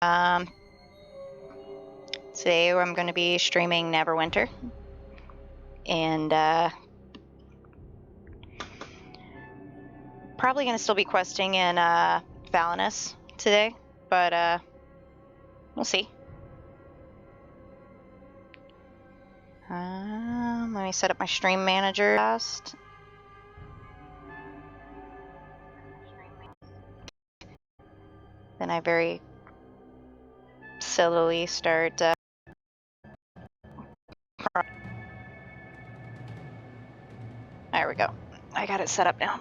Um, Today I'm going to be streaming Neverwinter, and probably going to still be questing in Vallehas today, but we'll see. Let me set up my stream manager last. Then I very slowly start. There we go. I got it set up now.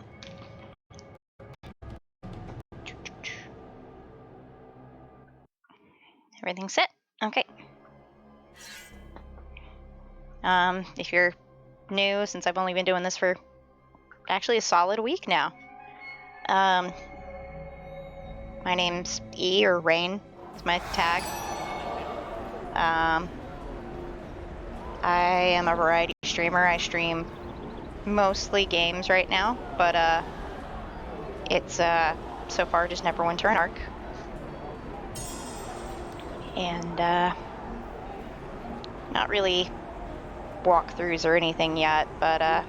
Everything's set. Okay. If you're new, since I've only been doing this for actually a solid week now. My name's E, or Rain. It's my tag. I am a variety streamer. I stream mostly games right now, but it's so far just Neverwinter and Ark. And not really walkthroughs or anything yet, but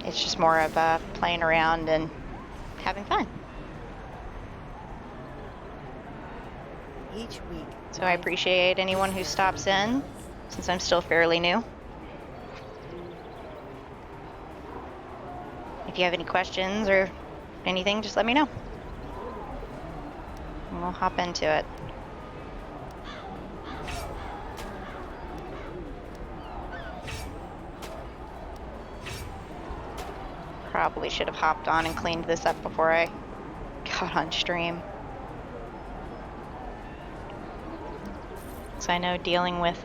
it's just more of playing around and having fun. Each week. So I appreciate anyone who stops in, since I'm still fairly new. If you have any questions or anything, just let me know. And we'll hop into it. Probably should have hopped on and cleaned this up before I got on stream. So I know dealing with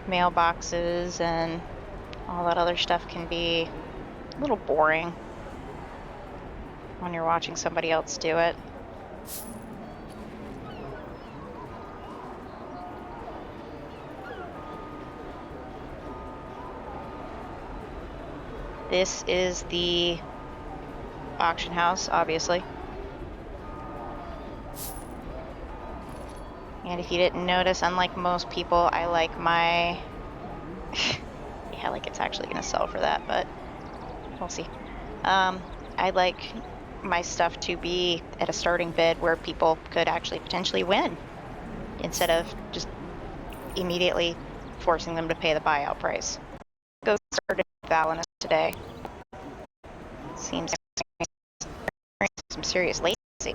mailboxes and all that other stuff can be a little boring when you're watching somebody else do it. This is the auction house, obviously. And if you didn't notice, unlike most people, I like my... yeah, like it's actually going to sell for that, but we'll see. I like my stuff to be at a starting bid where people could actually potentially win, instead of just immediately forcing them to pay the buyout price. Go start at Vallehas today. Seems some serious latency.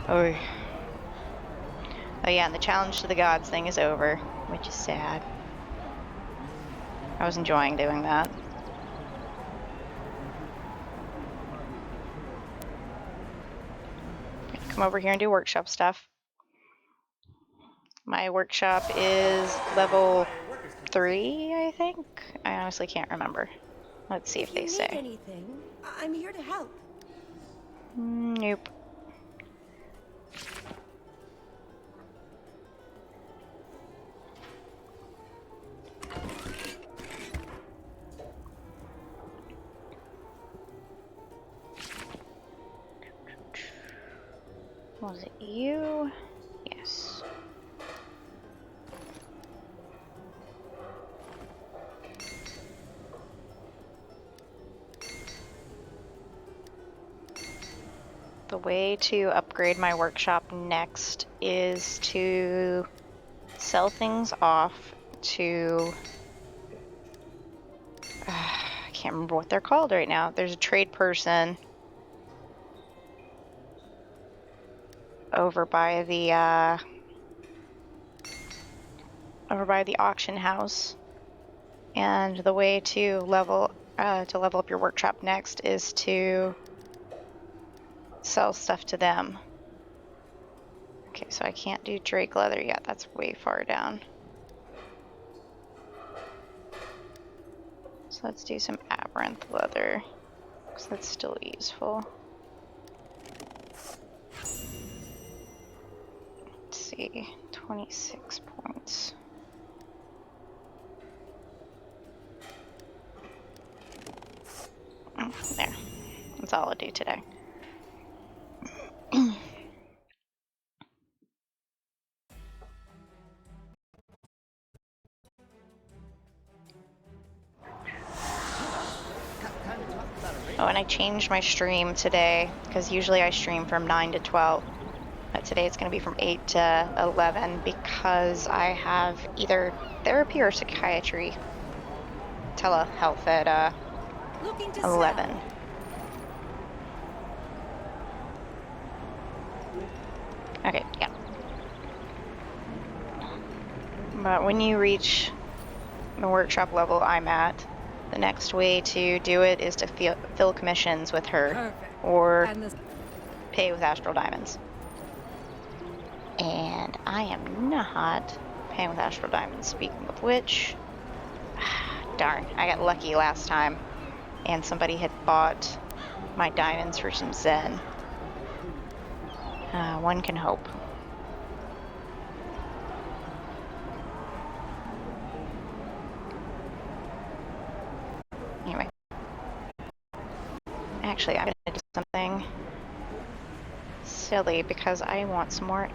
Oh yeah, and the challenge to the gods thing is over, which is sad. I was enjoying doing that. Come over here and do workshop stuff. My workshop is level 3, I think. I honestly can't remember. Let's see if they say. If you need anything, I'm here to help. Nope. Was it you? Yes. The way to upgrade my workshop next is to sell things off to... I can't remember what they're called right now. There's a trade person over by the auction house, and the way to level up your workshop next is to sell stuff to them. Okay, so I can't do Drake leather yet. That's way far down. So let's do some Avernus leather, because that's still useful. Let's see, 26 points. That's all I'll do today. Oh, and I changed my stream today, because usually I stream from 9 to 12. But today it's going to be from 8 to 11, because I have either therapy or psychiatry telehealth at Looking to 11. sell. Okay, yeah. But when you reach the workshop level I'm at, the next way to do it is to fill commissions with her. Perfect. Or And the pay with astral diamonds. And I am not paying with astral diamonds. Speaking of which, darn, I got lucky last time, and somebody had bought my diamonds for some Zen. One can hope. Anyway. Actually, I'm gonna do something silly because I want some more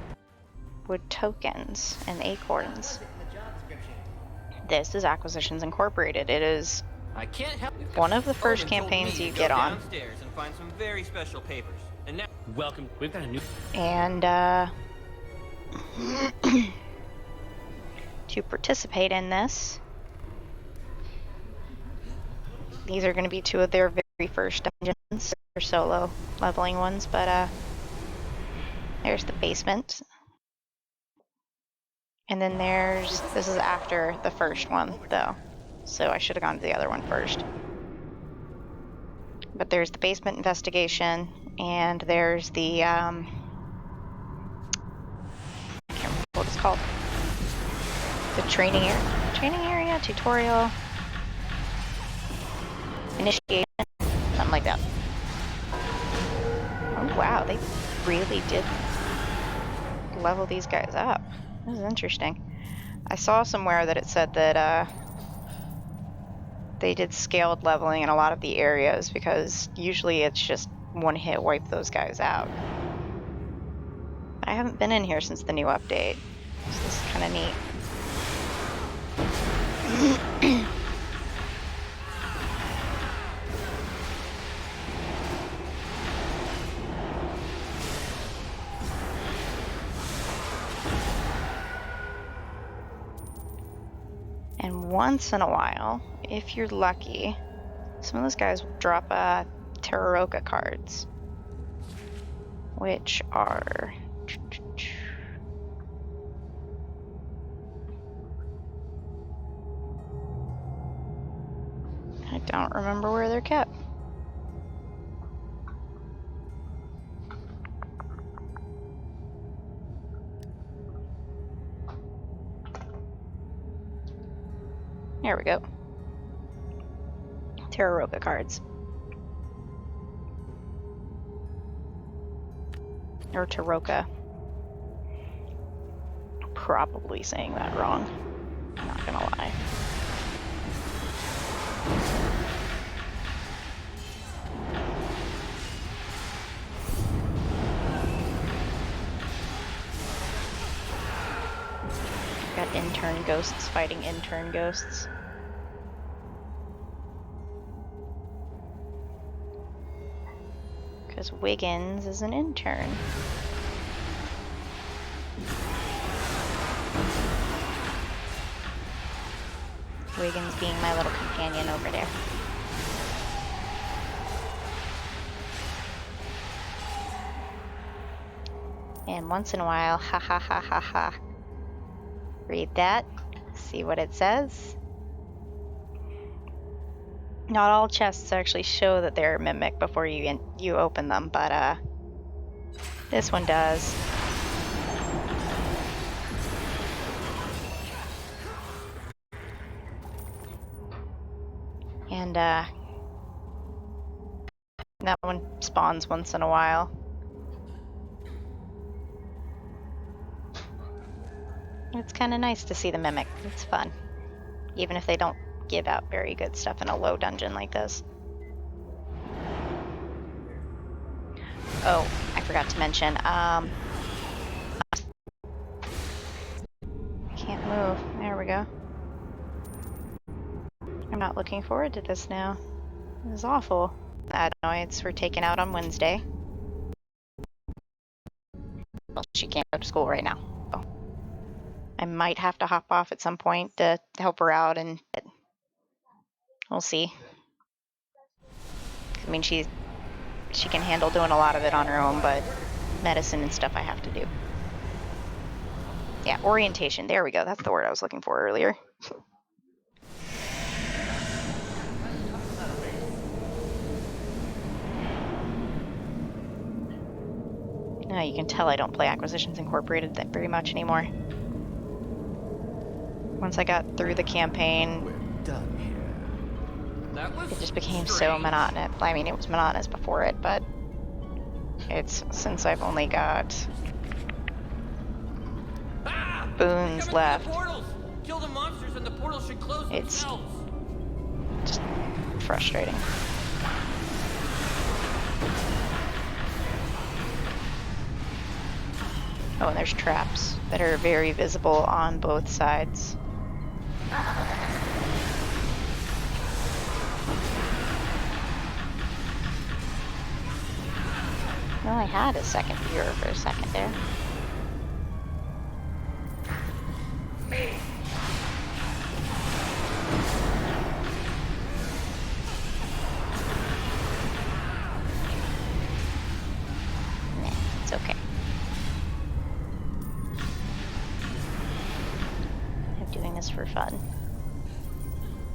wood tokens and acorns. This is Acquisitions Incorporated. It is one of the first campaigns you get on. Downstairs and find some very special papers. And now, welcome. We've got a new. And to participate in this, these are going to be two of their very first dungeons. They're solo leveling ones, but there's the basement. And then this is after the first one, though. So I should have gone to the other one first. But there's the basement investigation, and there's the, I can't remember what it's called. The training area, tutorial, initiation, something like that. Oh wow, they really did level these guys up. This is interesting. I saw somewhere that it said that they did scaled leveling in a lot of the areas, because usually it's just one hit wipe those guys out. I haven't been in here since the new update, so this is kind of neat. And once in a while, if you're lucky, some of those guys will drop Terraroka cards, which are I don't remember where they're kept. There we go. Terraroka cards. Or Taroka. Probably saying that wrong. I'm not gonna lie. Got intern ghosts fighting intern ghosts. Because Wiggins is an intern. Wiggins being my little companion over there. And once in a while, ha ha ha ha ha. Read that, see what it says. Not all chests actually show that they're a mimic before you open them, but this one does. And that one spawns once in a while. It's kind of nice to see the mimic. It's fun, even if they don't give out very good stuff in a low dungeon like this. Oh, I forgot to mention, I can't move. There we go. I'm not looking forward to this now. This is awful. Adenoids were taken out on Wednesday. Well, she can't go to school right now. So I might have to hop off at some point to help her out, and we'll see. I mean, she can handle doing a lot of it on her own, but medicine and stuff I have to do. Yeah, orientation. There we go. That's the word I was looking for earlier. Now you can tell I don't play Acquisitions Incorporated that very much anymore. Once I got through the campaign, it just became so monotonous. I mean, it was monotonous before it, but it's since I've only got boons left. Kill the monsters and the portals should close It's themselves. just frustrating. Oh, and there's traps that are very visible on both sides. Well, I had a second viewer for a second there. Nah, it's okay. I'm doing this for fun.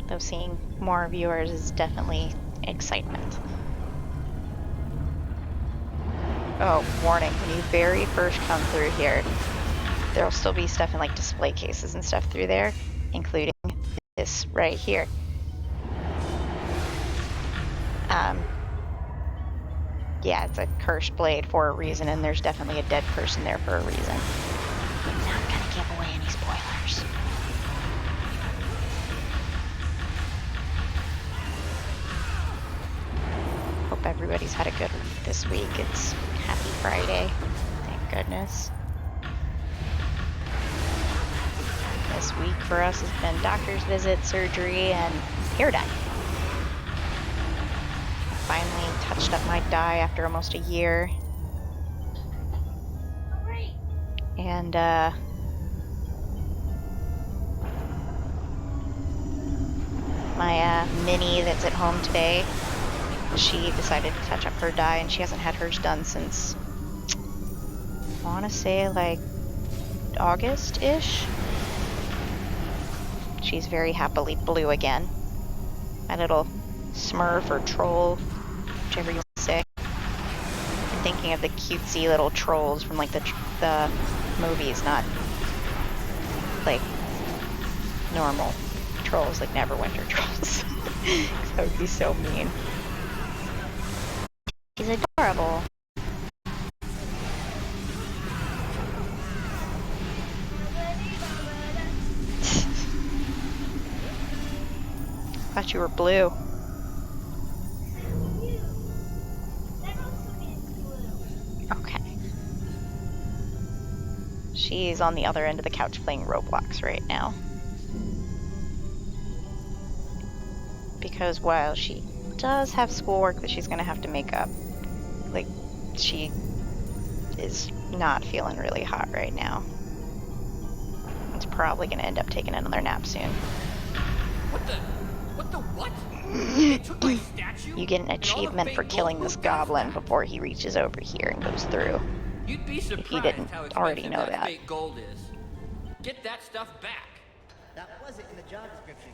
Though seeing more viewers is definitely excitement. Oh, warning, when you very first come through here, there'll still be stuff in like display cases and stuff through there, including this right here. Yeah, it's a cursed blade for a reason, and there's definitely a dead person there for a reason. I'm not gonna give away any spoilers. Hope everybody's had a good week this week. It's Happy Friday, thank goodness. This week for us has been doctor's visit, surgery, and hair dye. I finally touched up my dye after almost a year. And my Minnie that's at home today, she decided to touch up her dye, and she hasn't had hers done since, I want to say, like August-ish. She's very happily blue again. My little Smurf or troll, whichever you want to say. I'm thinking of the cutesy little trolls from like the movies, not like normal trolls, like Neverwinter trolls. That would be so mean. She's adorable. Thought you were blue. Okay. She's on the other end of the couch playing Roblox right now. Because while she does have schoolwork that she's gonna have to make up, like, she is not feeling really hot right now. It's probably gonna end up taking another nap soon. What the what? They took my statue? You get an achievement for killing this goblin before he reaches over here and goes through. You'd be surprised If you didn't how already expensive know that that. fake gold is. Get that stuff back. That wasn't in the job description.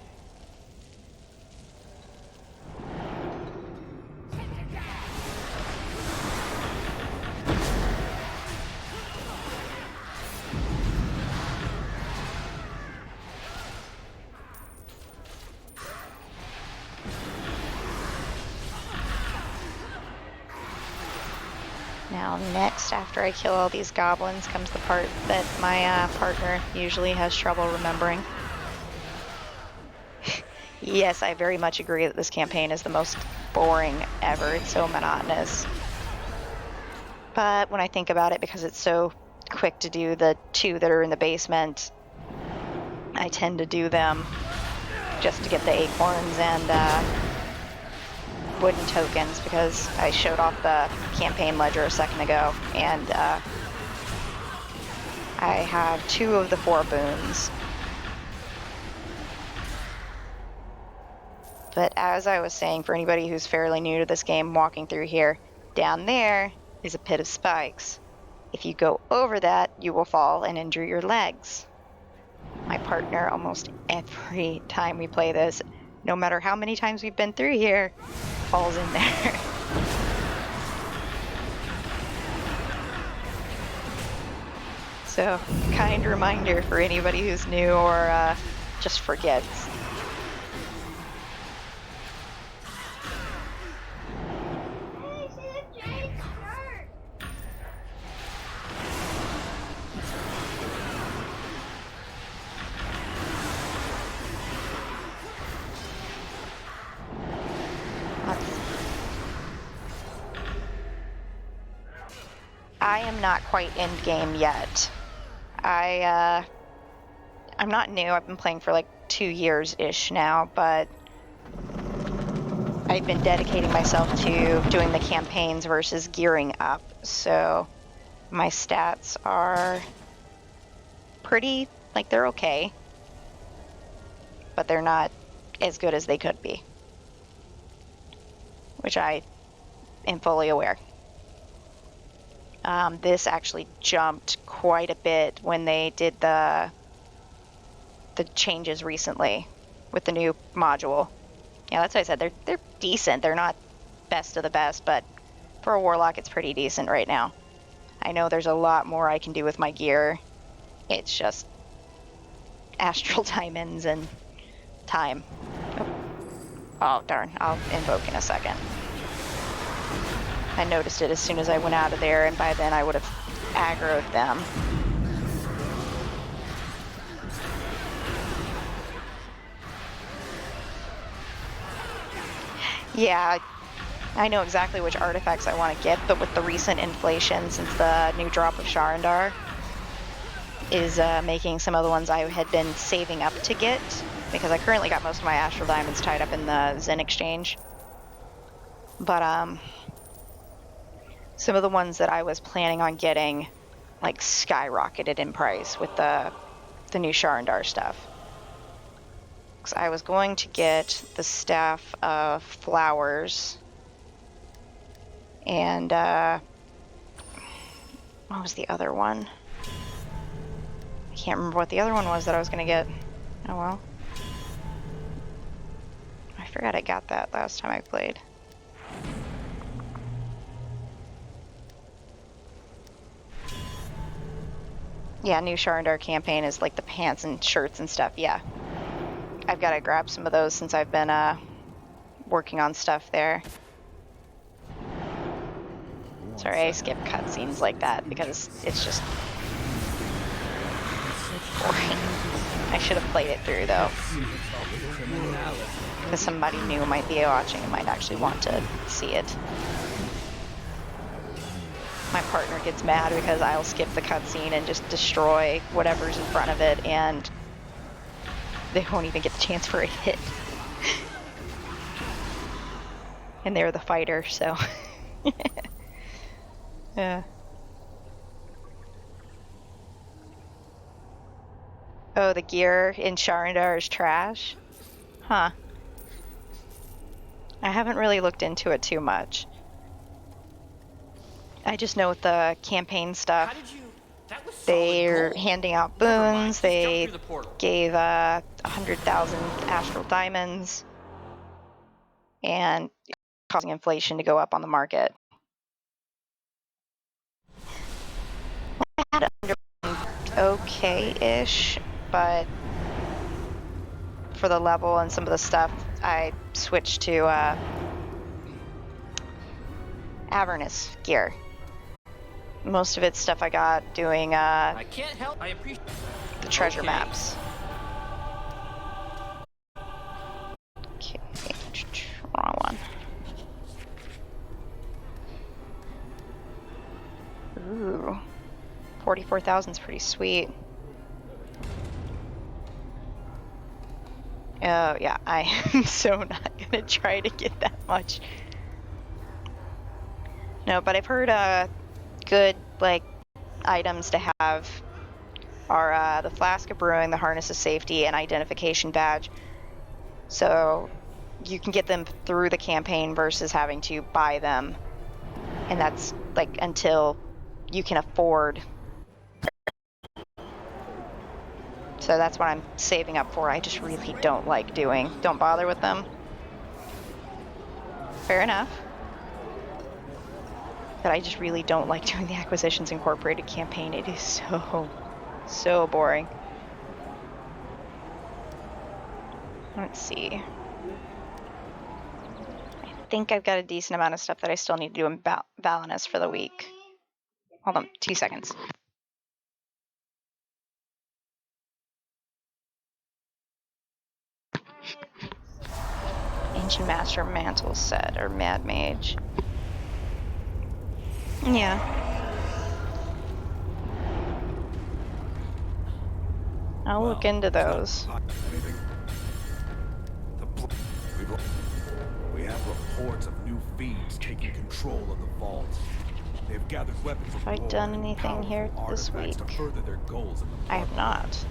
Now next, after I kill all these goblins, comes the part that my partner usually has trouble remembering. Yes, I very much agree that this campaign is the most boring ever. It's so monotonous. But when I think about it, because it's so quick to do the 2 that are in the basement, I tend to do them just to get the acorns and wooden tokens, because I showed off the campaign ledger a second ago, and I have 2 of the 4 boons. But as I was saying, for anybody who's fairly new to this game walking through here, down there is a pit of spikes. If you go over that, you will fall and injure your legs. My partner, almost every time we play this, no matter how many times we've been through here, falls in there. So, kind reminder for anybody who's new or just forgets. I am not quite end game yet. I'm not new. I've been playing for like 2 years-ish now, but I've been dedicating myself to doing the campaigns versus gearing up. So my stats are pretty, like, they're okay, but they're not as good as they could be, which I am fully aware. This actually jumped quite a bit when they did the changes recently with the new module. Yeah, that's what I said. They're decent. They're not best of the best, but for a warlock, it's pretty decent right now. I know there's a lot more I can do with my gear. It's just astral diamonds and time. Oh, darn. I'll invoke in a second. I noticed it as soon as I went out of there, and by then I would have aggroed them. Yeah, I know exactly which artifacts I want to get, but with the recent inflation since the new drop of Sharandar is making some of the ones I had been saving up to get, because I currently got most of my astral diamonds tied up in the Zen exchange. But some of the ones that I was planning on getting, like, skyrocketed in price with the new Sharandar stuff. Because I was going to get the Staff of Flowers, and what was the other one? I can't remember what the other one was that I was going to get. Oh well. I forgot I got that last time I played. Yeah, new Sharandar campaign is like the pants and shirts and stuff, yeah. I've got to grab some of those since I've been working on stuff there. Sorry, I skip cutscenes like that because it's just boring. I should have played it through though, because somebody new might be watching and might actually want to see it. My partner gets mad because I'll skip the cutscene and just destroy whatever's in front of it, and they won't even get the chance for a hit. And they're the fighter, so. Yeah. Oh, the gear in Sharandar is trash? Huh. I haven't really looked into it too much. I just know with the campaign stuff, That was solid they're gold. handing out Never mind, boons, just jump they through the portal. gave 100,000 astral diamonds, and causing inflation to go up on the market. I had okay-ish, but for the level and some of the stuff, I switched to Avernus gear. Most of it's stuff I got doing I can't help. I appreciate the treasure Okay. maps. Okay, wrong one. Ooh. 44,000 is pretty sweet. Oh, yeah, I am so not gonna try to get that much. No, but I've heard good, like, items to have are the Flask of Brewing, the Harness of Safety, and Identification Badge. So you can get them through the campaign versus having to buy them. And that's, like, until you can afford. So that's what I'm saving up for. I just really don't like doing. Don't bother with them. Fair enough. But I just really don't like doing the Acquisitions Incorporated campaign. It is so boring. Let's see. I think I've got a decent amount of stuff that I still need to do in Vallehas for the week. Hold on, 2 seconds. Ancient Master Mantle set, or Mad Mage. Yeah. I'll look into those. We have reports of new fiends taking control of the vault. They've gathered weapons of Have I war done and anything here powerful this artifacts week? to further their goals in the I have not.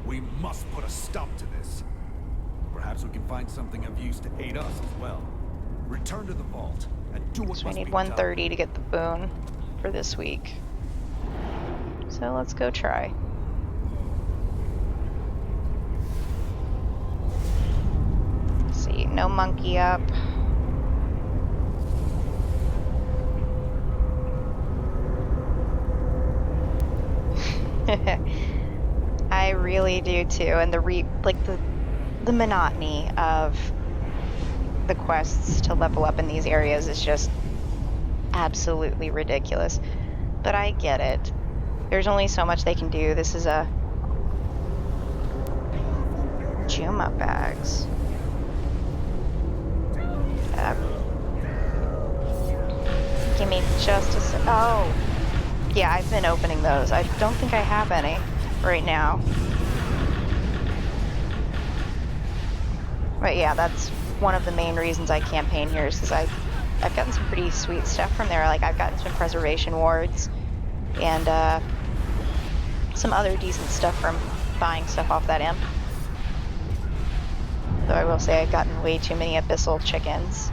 We must put a stop to this. Perhaps we can find something of use to aid us as well. Return to the vault and do what So I must need be 130 done. to get the boon for this week. So let's go try. Let's see, no monkey up. I really do too, and the monotony of the quests to level up in these areas is just absolutely ridiculous. But I get it. There's only so much they can do. This is a Juma bags. Give me just a sec. Oh, yeah, I've been opening those. I don't think I have any right now. But yeah, that's one of the main reasons I campaign here is because I've gotten some pretty sweet stuff from there. Like, I've gotten some preservation wards and some other decent stuff from buying stuff off that imp. Though I will say I've gotten way too many abyssal chickens.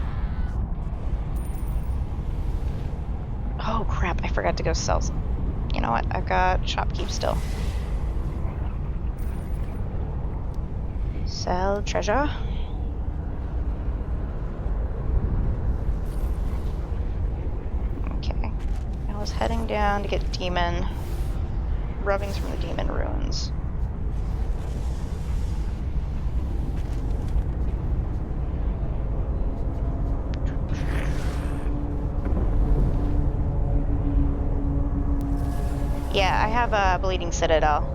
Oh crap, I forgot to go sell some. You know what, I've got shopkeep still. Sell treasure. Okay, I was heading down to get demon rubbings from the demon ruins. Yeah, I have a Bleeding Citadel.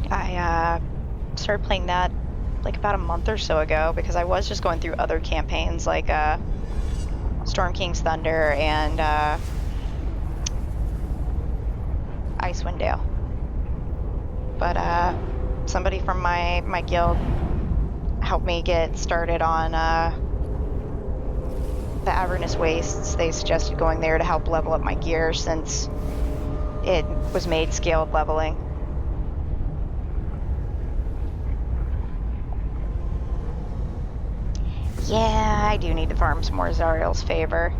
I started playing that like about a month or so ago because I was just going through other campaigns like Storm King's Thunder and Icewind Dale. But somebody from my guild helped me get started on the Avernus Wastes. They suggested going there to help level up my gear since it was made scaled leveling. Yeah, I do need to farm some more Zariel's Favor.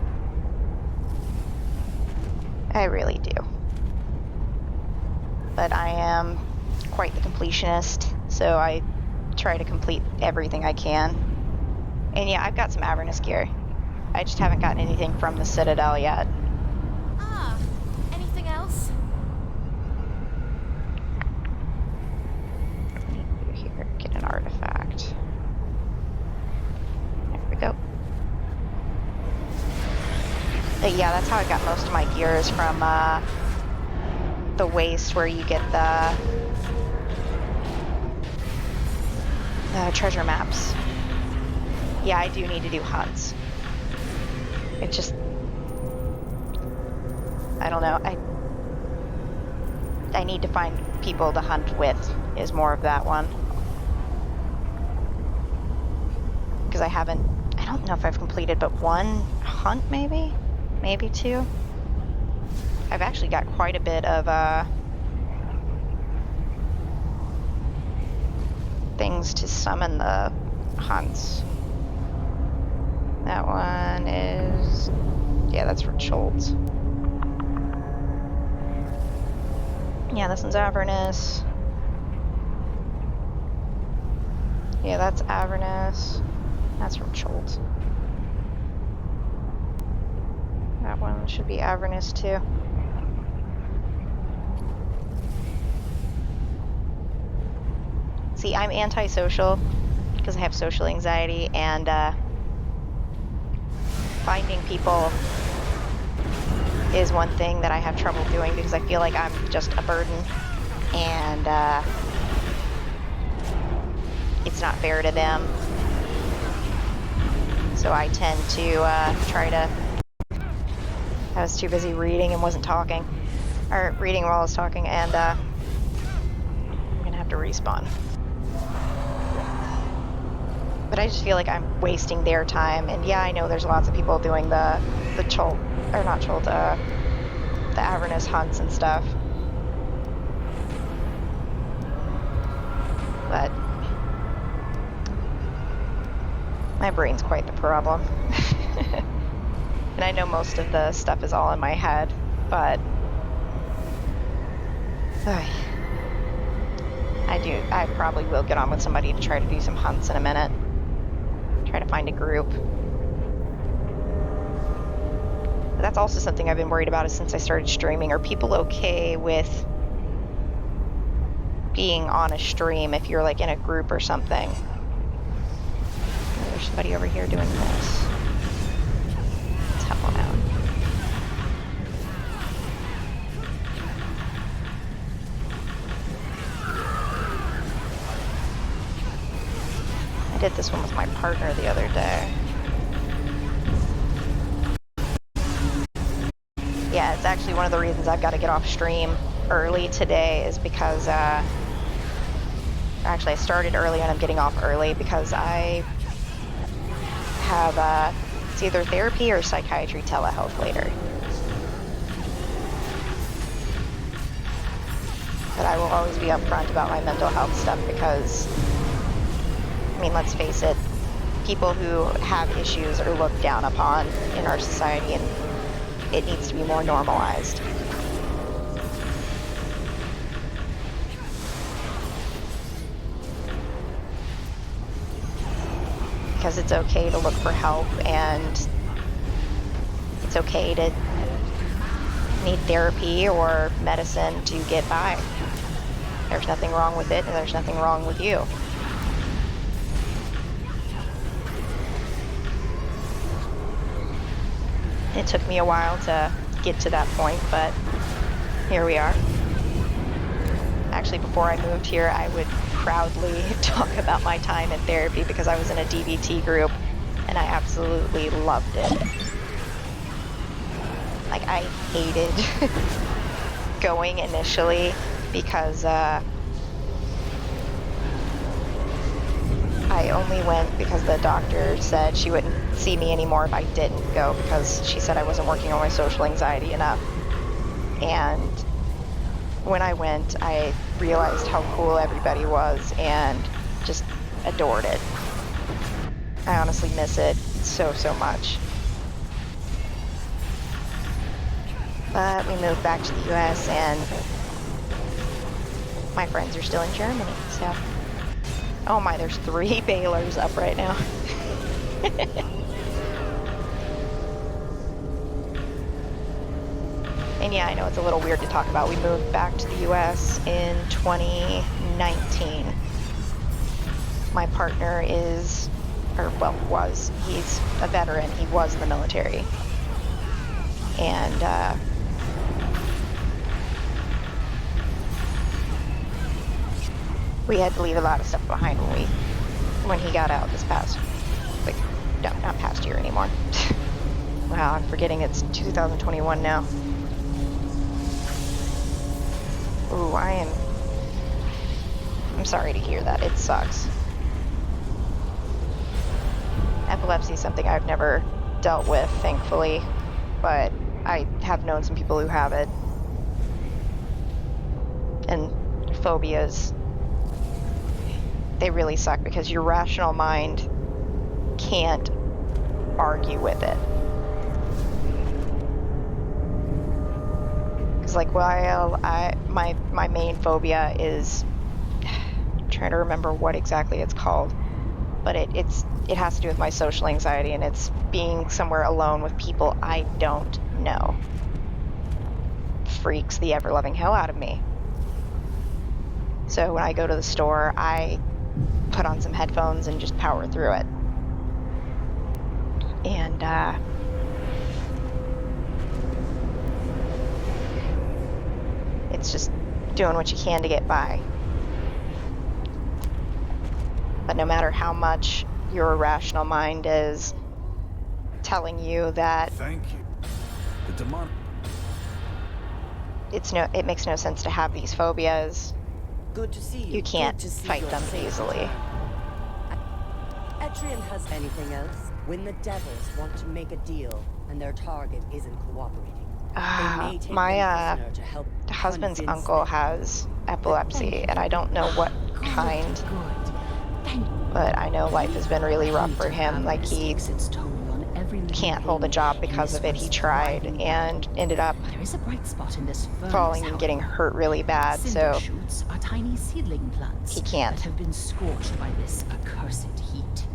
I really do. But I am quite the completionist, so I try to complete everything I can. And yeah, I've got some Avernus gear. I just haven't gotten anything from the Citadel yet. Ah, anything else? What do you do here? Get an artifact. There we go. But yeah, that's how I got most of my gear is from the waste where you get the treasure maps. Yeah, I do need to do hunts. It just... I don't know. I need to find people to hunt with is more of that one. Because I don't know if I've completed but one hunt, maybe? Maybe two? I've actually got quite a bit of, things to summon the hunts. That one is... yeah, that's for Cholts. Yeah, this one's Avernus. Yeah, that's Avernus. That's from Cholts. That one should be Avernus too. See, I'm antisocial because I have social anxiety, and finding people is one thing that I have trouble doing because I feel like I'm just a burden, and it's not fair to them. So I tend to try to... I was too busy reading and wasn't talking. Or reading while I was talking, and I'm gonna have to respawn. But I just feel like I'm wasting their time, and yeah, I know there's lots of people doing the Cholt, or not Cholt, the Avernus hunts and stuff. But my brain's quite the problem. And I know most of the stuff is all in my head, but I probably will get on with somebody to try to do some hunts in a minute. Try to find a group. But that's also something I've been worried about since I started streaming. Are people okay with being on a stream if you're like in a group or something? There's somebody over here doing this. Let's help them out. I did this one with my partner the other day. Yeah, it's actually one of the reasons I've got to get off stream early today is because, actually I started early and I'm getting off early because I have, it's either therapy or psychiatry telehealth later. But I will always be upfront about my mental health stuff because, I mean, let's face it, people who have issues are looked down upon in our society, and it needs to be more normalized. Because it's okay to look for help, and it's okay to need therapy or medicine to get by. There's nothing wrong with it, and there's nothing wrong with you. It took me a while to get to that point, but here we are. Actually, before I moved here, I would proudly talk about my time in therapy because I was in a DBT group, and I absolutely loved it. Like, I hated going initially because I only went because the doctor said she wouldn't see me anymore if I didn't go because she said I wasn't working on my social anxiety enough. And when I went, I realized how cool everybody was and just adored it. I honestly miss it so, so much. But we moved back to the US and my friends are still in Germany, so... Oh my, there's 3 Baylors up right now. And yeah, I know it's a little weird to talk about. We moved back to the US in 2019. My partner is, or well, was, he's a veteran. He was in the military. And, we had to leave a lot of stuff behind when he got out this past, like, no, not past year anymore. Wow, I'm forgetting it's 2021 now. Ooh, I'm sorry to hear that. It sucks. Epilepsy is something I've never dealt with, thankfully, but I have known some people who have it. And phobias, they really suck because your rational mind can't argue with it. Because like, while my main phobia is, I'm trying to remember what exactly it's called, but it has to do with my social anxiety, and it's being somewhere alone with people I don't know. Freaks the ever-loving hell out of me. So when I go to the store, I put on some headphones and just power through it. And it's just doing what you can to get by. But no matter how much your rational mind is telling you that Thank you. The demonic. it makes no sense to have these phobias, Good to see you. you can't Good to see fight you're them safe and easily. sound. Etrian has anything else? When the devils want to make a deal and their target isn't cooperating, they may take My them prisoner to help husband's convince uncle them. has epilepsy, and I don't know what kind, Good. Thank but I know life has been really rough for hate him. how Like, this he takes its toll on every living can't hold a thing job in because this of it. He once tried thriving and valley. ended up There is a bright spot in this furnace, falling and getting however. hurt really bad, Cinder so shoots are tiny seedling plants he that can't. have been scorched by this accursed heat.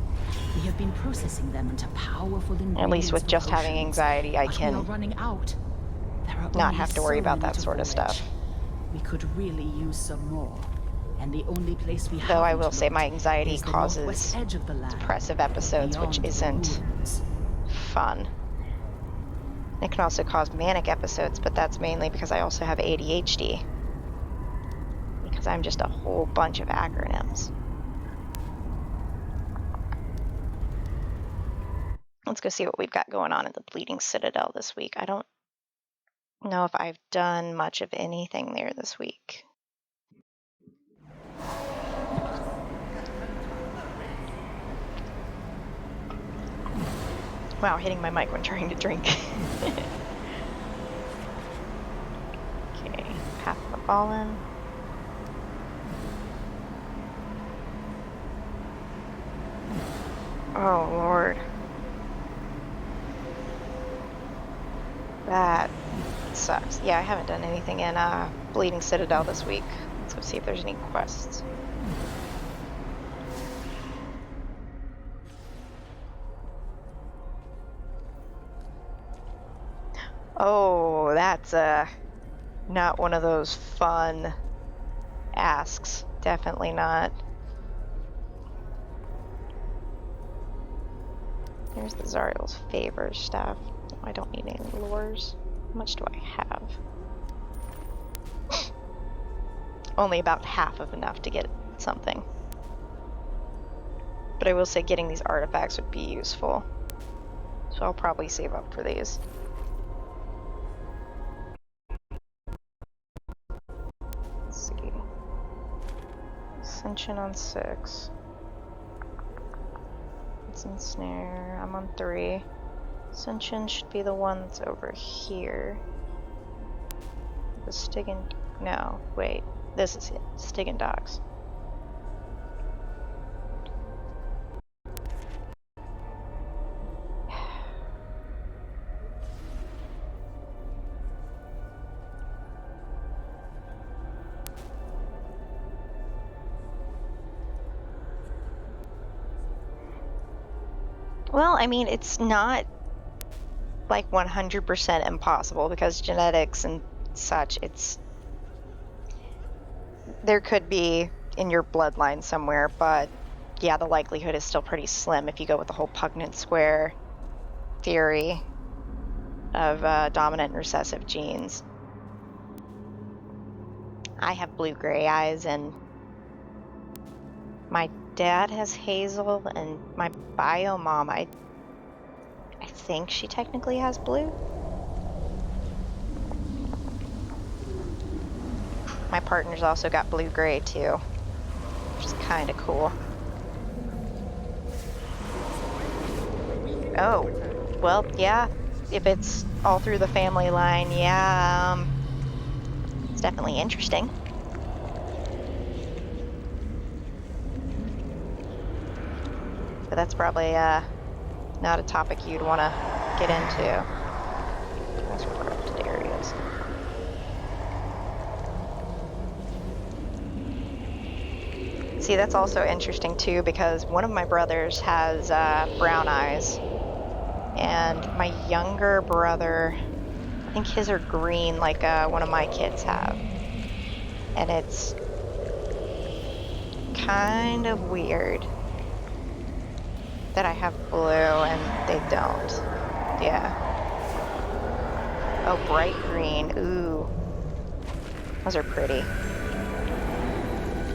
We have been processing them into powerful ingredients At least with for just having potions, anxiety, I but we are can running out. There are not only have to worry so about many that to sort of forage. stuff. We could really use some more. And the only place we Though I will haven't say my looked anxiety is the northwest causes edge of the land, depressive episodes, which beyond the isn't ruins. fun. It can also cause manic episodes, but that's mainly because I also have ADHD. Because I'm just a whole bunch of acronyms. Let's go see what we've got going on at the Bleeding Citadel this week. I don't know if I've done much of anything there this week. Wow, hitting my mic when trying to drink. Okay, Path of the Fallen. Oh, Lord. That sucks. Yeah, I haven't done anything in Bleeding Citadel this week. Let's go see if there's any quests. Oh, that's not one of those fun asks. Definitely not. Here's the Zariel's Favor stuff. I don't need any lures. How much do I have? Only about half of enough to get something. But I will say getting these artifacts would be useful. So I'll probably save up for these. Let's see. Ascension on 6. It's Ensnare. I'm on 3. Ascension should be the one that's over here. The Stygian... No, wait. This is it. Stygian Docks. Well, I mean, it's not like 100% impossible because genetics and such, there could be in your bloodline somewhere, but yeah, the likelihood is still pretty slim if you go with the whole Pugnant Square theory of dominant and recessive genes. I have blue-gray eyes, and my dad has hazel, and my bio mom, I think she technically has blue. My partner's also got blue-gray too, which is kind of cool. Oh, well, yeah. If it's all through the family line, yeah, it's definitely interesting. But that's probably not a topic you'd want to get into. That's corrupted areas. See, that's also interesting too, because one of my brothers has brown eyes, and my younger brother, I think his are green, like one of my kids have. And it's kind of weird that I have blue and they don't. Yeah. Oh, bright green. Ooh. Those are pretty.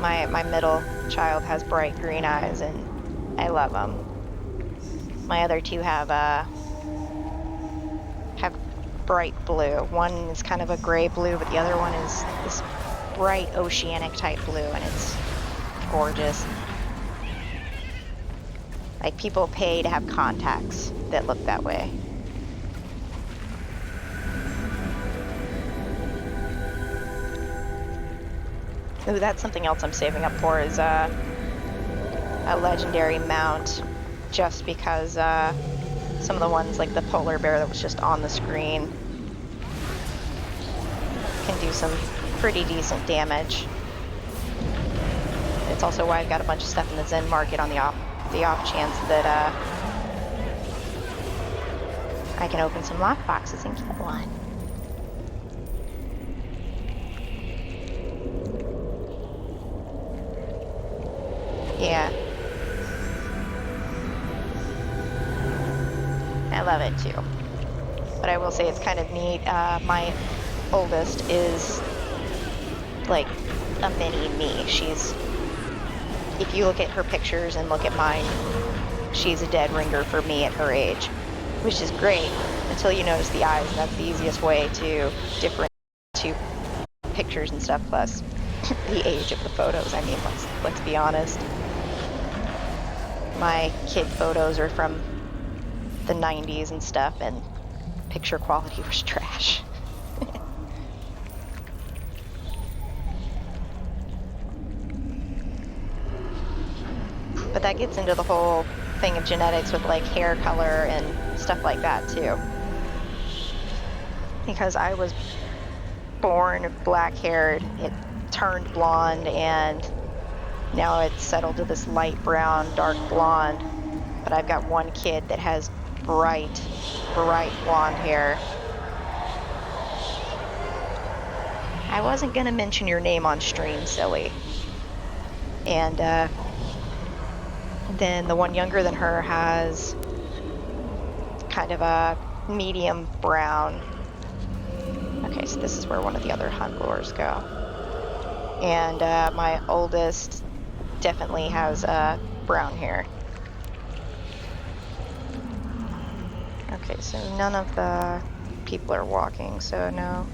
My middle child has bright green eyes and I love them. My other two have bright blue. One is kind of a gray blue, but the other one is this bright oceanic type blue, and it's gorgeous. Like, people pay to have contacts that look that way. Ooh, that's something else I'm saving up for, is a legendary mount, just because some of the ones, like the polar bear that was just on the screen, can do some pretty decent damage. It's also why I've got a bunch of stuff in the Zen market on the off chance that I can open some lockboxes and get one. Yeah. I love it too. But I will say it's kind of neat. My oldest is like a mini me. She's, if you look at her pictures and look at mine, she's a dead ringer for me at her age, which is great until you notice the eyes, and that's the easiest way to differentiate two pictures and stuff, plus the age of the photos. I mean, let's be honest. My kid photos are from the 90s and stuff, and picture quality was trash. But that gets into the whole thing of genetics with like hair color and stuff like that too. Because I was born black-haired, it turned blonde, and now it's settled to this light brown, dark blonde. But I've got one kid that has bright blonde hair. I wasn't gonna mention your name on stream, silly. And then the one younger than her has kind of a medium brown. Okay, so this is where one of the other hunt lures go. And my oldest definitely has brown hair. Okay, so none of the people are walking, so no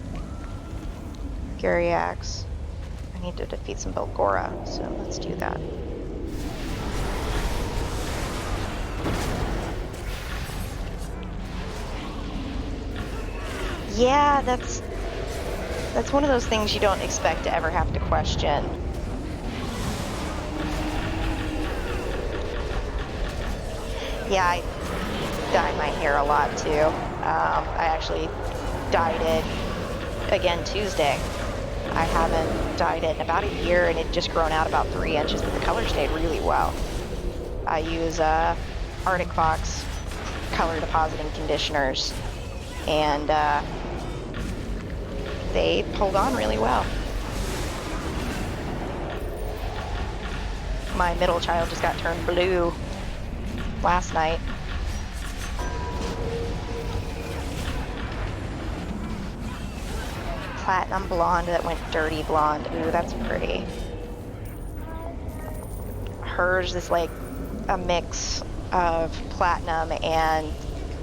Gyriax. I need to defeat some Belgora, so let's do that. Yeah, that's one of those things you don't expect to ever have to question. Yeah, I dye my hair a lot too. I actually dyed it again Tuesday. I haven't dyed it in about a year, and it just grown out about 3 inches, but the color stayed really well. I use Arctic Fox color depositing conditioners, and they hold on really well. My middle child just got turned blue last night. Platinum blonde that went dirty blonde. Ooh, that's pretty. Hers is like a mix of platinum and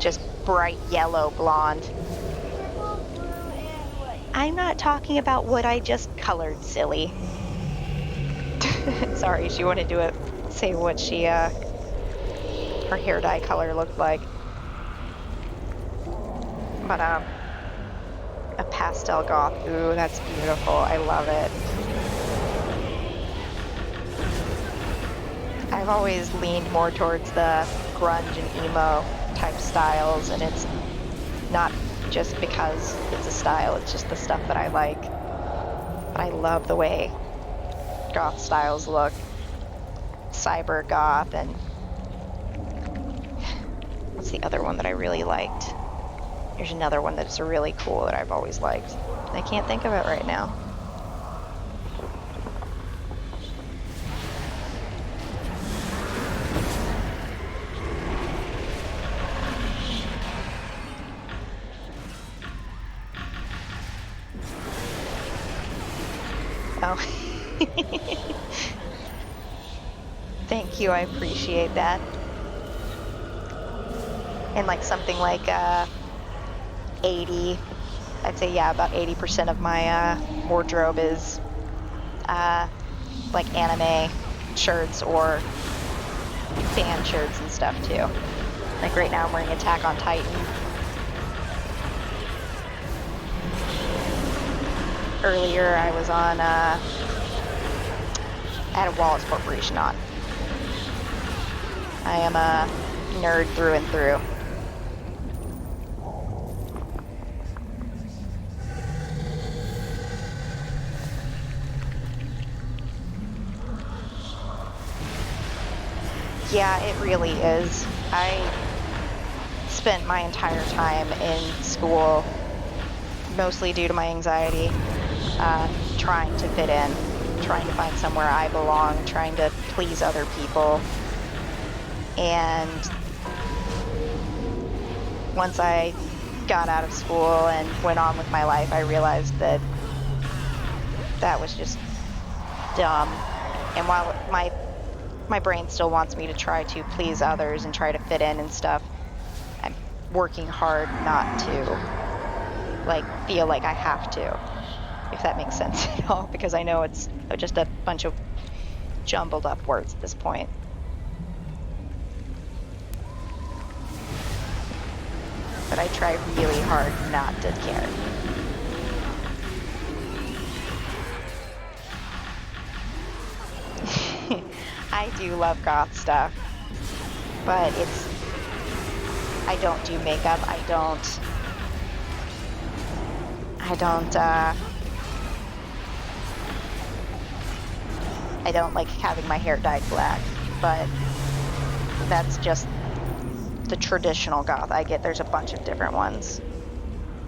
just bright yellow blonde. I'm not talking about what I just colored, silly. Sorry, she wanted to say what she, her hair dye color looked like. But, a pastel goth. Ooh, that's beautiful. I love it. I've always leaned more towards the grunge and emo type styles, and it's not just because it's a style, it's just the stuff that I like. But I love the way goth styles look. Cyber goth, and what's the other one that I really liked? There's another one that's really cool that I've always liked. I can't think of it right now. Oh. Thank you, I appreciate that. And like something like 80, I'd say yeah, about 80% of my wardrobe is like anime shirts or fan shirts and stuff too. Like right now I'm wearing Attack on Titan. Earlier I was on, I had a Wallace Corporation on. I am a nerd through and through. Yeah, it really is. I spent my entire time in school, mostly due to my anxiety, trying to fit in, trying to find somewhere I belong, trying to please other people. And once I got out of school and went on with my life, I realized that that was just dumb. And while my brain still wants me to try to please others and try to fit in and stuff, I'm working hard not to, like, feel like I have to, if that makes sense at all, because I know it's just a bunch of jumbled up words at this point. But I try really hard not to care. I do love goth stuff, but I don't do makeup, I don't like having my hair dyed black, but that's just the traditional goth. There's a bunch of different ones.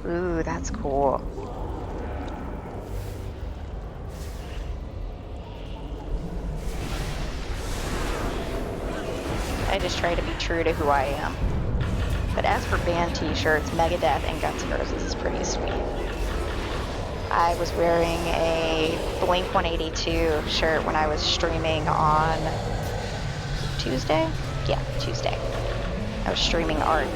Ooh, that's cool. I just try to be true to who I am. But as for band t-shirts, Megadeth and Guns N' Roses is pretty sweet. I was wearing a Blink-182 shirt when I was streaming on Tuesday? Yeah, Tuesday. I was streaming art.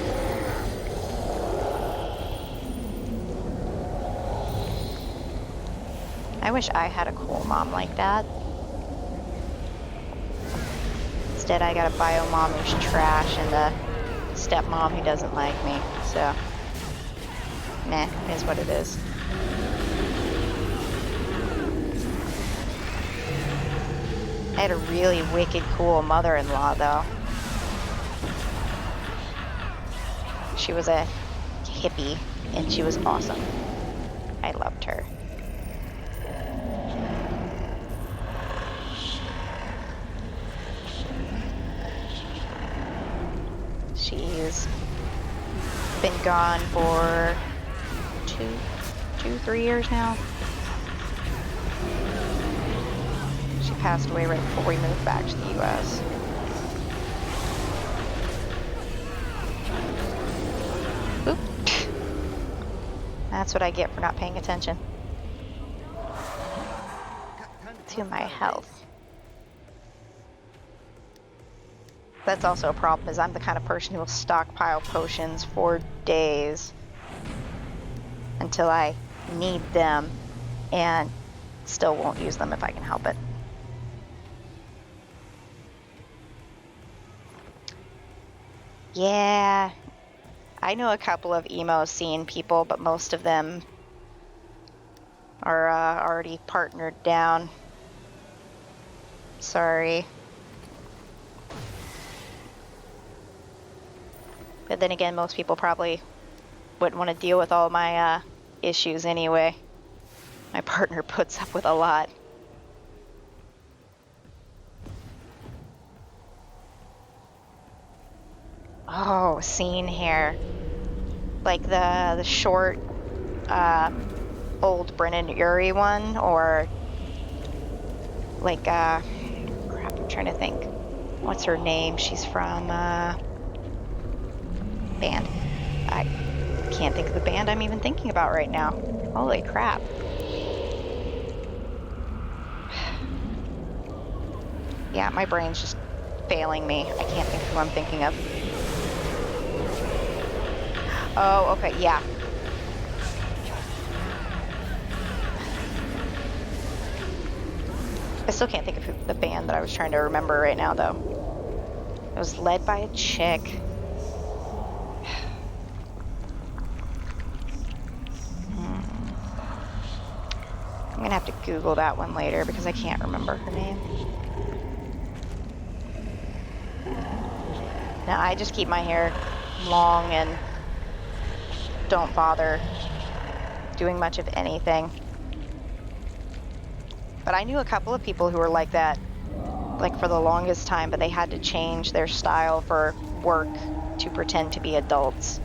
I wish I had a cool mom like that. Instead, I got a bio mom who's trash and a stepmom who doesn't like me. So, meh, it is what it is. I had a really wicked cool mother-in-law, though. She was a hippie, and she was awesome. I loved her. She's been gone for 3 years now. She passed away right before we moved back to the U.S. Oop. That's what I get for not paying attention to my health. That's also a problem, is I'm the kind of person who will stockpile potions for days until I need them and still won't use them if I can help it. Yeah, I know a couple of emo scene people, but most of them are already partnered down. Sorry. But then again, most people probably wouldn't want to deal with all my issues anyway. My partner puts up with a lot. Oh, scene here. Like the short old Brennan Urie one, or like crap, I'm trying to think. What's her name? She's from band. I can't think of the band I'm even thinking about right now. Holy crap. Yeah, my brain's just failing me. I can't think of who I'm thinking of. Oh, okay, yeah. I still can't think of the band that I was trying to remember right now, though. It was led by a chick. I'm gonna have to Google that one later because I can't remember her name. Now, I just keep my hair long and don't bother doing much of anything. But I knew a couple of people who were like that, like for the longest time, but they had to change their style for work to pretend to be adults.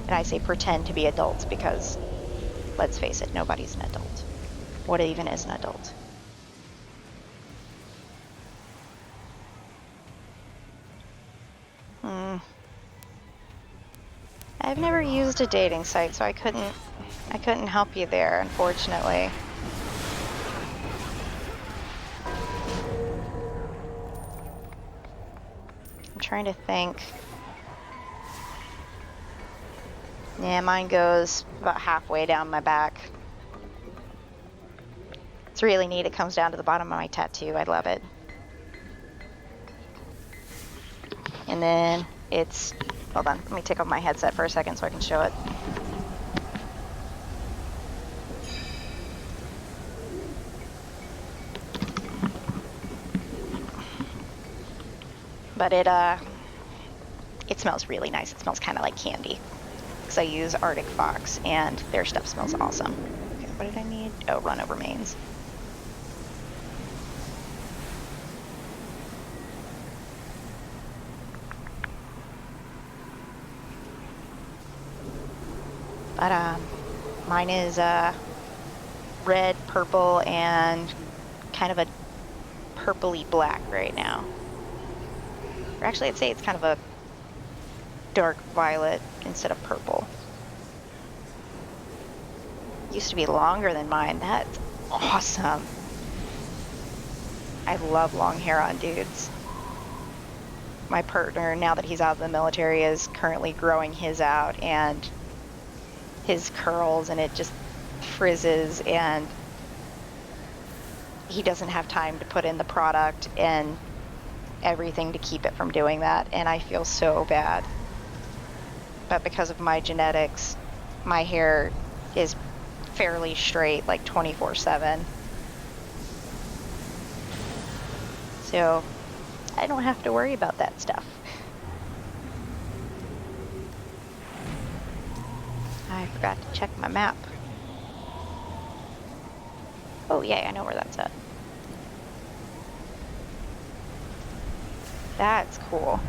And I say pretend to be adults because, let's face it, nobody's an adult. What even is an adult? I've never used a dating site, so I couldn't help you there, unfortunately. I'm trying to think. Yeah, mine goes about halfway down my back. It's really neat. It comes down to the bottom of my tattoo. I love it. And then it's... Hold on. Let me take off my headset for a second so I can show it. But it smells really nice. It smells kind of like candy. Because I use Arctic Fox, and their stuff smells awesome. Okay, what did I need? Oh, run over mains. But mine is red, purple, and kind of a purpley black right now. Or actually, I'd say it's kind of a dark violet instead of purple. Used to be longer than mine. That's awesome. I love long hair on dudes. My partner, now that he's out of the military, is currently growing his out, and his curls, and it just frizzes, and he doesn't have time to put in the product and everything to keep it from doing that, and I feel so bad. But because of my genetics, my hair is fairly straight, like 24/7. So I don't have to worry about that stuff. I forgot to check my map. Oh yeah, I know where that's at. That's cool.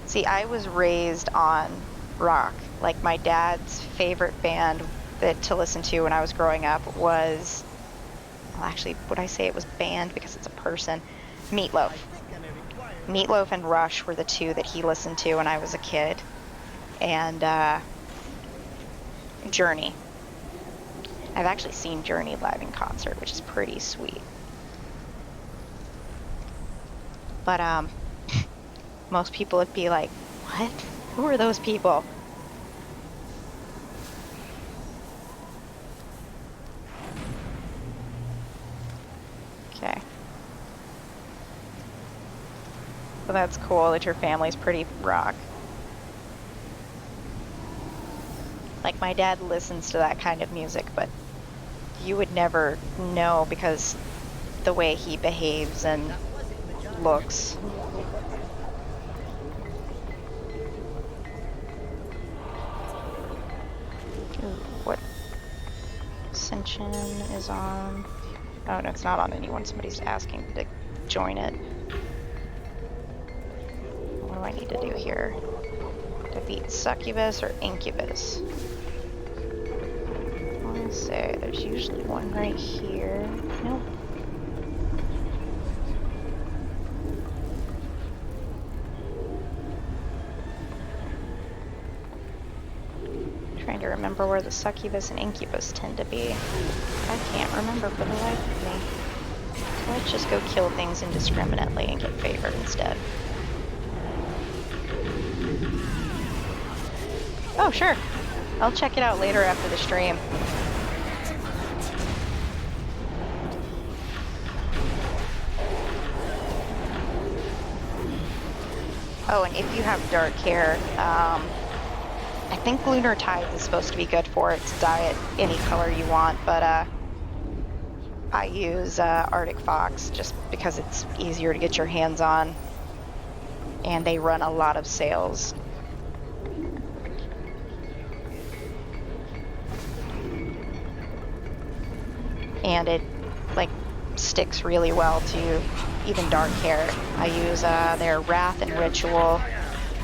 See, I was raised on rock. Like, my dad's favorite band to listen to when I was growing up was, well, actually, would I say it was band because it's a person? Meatloaf. Meatloaf and Rush were the two that he listened to when I was a kid. And Journey. I've actually seen Journey live in concert, which is pretty sweet. But most people would be like, what? Who are those people? So that's cool that your family's pretty rock. Like, my dad listens to that kind of music, but you would never know because the way he behaves and That wasn't in the job looks. Ooh, what? Ascension is on. Oh, no, it's not on anyone. Somebody's asking to join it. What do I need to do here? Defeat succubus or incubus? I want to say there's usually one right here. Nope. Trying to remember where the succubus and incubus tend to be. I can't remember for the life of me. So let's just go kill things indiscriminately and get favored instead. Oh, sure. I'll check it out later after the stream. Oh, and if you have dark hair, I think Lunar Tide is supposed to be good for it to dye it any color you want, but I use Arctic Fox just because it's easier to get your hands on, and they run a lot of sales. And it like sticks really well to even dark hair. I use their Wrath and Ritual,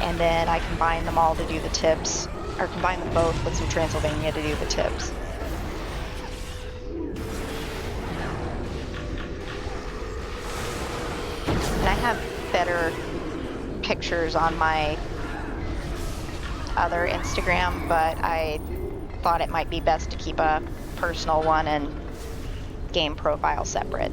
and then I combine them all to do the tips, or combine them both with some Transylvania to do the tips. And I have better pictures on my other Instagram, but I thought it might be best to keep a personal one and game profile separate.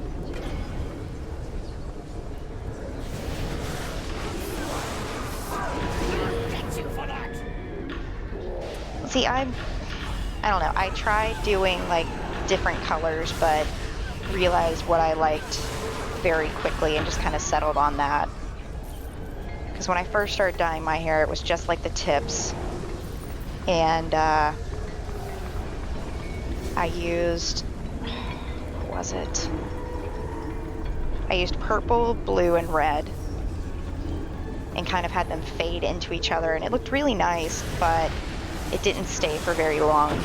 See, I don't know, I tried doing like different colors, but realized what I liked very quickly and just kind of settled on that. Because when I first started dyeing my hair, it was just like the tips, and I used, what was it? I used purple, blue, and red, and kind of had them fade into each other, and it looked really nice, but it didn't stay for very long.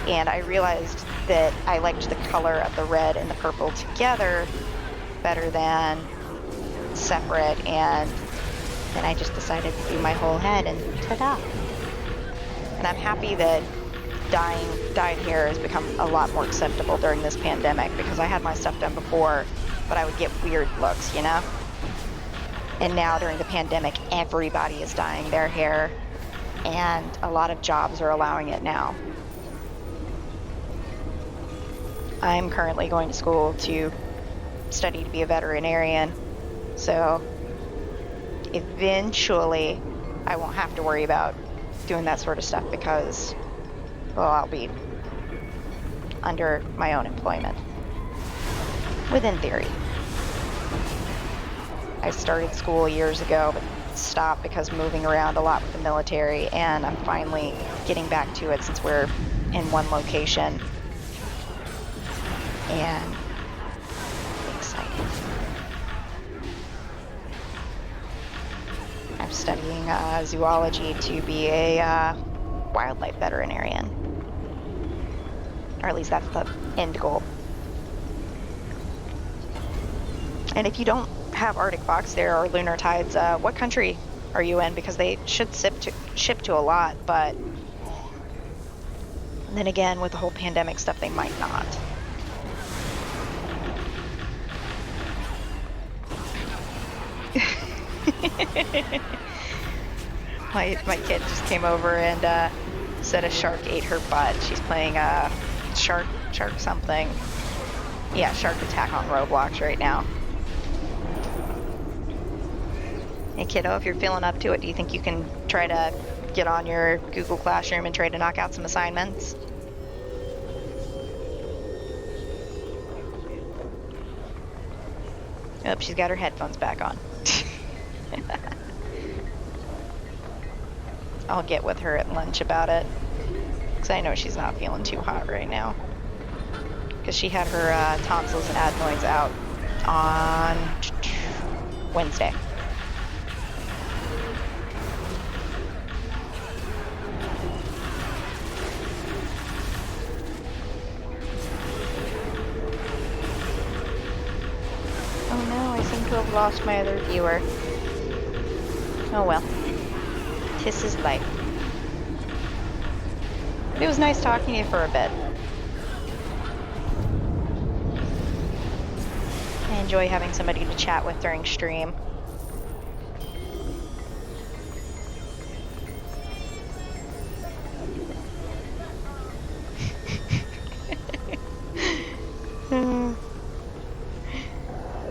And I realized that I liked the color of the red and the purple together better than separate, and then I just decided to do my whole head, and ta-da! And I'm happy that dyed hair has become a lot more acceptable during this pandemic, because I had my stuff done before, but I would get weird looks, you know? And now during the pandemic, everybody is dyeing their hair, and a lot of jobs are allowing it now. I'm currently going to school to study to be a veterinarian, so eventually I won't have to worry about doing that sort of stuff because, well, I'll be under my own employment. Within theory. I started school years ago, but stopped because moving around a lot with the military, and I'm finally getting back to it since we're in one location. And exciting. I'm studying zoology to be a wildlife veterinarian. Or at least that's the end goal. And if you don't have Arctic Fox there or Lunar Tides, what country are you in? Because they should ship to a lot, but then again, with the whole pandemic stuff, they might not. My kid just came over and said a shark ate her butt. She's playing shark something. Yeah, Shark Attack on Roblox right now. Hey kiddo, if you're feeling up to it, do you think you can try to get on your Google Classroom and try to knock out some assignments? Oh, she's got her headphones back on. I'll get with her at lunch about it. Because I know she's not feeling too hot right now. Because she had her tonsils and adenoids out on Wednesday. Oh no, I seem to have lost my other viewer. Oh well. 'Tis his life. But it was nice talking to you for a bit. I enjoy having somebody to chat with during stream.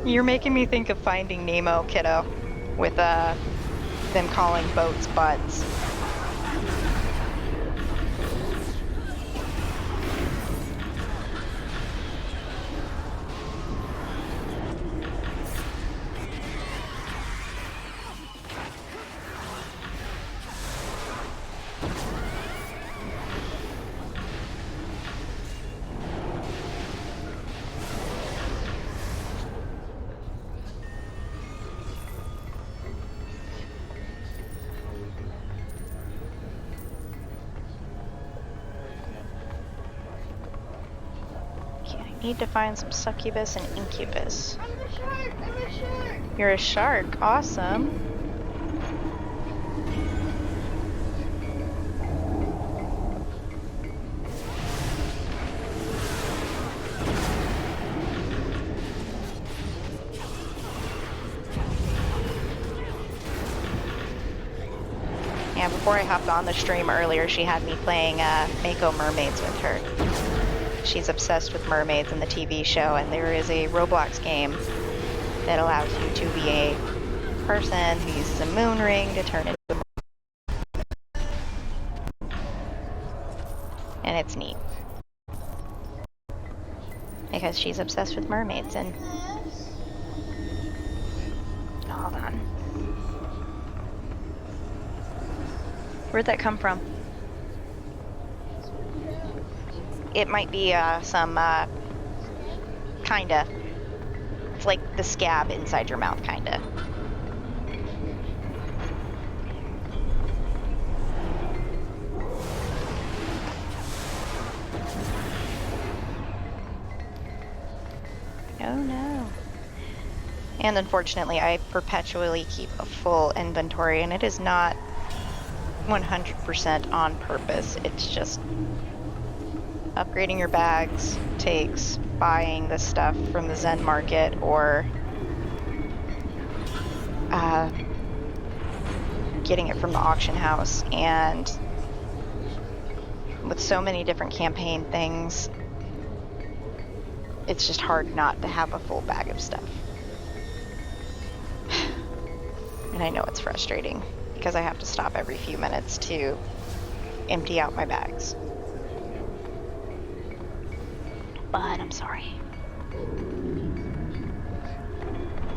You're making me think of Finding Nemo, kiddo, with them calling boats butts. Need to find some succubus and incubus. I'm a shark! I'm a shark! You're a shark. Awesome. Yeah, before I hopped on the stream earlier, she had me playing Mako Mermaids with her. She's obsessed with mermaids in the TV show, and there is a Roblox game that allows you to be a person who uses a moon ring to turn into a mermaid. And it's neat. Because she's obsessed with mermaids, and... Hold on. Where'd that come from? It might be some, kinda. It's like the scab inside your mouth, kinda. Oh no. And unfortunately, I perpetually keep a full inventory, and it is not 100% on purpose. It's just upgrading your bags takes buying the stuff from the Zen market or getting it from the auction house. And with so many different campaign things, it's just hard not to have a full bag of stuff. And I know it's frustrating because I have to stop every few minutes to empty out my bags. But I'm sorry.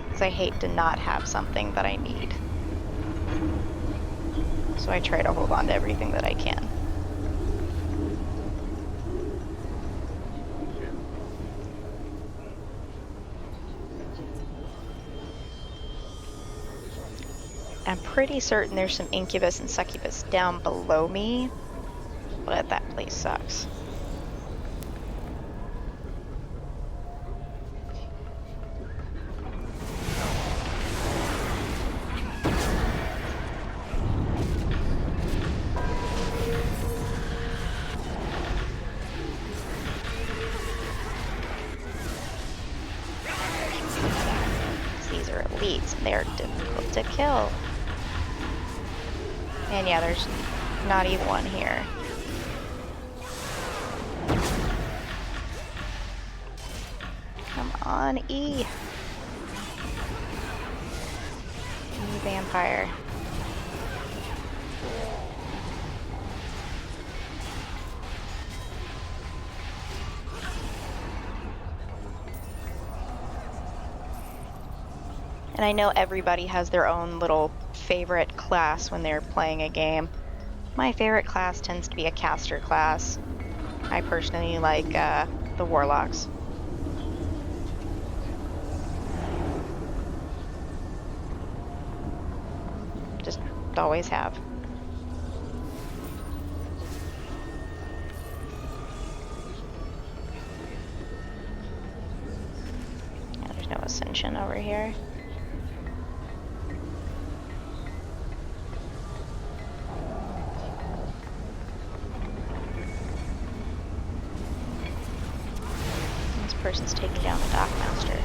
Because I hate to not have something that I need. So I try to hold on to everything that I can. I'm pretty certain there's some incubus and succubus down below me, but that place sucks. These are elites, and they're difficult to kill. And yeah, there's not even one here. Come on, E. E vampire. And And I know everybody has their own little favorite class when they're playing a game. My favorite class tends to be a caster class. I personally like the warlocks. Just always have. Yeah, there's no ascension over here. This person's taking down the dockmaster.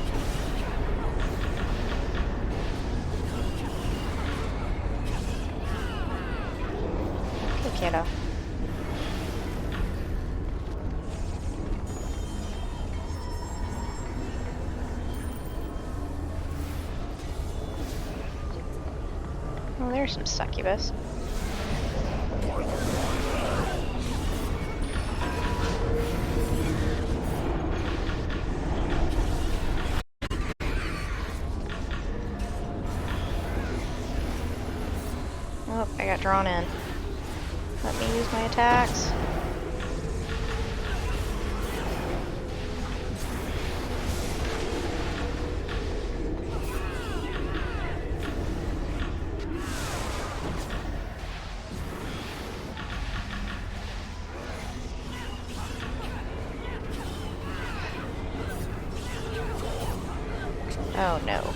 Okay, kiddo. Well, there's some succubus. Oh, I got drawn in. Let me use my attacks. Oh no.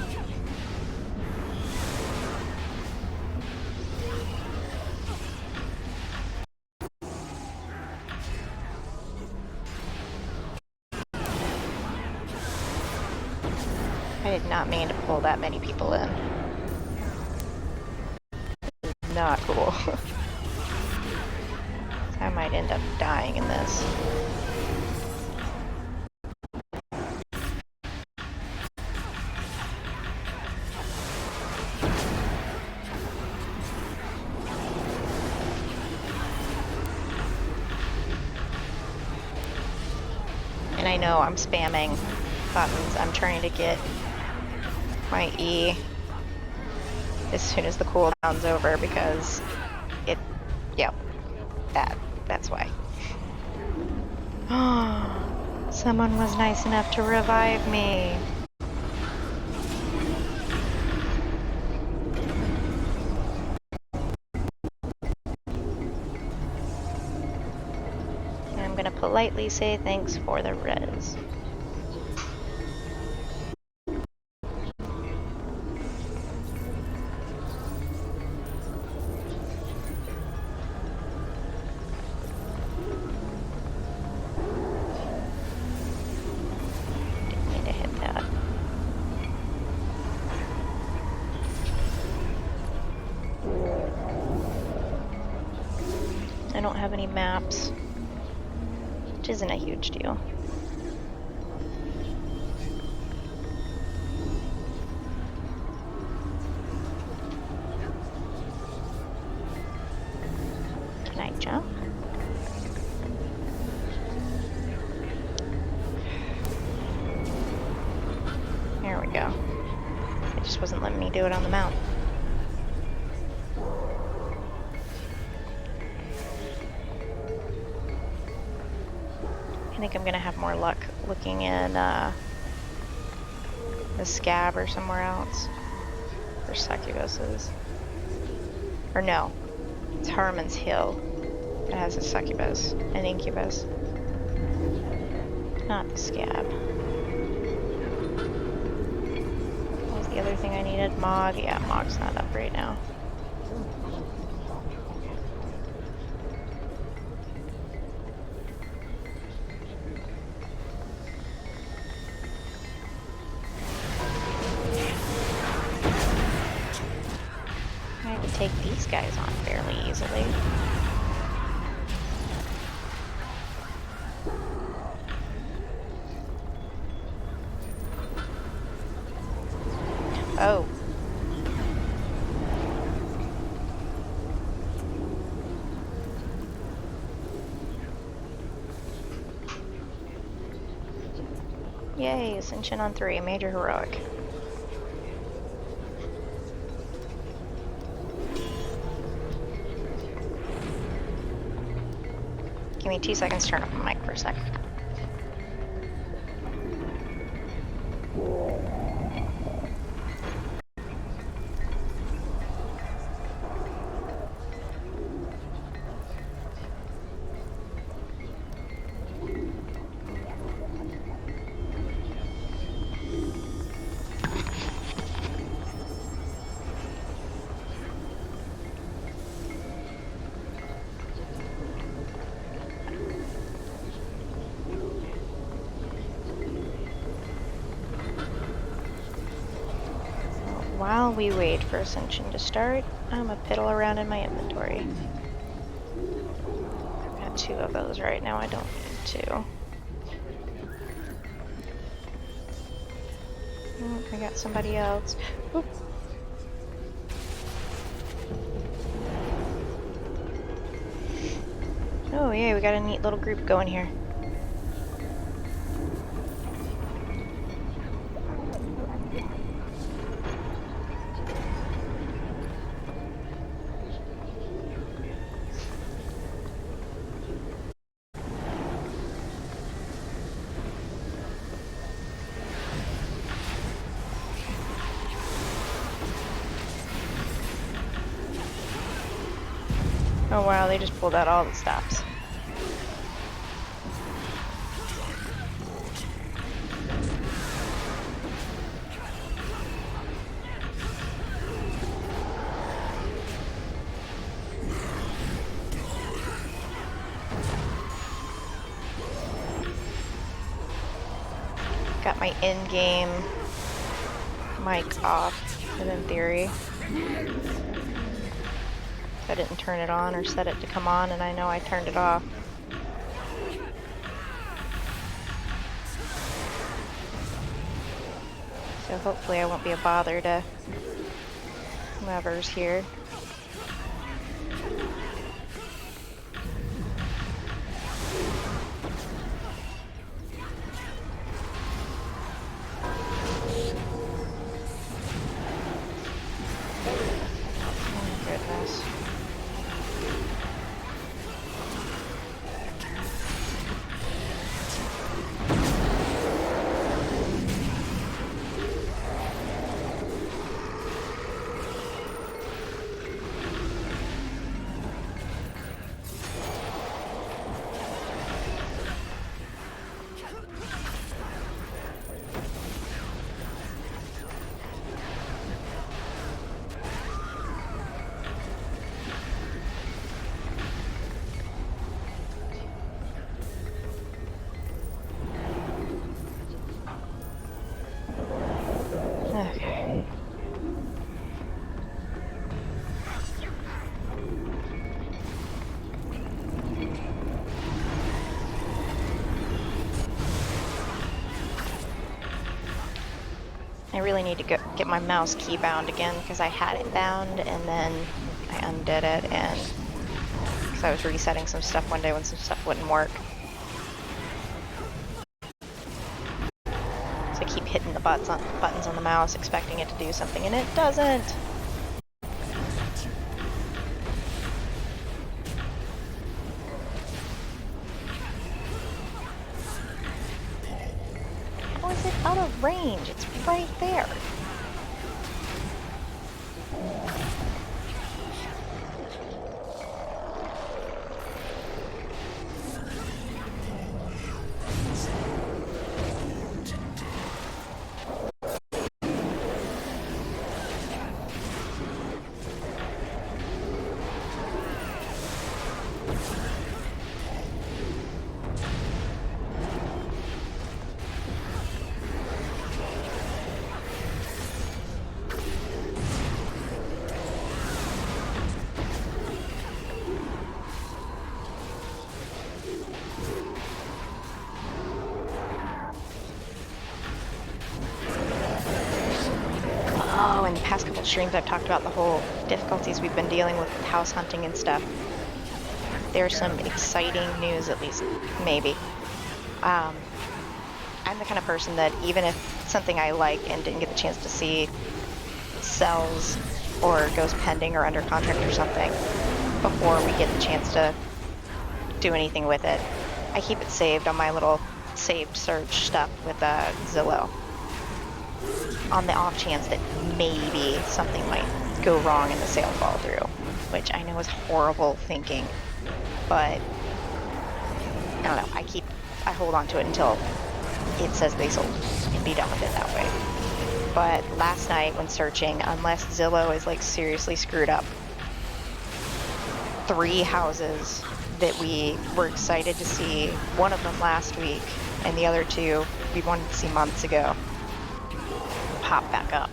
I did not mean to pull that many people in. Not cool. I might end up dying in this. And I know I'm spamming buttons. I'm trying to get my E as soon as the cooldown's over because yep, that's why. Someone was nice enough to revive me. And I'm gonna politely say thanks for the res. I don't have any maps, which isn't a huge deal. Can I jump? There we go. It just wasn't letting me do it on the mount. I think I'm gonna have more luck looking in the scab or somewhere else for succubuses. Or no, it's Harmon's Hill that has a succubus and incubus. Not the scab. What was the other thing I needed? Mog? Yeah, Mog's not up right now. I can take these guys on fairly easily. Oh. Yay, Ascension on 3, major heroic. Give me 2 seconds to turn off my mic for a sec. While we wait for Ascension to start, I'm gonna piddle around in my inventory. I've got 2 of those right now, I don't need 2. Oh, I got somebody else. Oop. Oh yeah, we got a neat little group going here. Oh wow, they just pulled out all the stops. Got my in-game mic off, and in theory. I didn't turn it on or set it to come on, and I know I turned it off. So hopefully I won't be a bother to whoever's here. Oh, goodness. Okay. I really need to get my mouse key bound again because I had it bound and then I undid it, and because I was resetting some stuff one day when some stuff wouldn't work. So I keep hitting the buttons on the mouse expecting it to do something, and it doesn't. How is it out of range? It's right there. Oh, in the past couple streams I've talked about the whole difficulties we've been dealing with house hunting and stuff. There's some exciting news, at least, maybe. I'm the kind of person that even if something I like and didn't get the chance to see sells or goes pending or under contract or something before we get the chance to do anything with it. I keep it saved on my little saved search stuff with Zillow. On the off chance that maybe something might go wrong and the sale fall through, which I know is horrible thinking, but I don't know. I hold on to it until it says they sold and be done with it that way. But last night when searching, unless Zillow is like seriously screwed up, 3 houses that we were excited to see, one of them last week and the other 2 we wanted to see months ago, pop back up.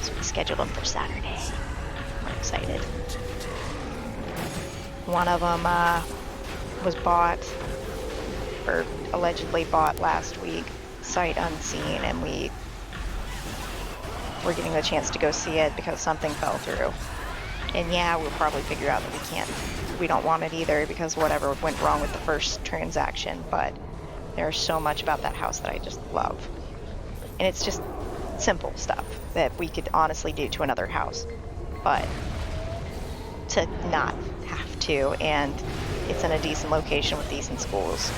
So we scheduled them for Saturday. We're excited. One of them was bought, or allegedly bought last week, sight unseen, and we were getting the chance to go see it because something fell through. And yeah, we'll probably figure out that we don't want it either because whatever went wrong with the first transaction, but there's so much about that house that I just love. And it's just simple stuff that we could honestly do to another house, but to not have to, and it's in a decent location with decent schools.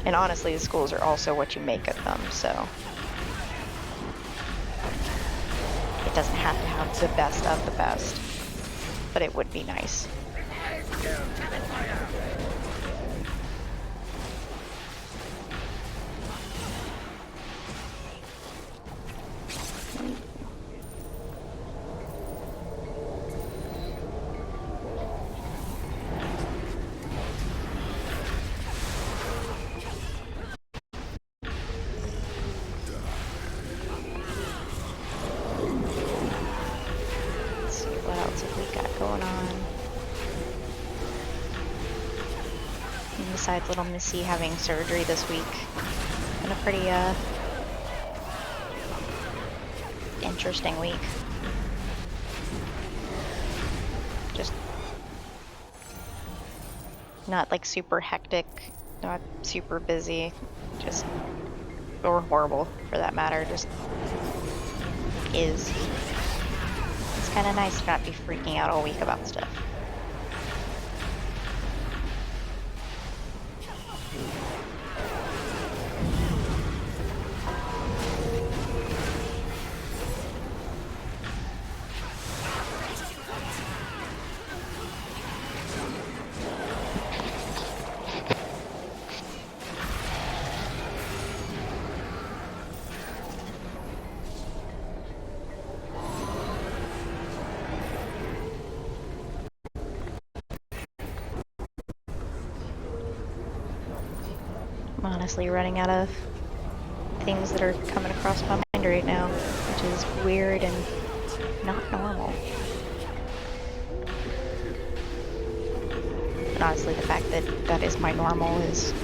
And honestly, the schools are also what you make of them, so it doesn't have to have the best of the best, but it would be nice. Besides little Missy having surgery this week. Been a pretty interesting week. Just not like super hectic, not super busy, just, or horrible for that matter, just is. It's kind of nice to not be freaking out all week about stuff. I'm honestly running out of things that are coming across my mind right now, which is weird and not normal. And honestly, the fact that that is my normal is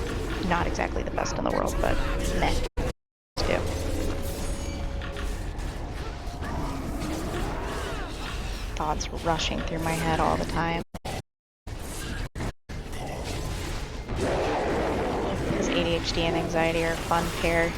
not exactly the best in the world, but meh. Do. Thoughts rushing through my head all the time. ADHD and anxiety are a fun pair.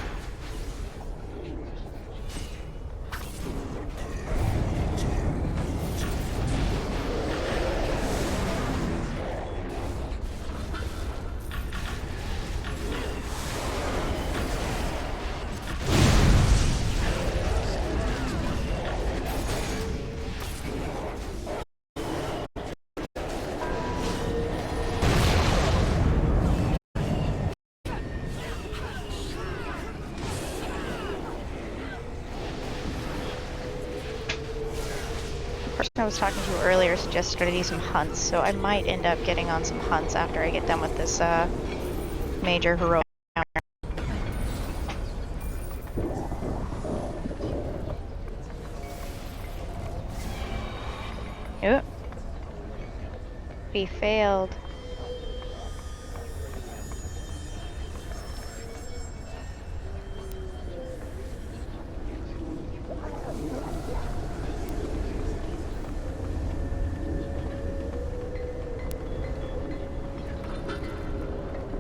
I was talking to earlier suggested I do some hunts, so I might end up getting on some hunts after I get done with this major heroic encounter. Oop. We failed.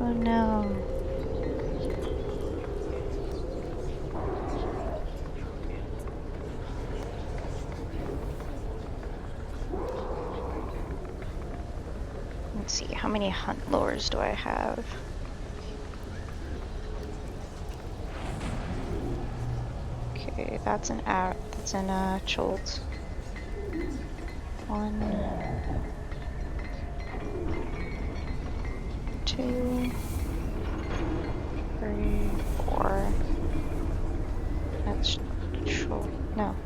Oh no. Let's see, how many hunt lures do I have? Okay, that's in Choltz. 1, 2, 3, 4. That's Choltz. No,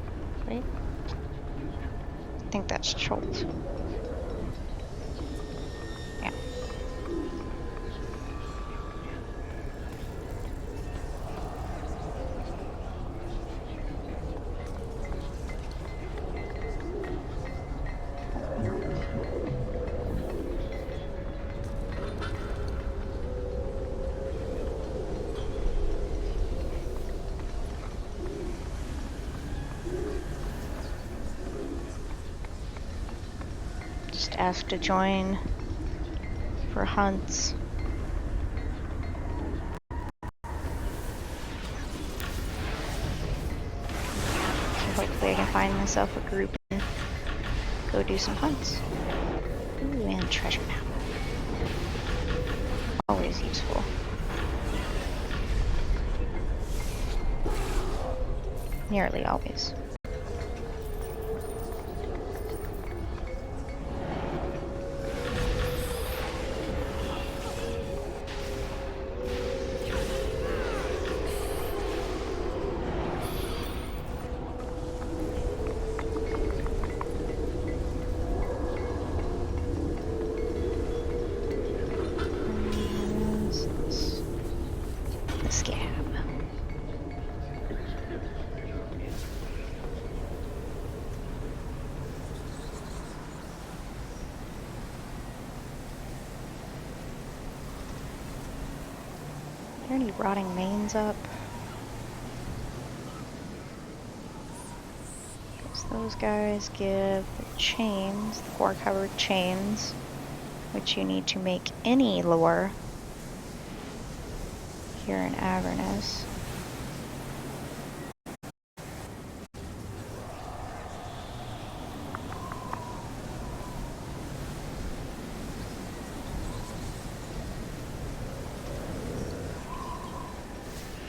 wait. I think that's Choltz. Yeah. Just ask to join for hunts. So hopefully I can find myself a group and go do some hunts. Ooh, and treasure map. Always useful. Nearly always. The scab. Are there any rotting mains up? Because those guys give the chains, the ore-covered chains, which you need to make any lure here in Avernus.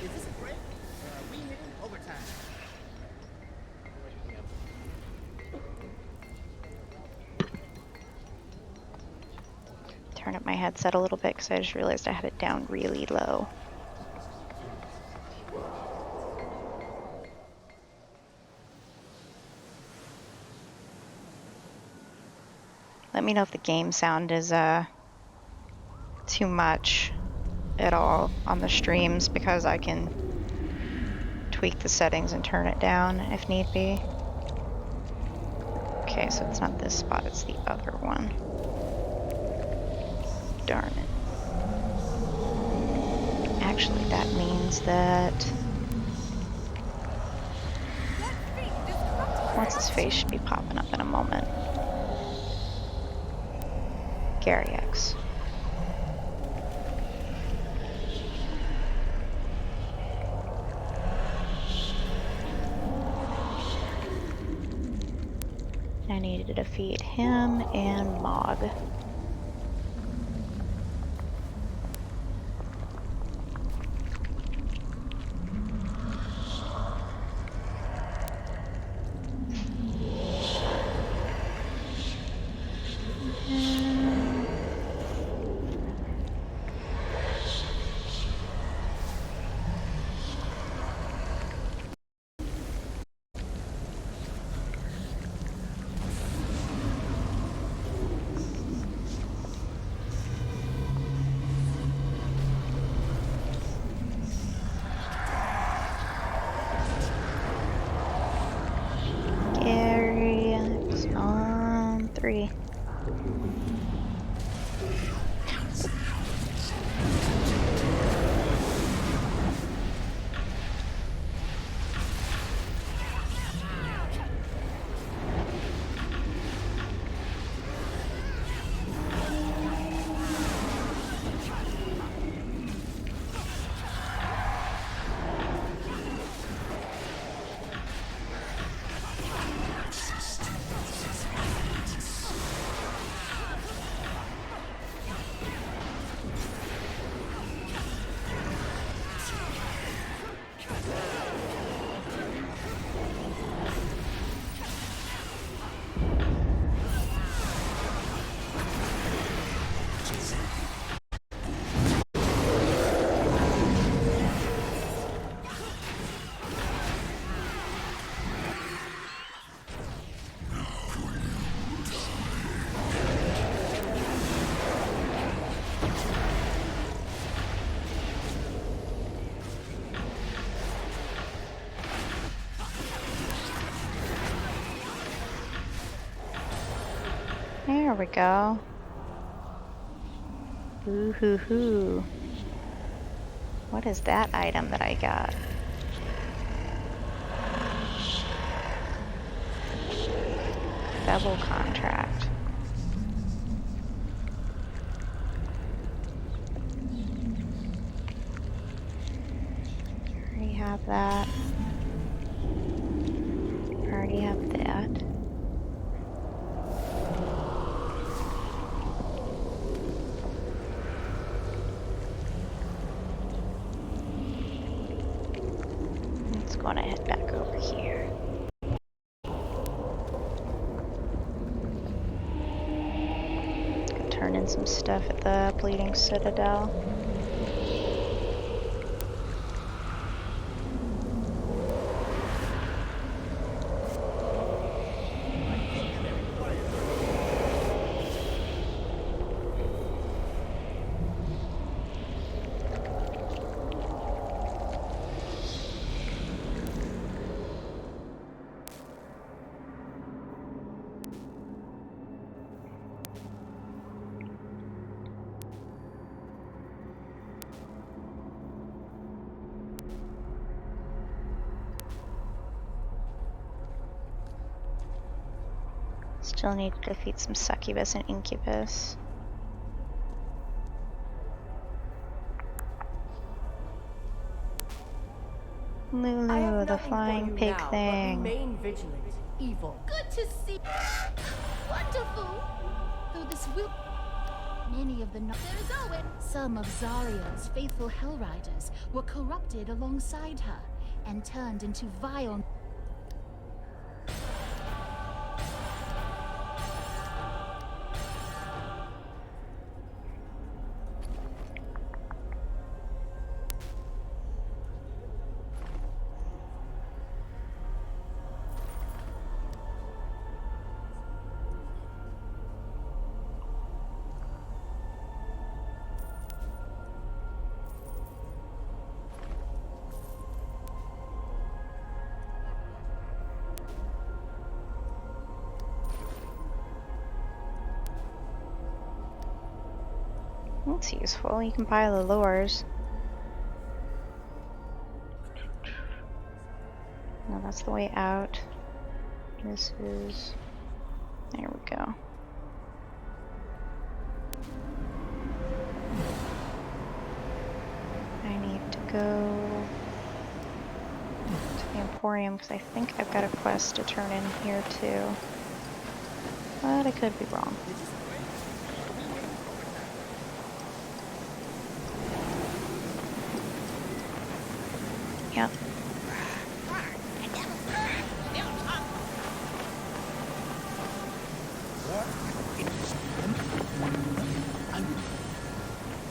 Is this a break? Or are we hitting overtime? Turn up my headset a little bit because I just realized I had it down really low. Let me know if the game sound is too much at all on the streams, because I can tweak the settings and turn it down if need be. Okay, so it's not this spot, it's the other one. Darn it. Actually, that means that what's his face should be popping up in a moment. Gary X. I needed to defeat him and Mog. Gary X on 3. There we go. Ooh hoo hoo. What is that item that I got? Bevel contract. Already have that. Already have that. Let's go on head back over here. Turn in some stuff at the Bleeding Citadel. Still need to defeat some succubus and incubus. Lulu, the flying pig thing. Remain vigilant. Evil. Good to see. Wonderful. Though this will. Many of the. There is always. Some of Zarya's faithful Hellriders were corrupted alongside her and turned into vile. That's useful. You can buy the lures. No, that's the way out. This is... There we go. I need to go to the Emporium because I think I've got a quest to turn in here too. But I could be wrong. Yep.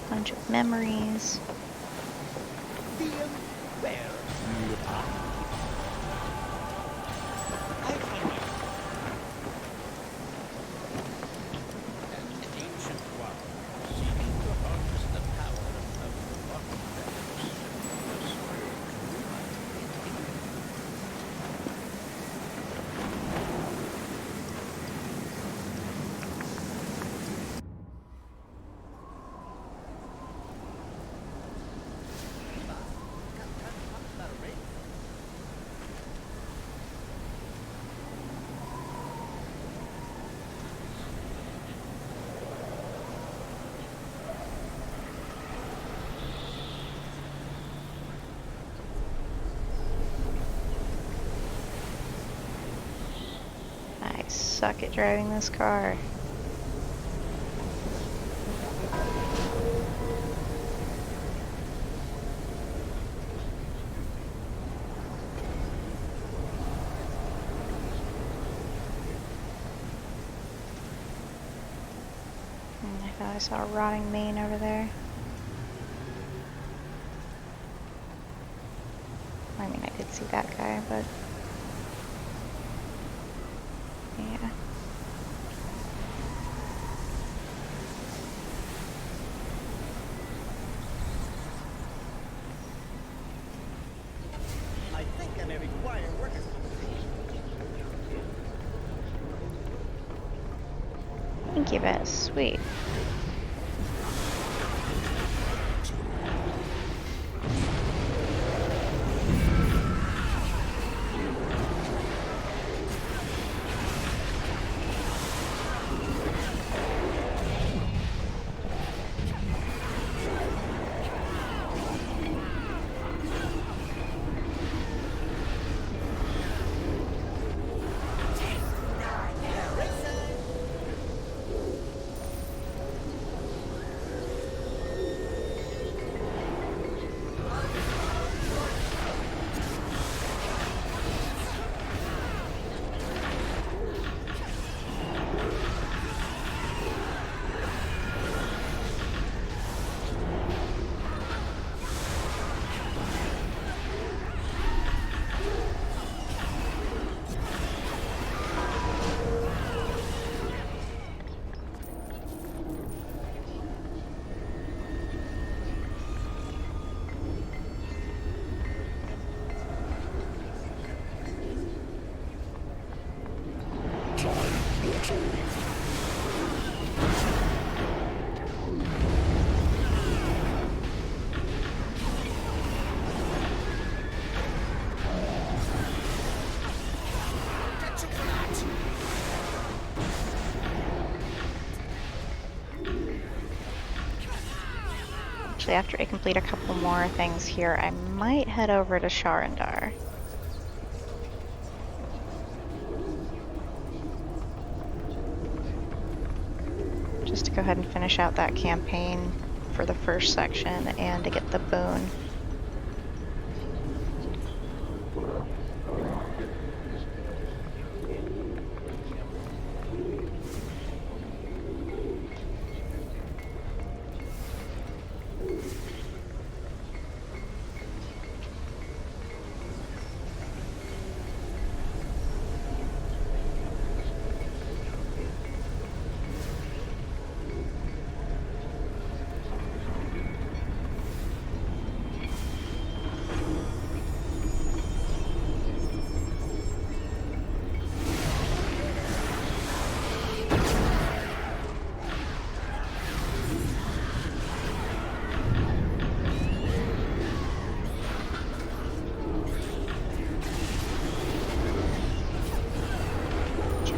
Bunch of memories. I suck at driving this car. I thought I saw a rotting mane over there. I mean, I did see that guy, but... yeah. I think I may require workers' compensation. Thank you, Bess. Sweet. Actually, after I complete a couple more things here, I might head over to Sharandar. Just to go ahead and finish out that campaign for the first section and to get the boon.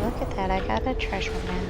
Look at that, I got a treasure map.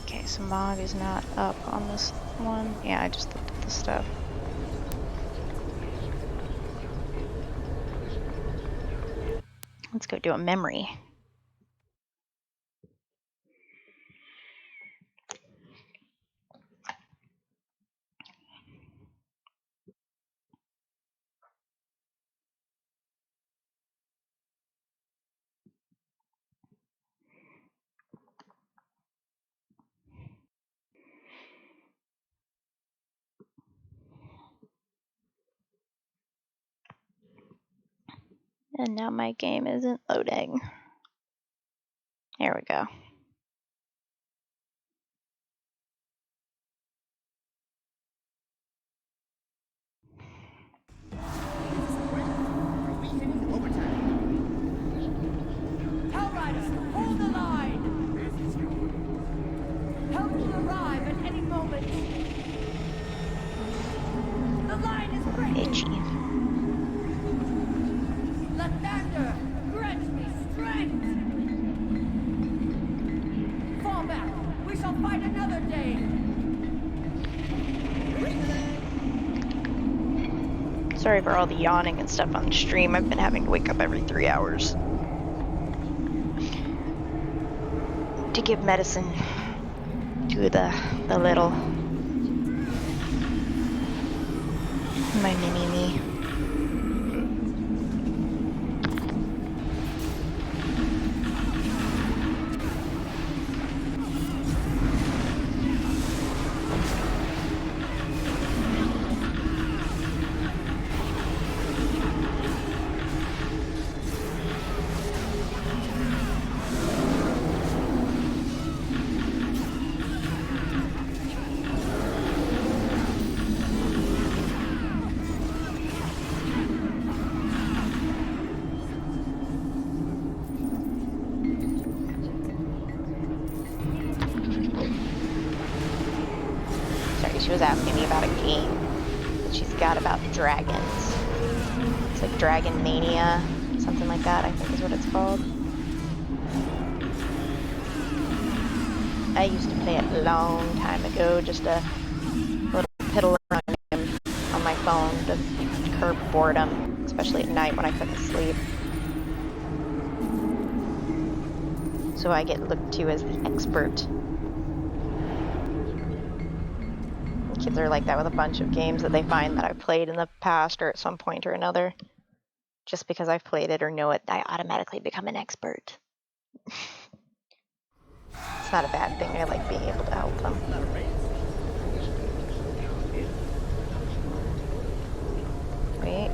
Okay, so Mog is not up on this one. Yeah, I just looked at the stuff. Let's go do a memory. And now my game isn't loading. There we go. Are we hitting overtime? Hellriders, hold the line! Help will arrive at any moment. The line is breaking! Hey, Chief. Lathander, grant me strength! Fall back! We shall fight another day! Sorry for all the yawning and stuff on the stream. I've been having to wake up every 3 hours to give medicine to the little My mini-me. Sorry, she was asking me about a game that she's got about dragons. It's like Dragon Mania, something like that, I think is what it's called. I used to play it a long time ago, just a little piddle around game on my phone to curb boredom, especially at night when I couldn't sleep. So I get looked to as the expert. Kids are like that with a bunch of games that they find that I've played in the past or at some point or another. Just because I've played it or know it, I automatically become an expert. It's not a bad thing. I like being able to help them. Wait.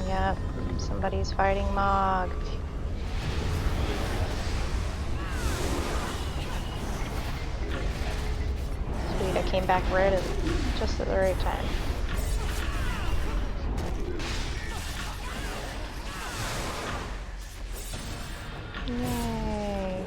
Yep, somebody's fighting Mog. Sweet, I came back right at just at the right time. Yay.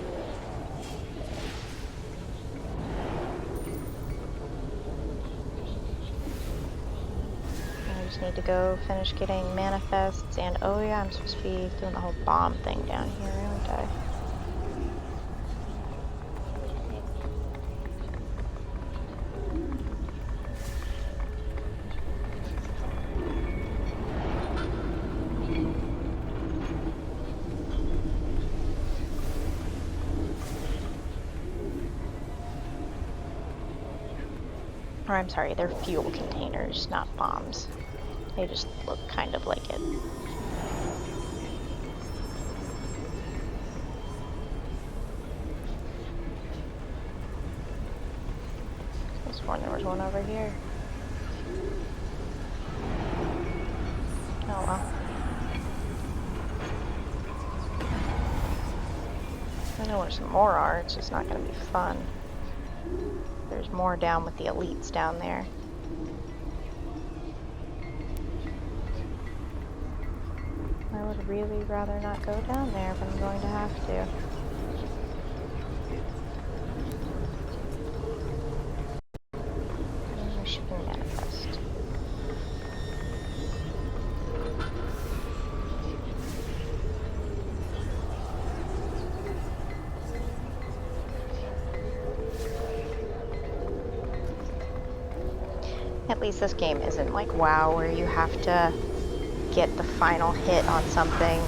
I just need to go finish getting manifests and oh yeah, I'm supposed to be doing the whole bomb thing down here, aren't I? Or I'm sorry, they're fuel containers, not bombs. They just look kind of like it. I sworn there was one over here. Oh well. I know where some more are, it's just not going to be fun. There's more down with the elites down there. I would really rather not go down there, but I'm going to have to. Shipping manifest. At least this game isn't like WoW where you have to get the final hit on something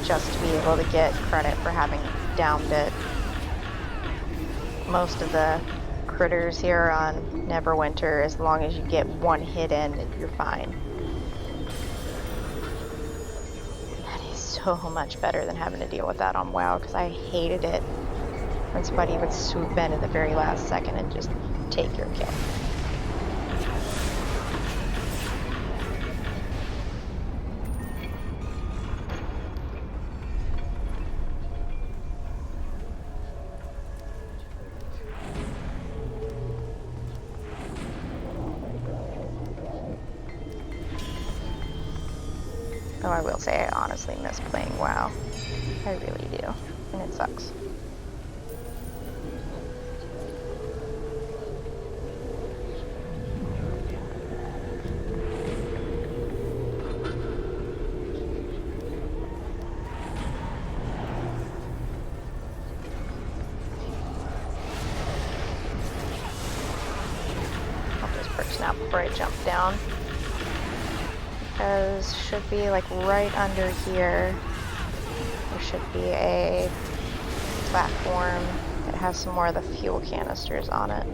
just to be able to get credit for having downed it. Most of the critters here on Neverwinter, as long as you get one hit in, you're fine. That is so much better than having to deal with that on WoW, because I hated it when somebody would swoop in at the very last second and just take your kill. Oh, I will say I honestly miss playing WoW. I really do. And it sucks. I'll just perk snap before I jump down. Because should be like right under here. There should be a platform that has some more of the fuel canisters on it.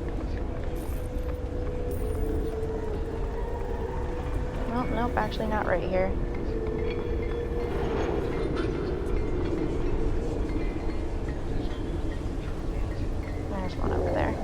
Oh, nope, actually not right here. There's one over there.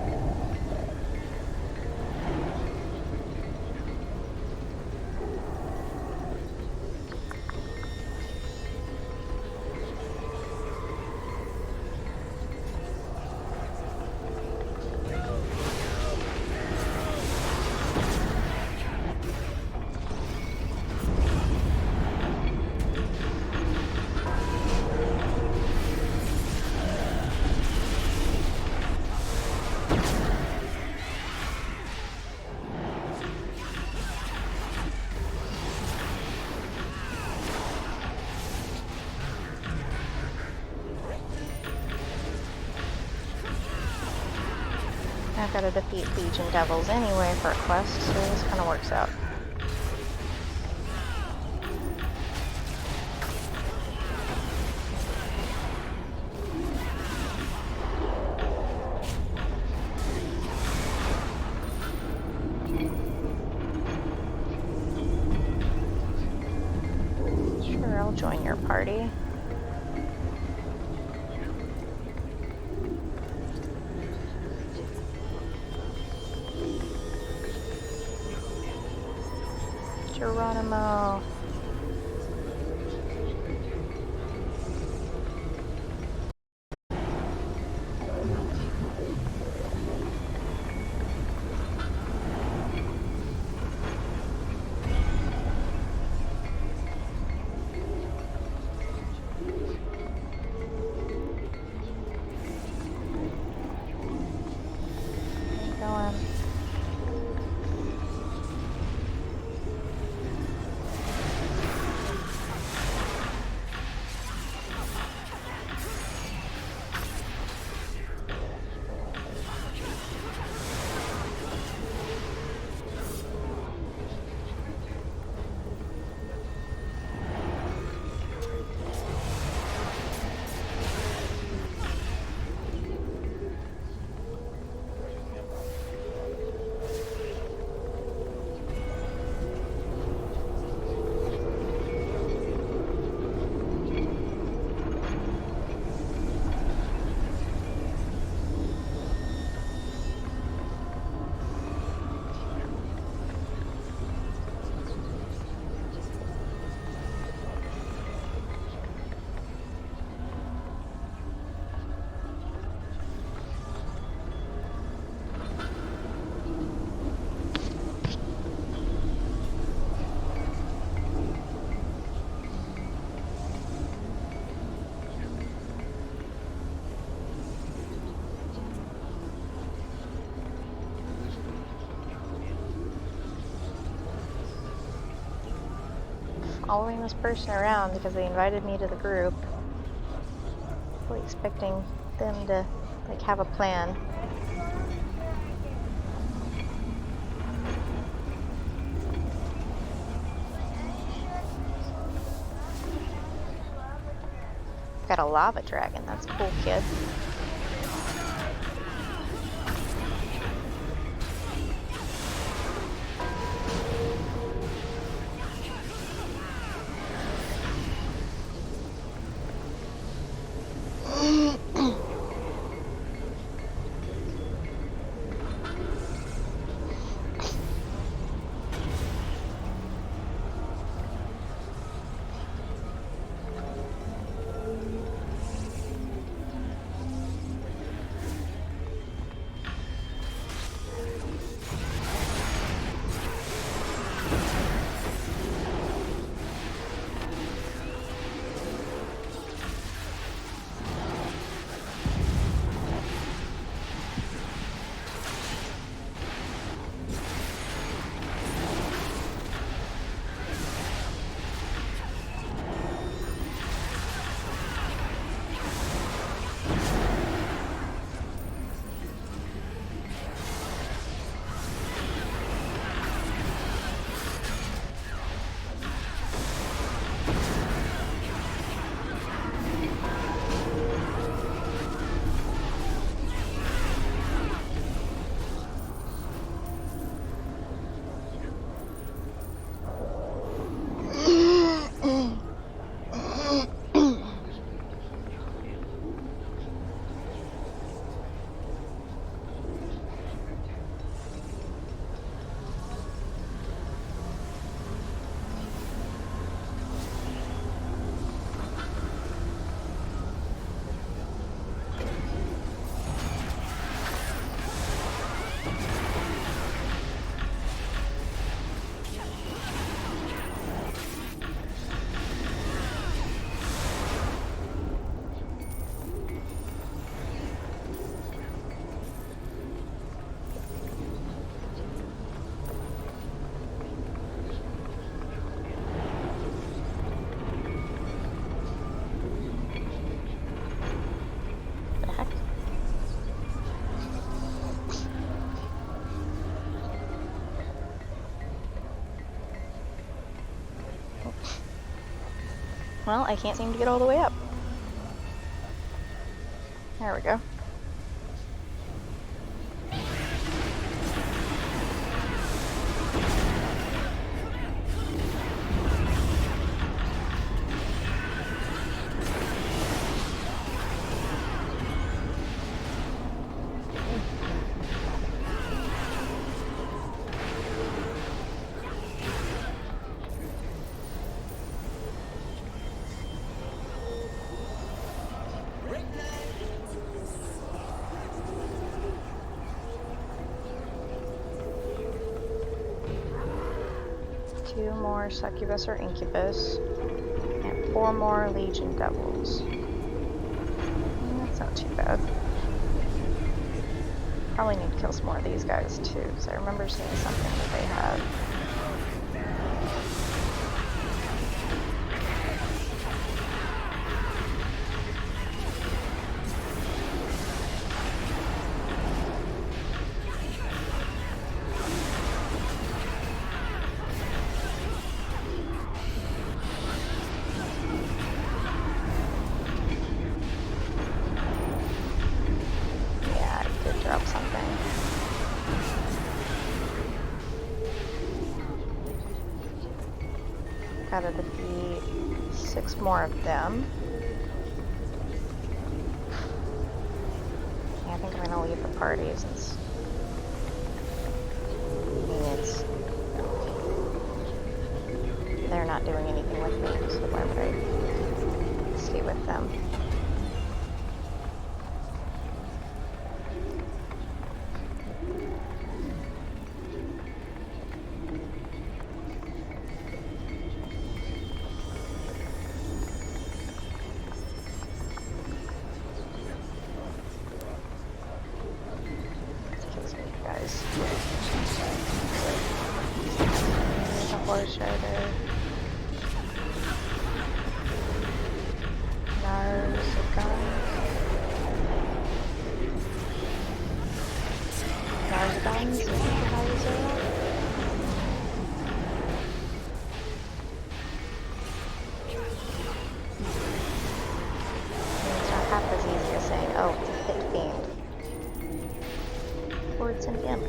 I've got to defeat Legion Devils anyway for a quest, so this kind of works out. Sure, I'll join your party. Geronimo. Going. Following this person around because they invited me to the group. Fully expecting them to like have a plan. Got a lava dragon, that's cool, kid. Well, I can't seem to get all the way up. There we go. Two more succubus or incubus, and 4 more legion devils. That's not too bad. Probably need to kill some more of these guys too, because I remember seeing something that they had. Gotta defeat 6 more of them. Yeah, I think I'm gonna leave the party since they're not doing anything with me, so why would I stay with them? Horse rider. Nars of guns. Nars of guns, is that how you say that? It's not half as easy as saying, oh, it's a pit fiend. Or it's an imp.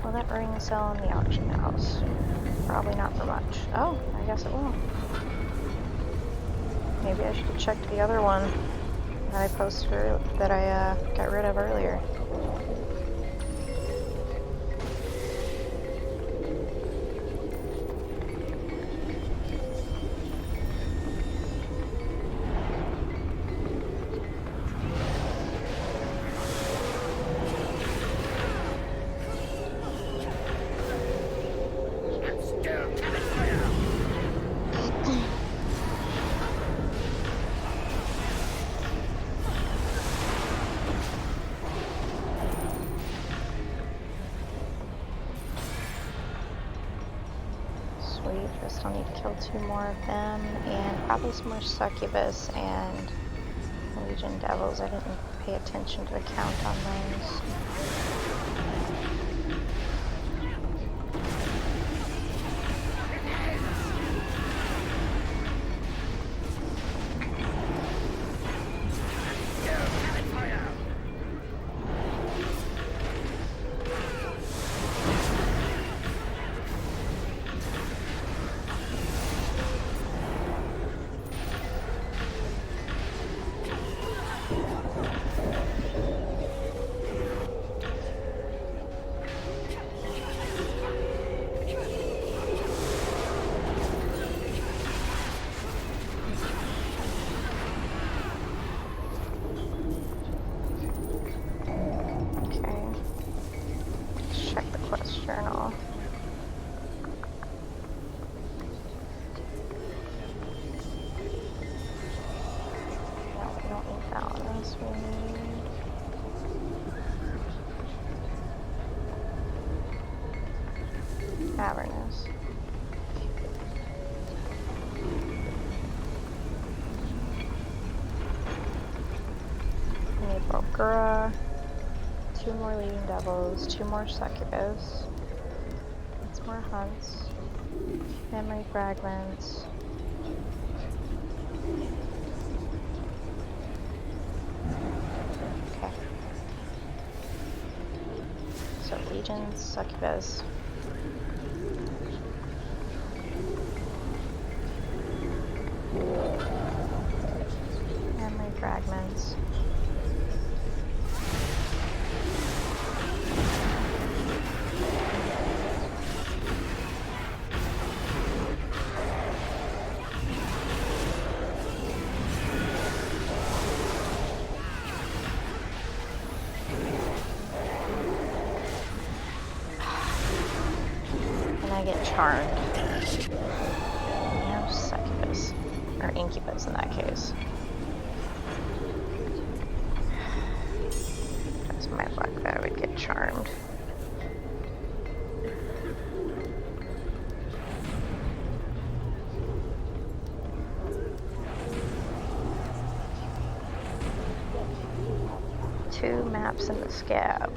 Will that ring sell in the auction house? Probably not for much. Oh, I guess it will. Maybe I should have checked the other one that I posted, that I got rid of earlier. Just I'll need to kill 2 more of them, and probably some more succubus and legion devils. I didn't pay attention to the count on those. journal. No, we don't need Vallehas. We need Avernus. We need Bokura, 2 more Leading Devils, 2 more Succubus, lots more hunts, memory fragments. Okay. So Legions, Succubus. Memory fragments. And I get charmed. No Succubus. Or Incubus in that case. That's my luck that I would get charmed. Two maps in the scab.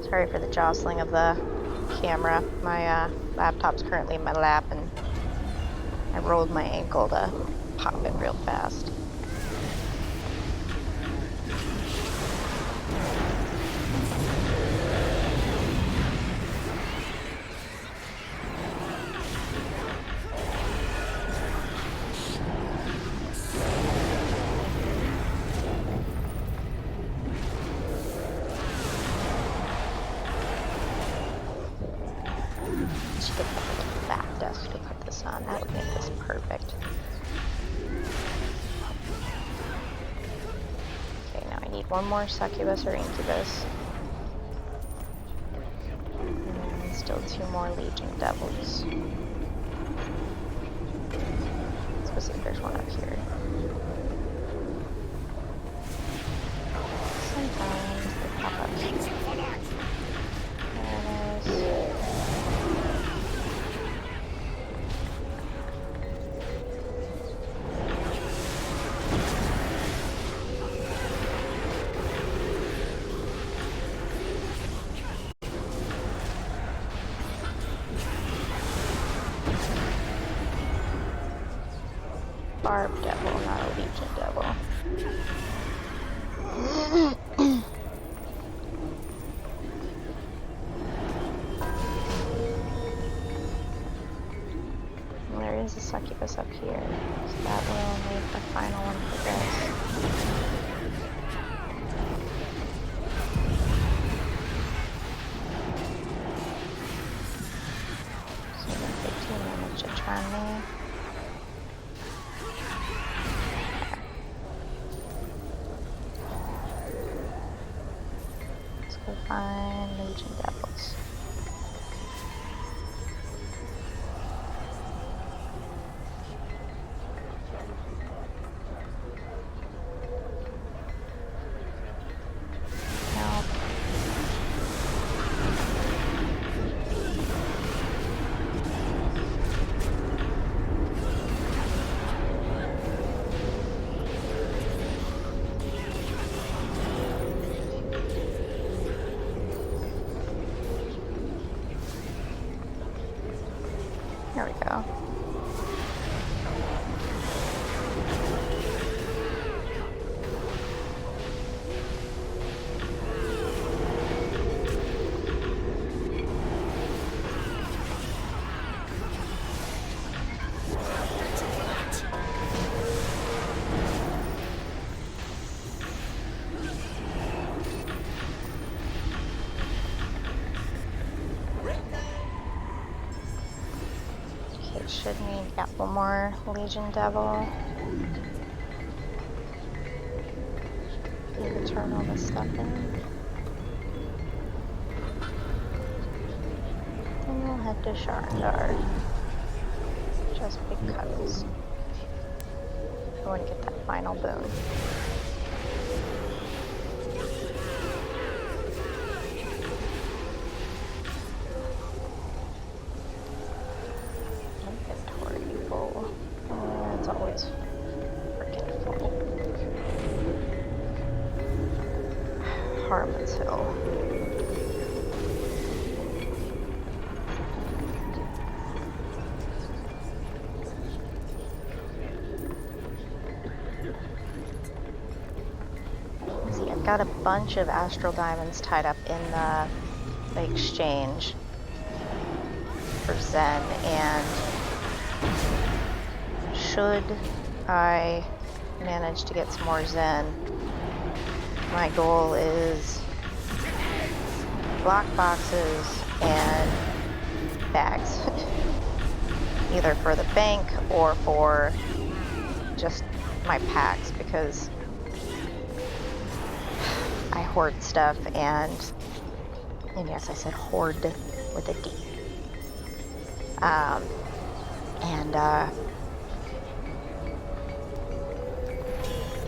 Sorry for the jostling of the camera. My laptop's currently in my lap and I rolled my ankle to pop it real fast. Should get the back desk to put this on. That would make this perfect. Okay, now I need 1 more Succubus or Incubus. And then still 2 more Legion Devils. Let's go see if there's one up here. Sometimes they pop up here. There it is. Barb Devil, not a Legion Devil. There is a Succubus up here, so that will make the final one for this. So I'm going to take 2 minutes to charm me. Let's go find Legion Devils. Nope. There we go. Okay, should need, yeah, 1 more Legion Devil. Need to turn all this stuff in. And we'll head to Sharandar. Just because. I want to get that final boon. Inventory full. It's always freaking full. Harmon's Hill. See, I've got a bunch of astral diamonds tied up in the exchange for Zen, and should I manage to get some more Zen, my goal is block boxes and bags. Either for the bank or for just my packs, because I hoard stuff, and yes, I said hoard with a D.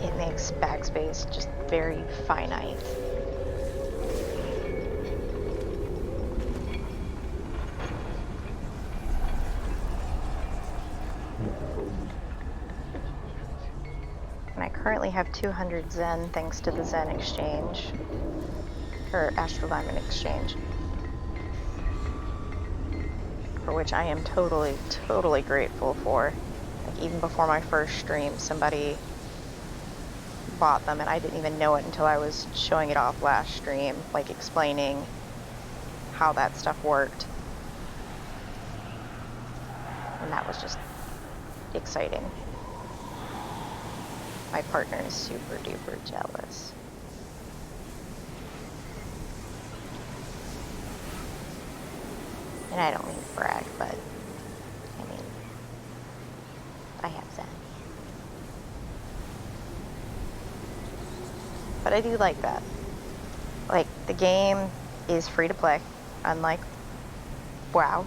It makes bag space just very finite. And I currently have 200 Zen thanks to the Zen exchange, or Astral Diamond exchange, for which I am totally grateful for. Like, even before my first stream, somebody bought them, and I didn't even know it until I was showing it off last stream, like explaining how that stuff worked. And that was just exciting. My partner is super duper jealous. And I don't mean to brag, but I mean, I have Zen. But I do like that. Like, the game is free to play, unlike WoW.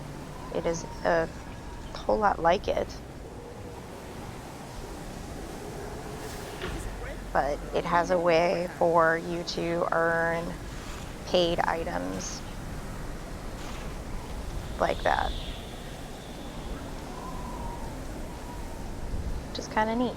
It is a whole lot like it. But it has a way for you to earn paid items like that, which is kind of neat.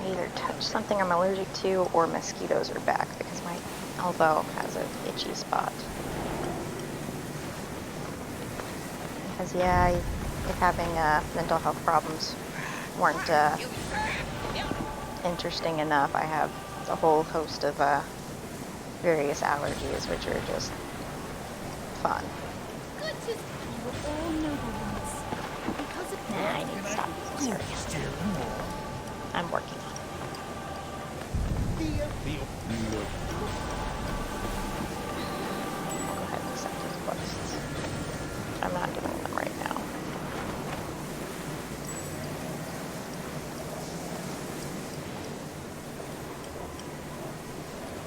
Either touch something I'm allergic to, or mosquitoes are back, because my elbow has an itchy spot. Because yeah, if having mental health problems weren't interesting enough, I have a whole host of various allergies, which are just fun. Good to you were all noblemen's. Because of Nah, I need to stop using cereal. I'm working on it. I'll go ahead and accept his quests. I'm not doing them right now.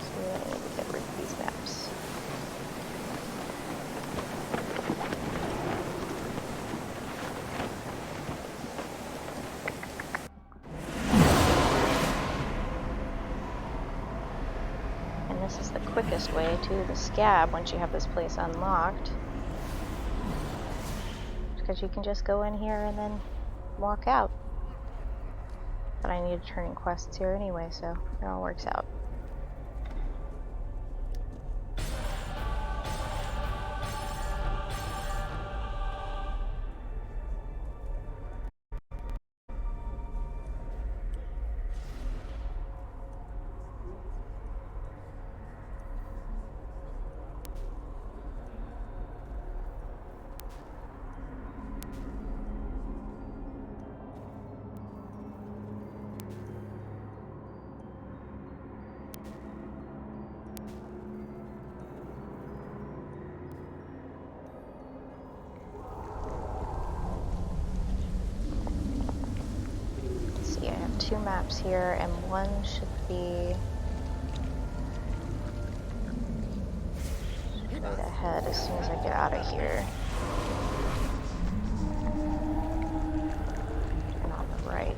So we really need to get rid of these maps. And this is the quickest way to the scab once you have this place unlocked. Because you can just go in here and then walk out. But I need to turn in quests here anyway, so it all works out. 2 maps here, and one should be straight ahead as soon as I get out of here. And on the right.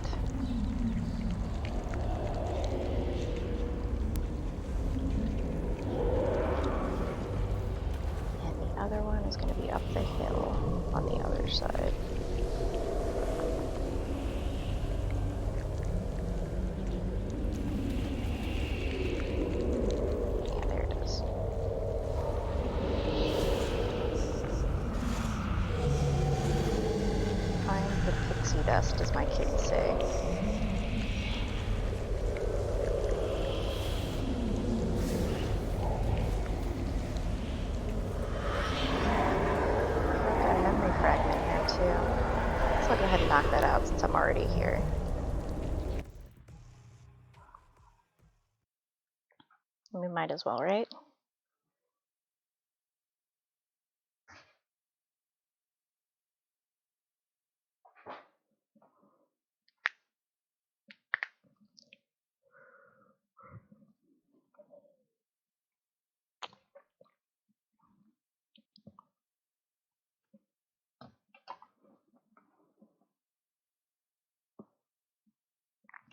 And the other one is going to be up the hill on the other side. Dust, as my kids say. I've got a memory fragment here too. So I'll go ahead and knock that out since I'm already here. We might as well, right?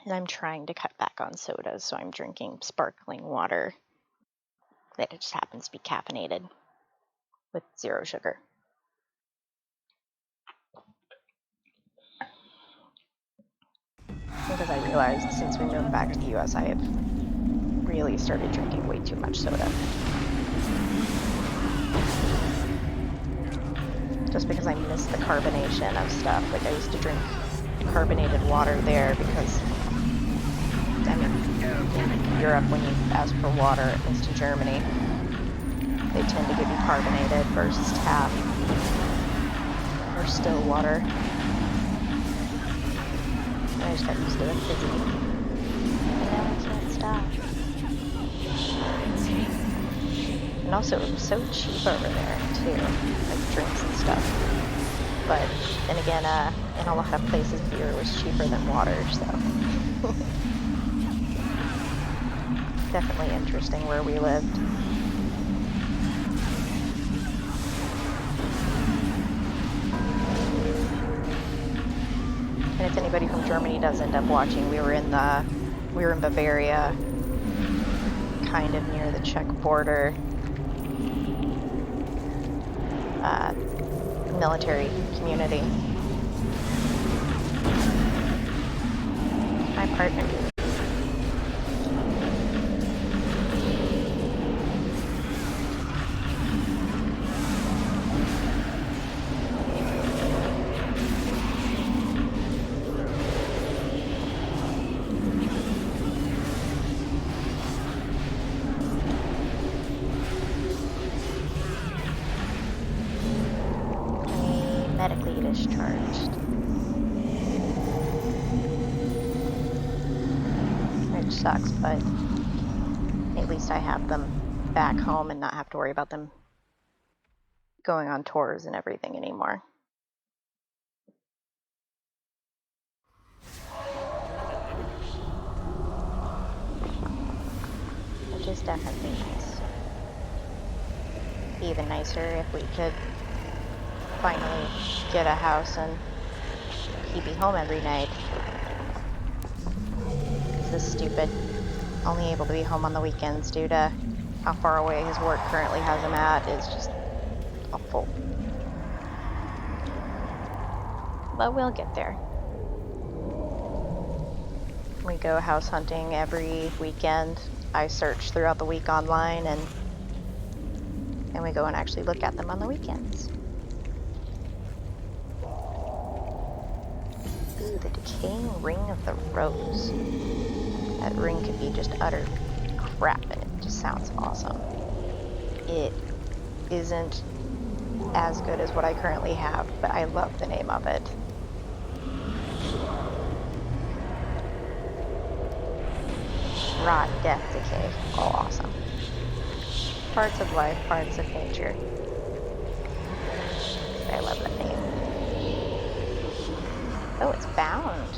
And I'm trying to cut back on sodas, so I'm drinking sparkling water that just happens to be caffeinated with 0 sugar. Because I realized since we moved back to the US, I have really started drinking way too much soda. Just because I miss the carbonation of stuff. Like I used to drink carbonated water there because I mean, in Europe, when you ask for water, at least in Germany, they tend to give you carbonated versus tap or still water. And I just got used to the fizzy. And now I can't stop. And also, it was so cheap over there, too, like drinks and stuff. But then again, in a lot of places, beer was cheaper than water, so. Definitely interesting where we lived. And if anybody from Germany does end up watching, we were in Bavaria, kind of near the Czech border. Military community. My partner. Medically discharged. Which sucks, but at least I have them back home and not have to worry about them going on tours and everything anymore. Which is definitely nice. Be even nicer if we could finally get a house and he'd be home every night. This is stupid. Only able to be home on the weekends due to how far away his work currently has him at is just awful. But we'll get there. We go house hunting every weekend. I search throughout the week online and we go and actually look at them on the weekends. Ooh, the decaying ring of the rose. That ring could be just utter crap and it just sounds awesome. It isn't as good as what I currently have, but I love the name of it. Rot, death, decay, all awesome. Parts of life, parts of nature. I love that name. Oh, it's bound.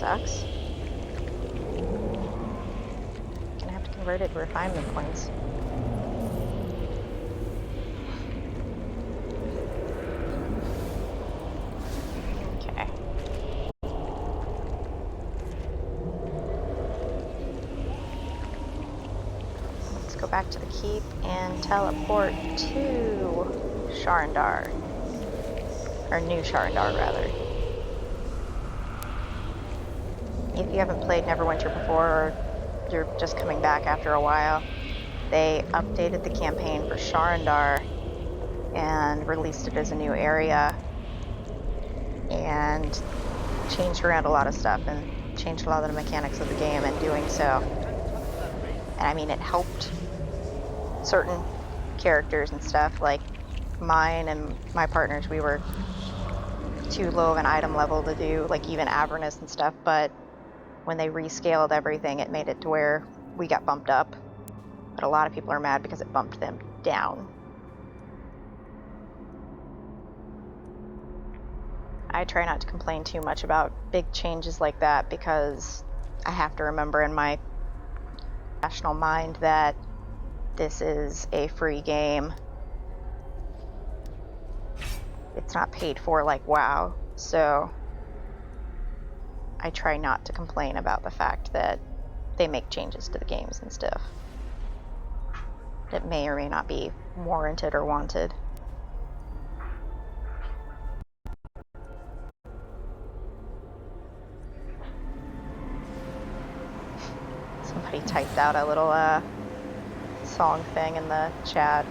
sucks. Gonna have to convert it to refinement points. Okay. Let's go back to the keep and teleport to Sharandar. Or New Sharandar, rather. If you haven't played Neverwinter before, or you're just coming back after a while, they updated the campaign for Sharandar and released it as a new area and changed around a lot of stuff and changed a lot of the mechanics of the game in doing so. And I mean, it helped certain characters and stuff, like mine and my partners. We were too low of an item level to do like even Avernus and stuff, but when they rescaled everything, it made it to where we got bumped up. But a lot of people are mad because it bumped them down. I try not to complain too much about big changes like that because I have to remember in my rational mind that this is a free game. It's not paid for like WoW, so I try not to complain about the fact that they make changes to the games and stuff that may or may not be warranted or wanted. Somebody typed out a little song thing in the chat.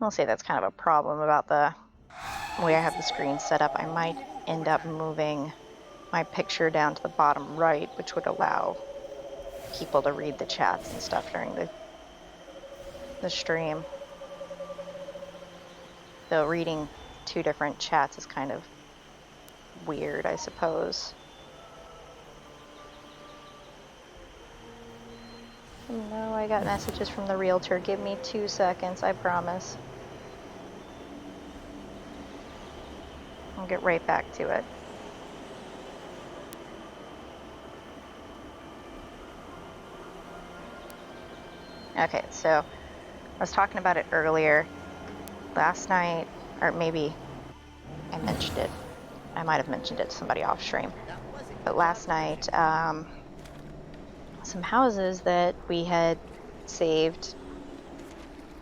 I'll say that's kind of a problem about the way I have the screen set up. I might end up moving my picture down to the bottom right, which would allow people to read the chats and stuff during the stream. Though reading two different chats is kind of weird, I suppose. No, I got messages from the realtor. Give me 2 seconds, I promise. I'll get right back to it. Okay, so I was talking about it earlier. Last night, or maybe I mentioned it. I might have mentioned it to somebody off stream. But last night, some houses that we had saved,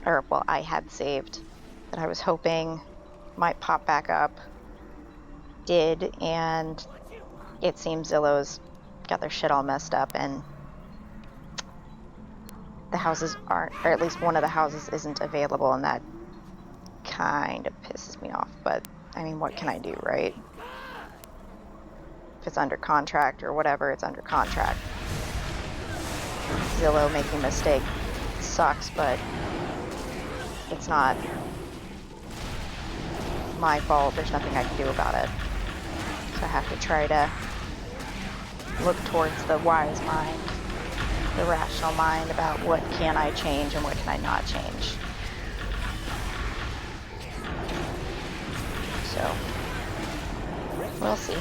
or well, I had saved, that I was hoping might pop back up, did, and it seems Zillow's got their shit all messed up, and the houses aren't, or at least one of the houses isn't available, and that kind of pisses me off. But I mean, what can I do, right? If it's under contract or whatever, it's under contract. Zillow making a mistake sucks, but it's not my fault. There's nothing I can do about it. So I have to try to look towards the wise mind, the rational mind about what can I change and what can I not change. So, we'll see.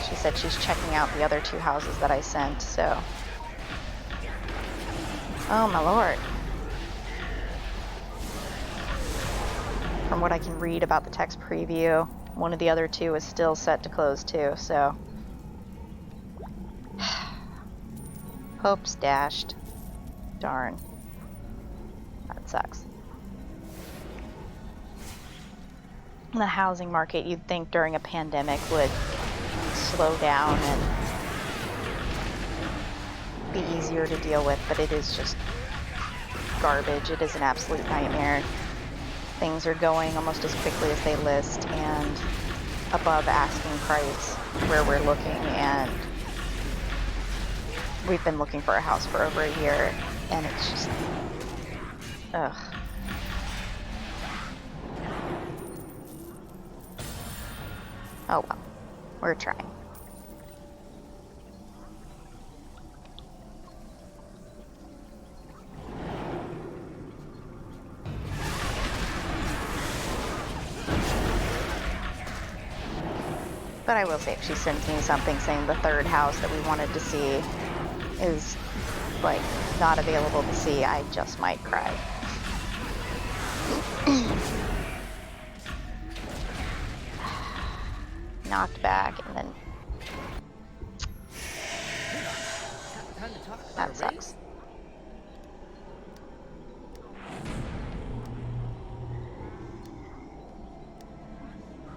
She said she's checking out the other 2 houses that I sent, so. Oh my lord. From what I can read about the text preview, one of the other 2 is still set to close too, so. Hopes dashed. Darn. That sucks. The housing market, you'd think during a pandemic would slow down and be easier to deal with, but it is just garbage. It is an absolute nightmare. Things are going almost as quickly as they list and above asking price where we're looking, and we've been looking for a house for over a year, and it's just, ugh. Oh well, we're trying. But I will say, if she sends me something saying the third house that we wanted to see is, like, not available to see, I just might cry. Knocked back, and then Time to talk about that a sucks. race?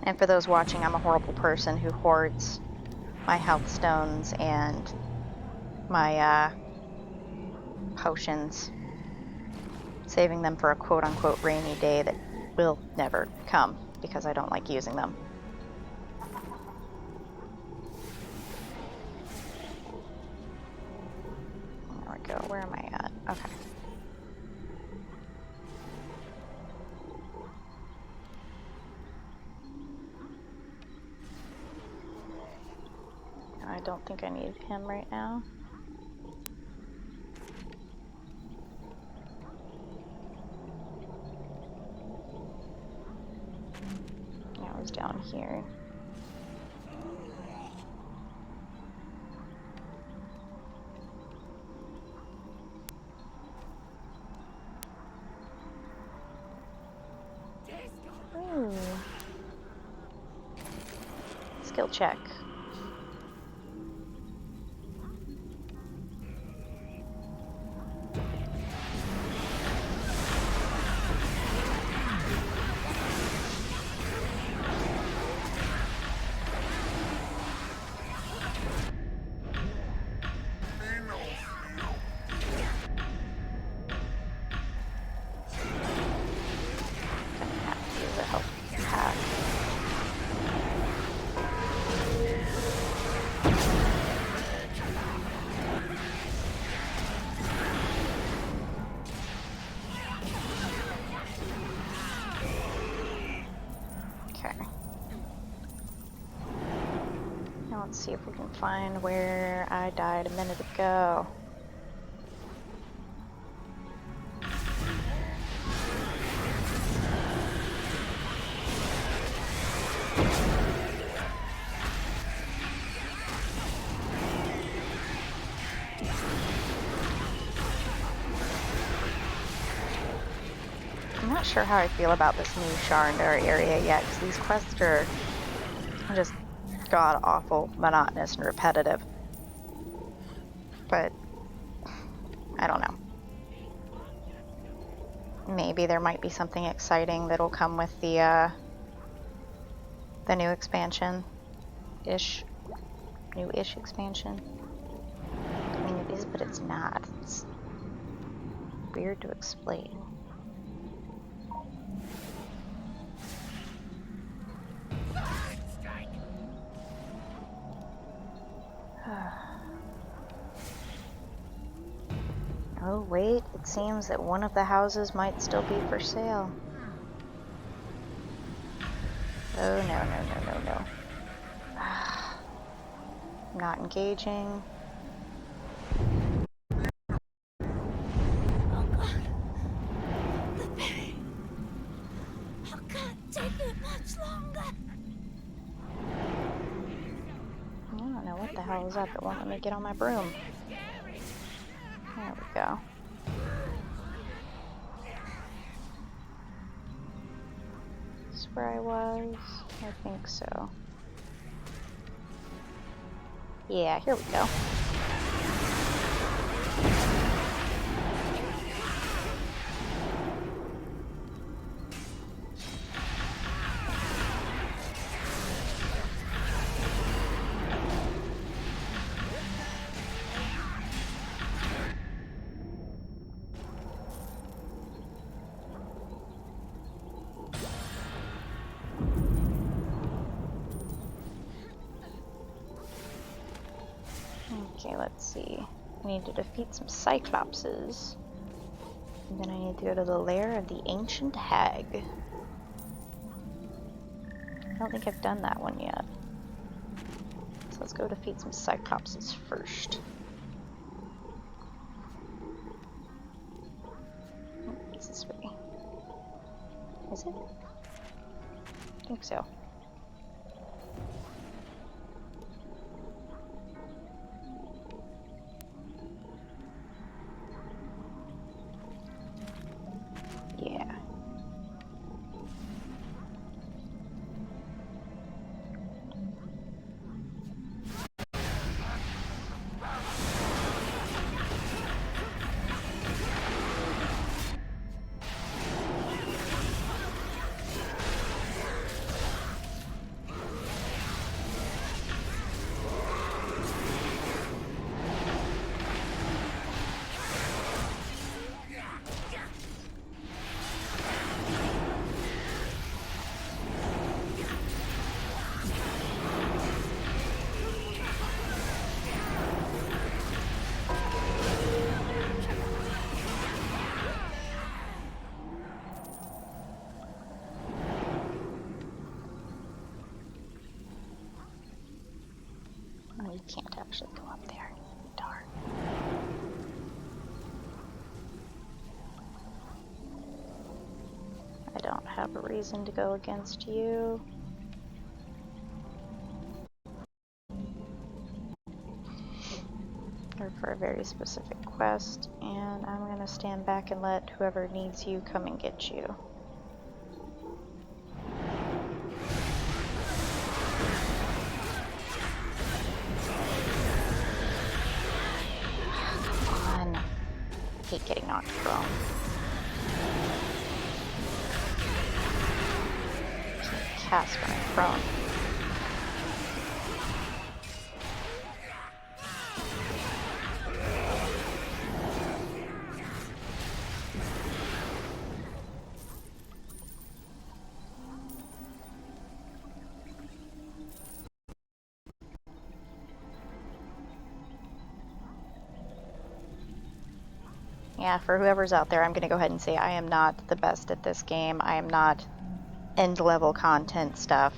And for those watching, I'm a horrible person who hoards my health stones and my potions, saving them for a quote-unquote rainy day that will never come because I don't like using them. There we go. Where am I at? Okay. I don't think I need him right now. Yeah, I was down here. Ooh. Skill check. Gonna have to use a health pack. Okay. Now let's see if we can find where I died a minute ago. I'm not sure how I feel about this new Sharandar area yet, because these quests are just god-awful, monotonous, and repetitive. But I don't know. Maybe there might be something exciting that'll come with the new expansion-ish. New-ish expansion. I mean, it is, but it's not. It's weird to explain. Oh wait, it seems that one of the houses might still be for sale. Oh no. I'm not engaging. Oh God. The pain. I can't take it much longer. I don't know what the hell is that won't let me get on my broom. There we go. Is this where I was? I think so. Yeah, here we go. Okay, let's see. I need to defeat some Cyclopses. And then I need to go to the lair of the Ancient Hag. I don't think I've done that one yet. So let's go defeat some Cyclopses first. It's this way. Is it? I think so. can't actually go up there. Darn. I don't have a reason to go against you. Or for a very specific quest, and I'm gonna stand back and let whoever needs you come and get you. Come on. I hate getting knocked prone. I can't cast when I'm prone. Yeah, for whoever's out there, I'm going to go ahead and say I am not the best at this game. I am not end-level content stuff.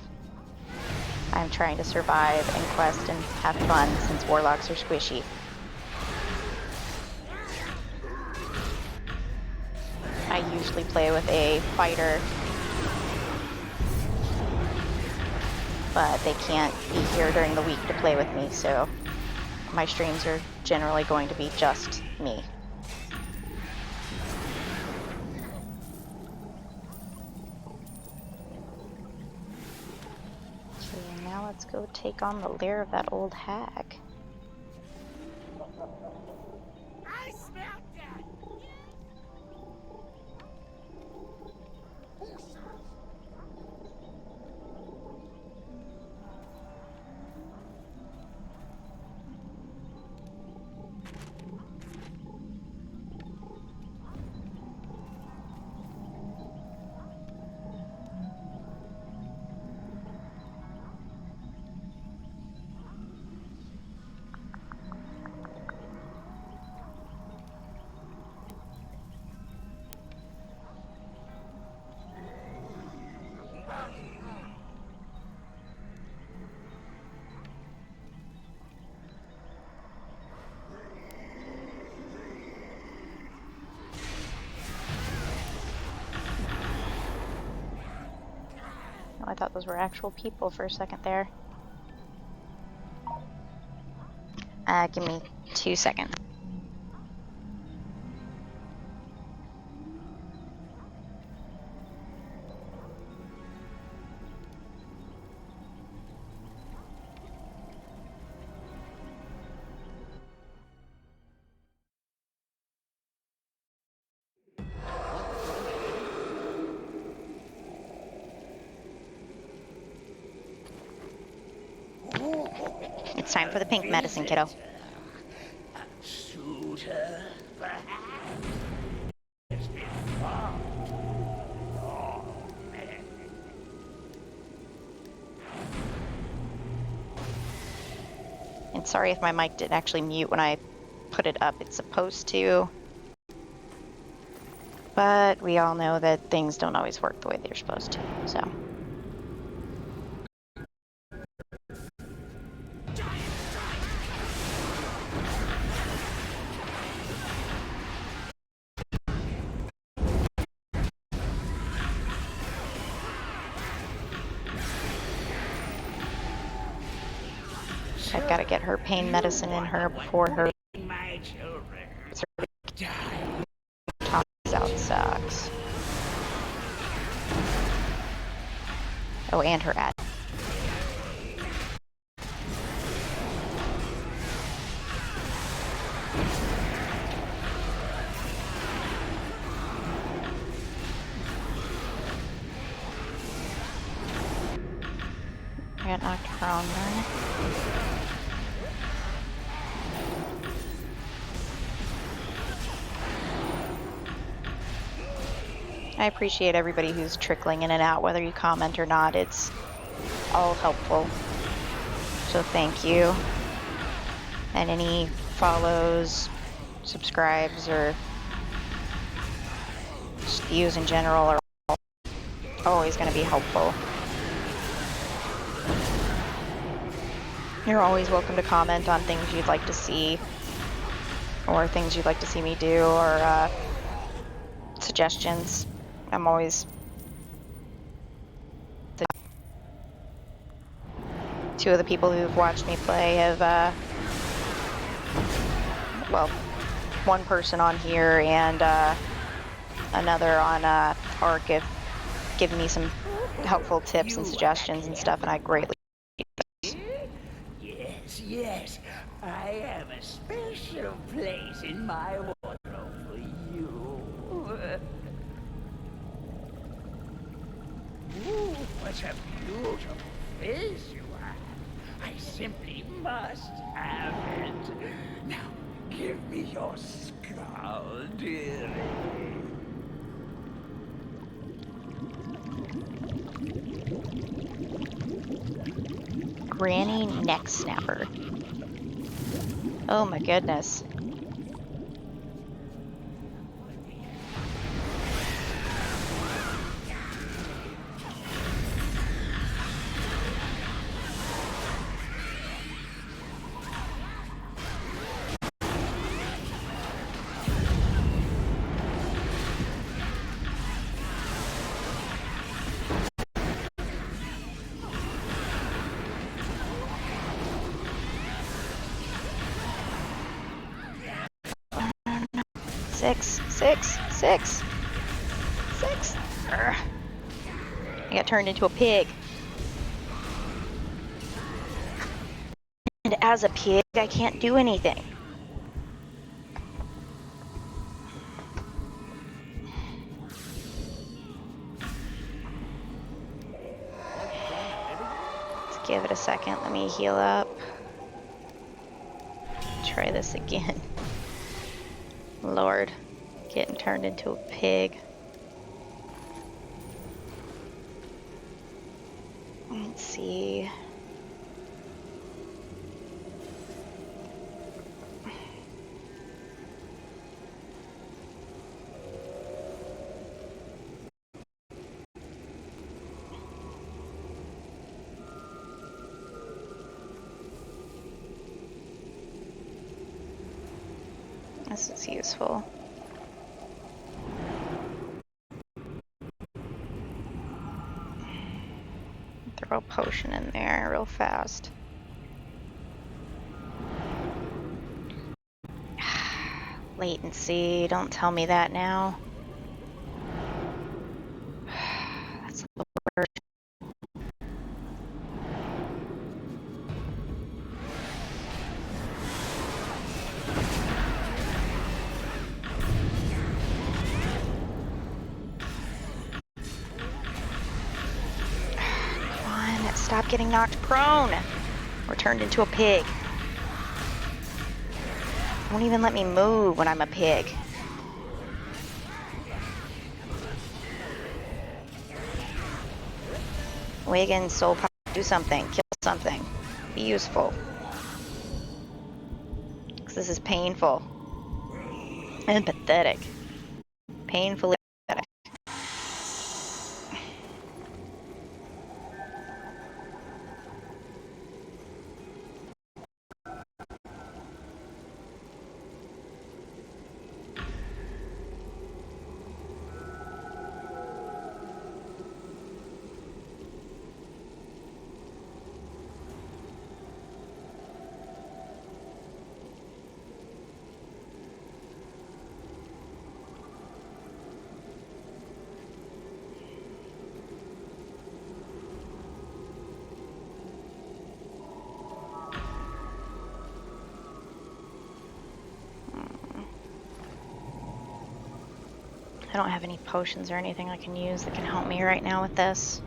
I'm trying to survive and quest and have fun since warlocks are squishy. I usually play with a fighter, but they can't be here during the week to play with me, so my streams are generally going to be just me. Okay, now let's go take on the lair of that old hag. I smell that! Oh, I thought those were actual people for a second there. Give me 2 seconds. It's time for the pink medicine, kiddo. Suitor, perhaps. And sorry if my mic didn't actually mute when I put it up. It's supposed to. But we all know that things don't always work the way they're supposed to, so. I've got to get her pain medicine in her before her My children. Tommy's out sucks. Oh, and her ad. I got knocked prone there. I appreciate everybody who's trickling in and out, whether you comment or not. It's all helpful. So thank you. And any follows, subscribes, or just views in general are always going to be helpful. You're always welcome to comment on things you'd like to see, or things you'd like to see me do, or suggestions. I'm always... Two of the people who've watched me play have, well, one person on here and another on Arc have given me some helpful tips and suggestions and stuff, and I greatly... Yes, yes. I have a special place in my wardrobe for you. Ooh, what a beautiful face you have. I simply must have it. Now, give me your skull, dearie. Granny Neck Snapper. Oh my goodness. Six. Urgh. I got turned into a pig. And as a pig, I can't do anything. Let's give it a second. Let me heal up. Try this again. Lord, getting turned into a pig. Let's see. This is useful. Throw a potion in there real fast. Latency, don't tell me that now. That's the worst. Stop getting knocked prone. Or turned into a pig. Won't even let me move when I'm a pig. Wiggins, soul power, do something. Kill something. Be useful. Because this is painful. And pathetic. Painfully pathetic. I don't have any potions or anything I can use that can help me right now with this.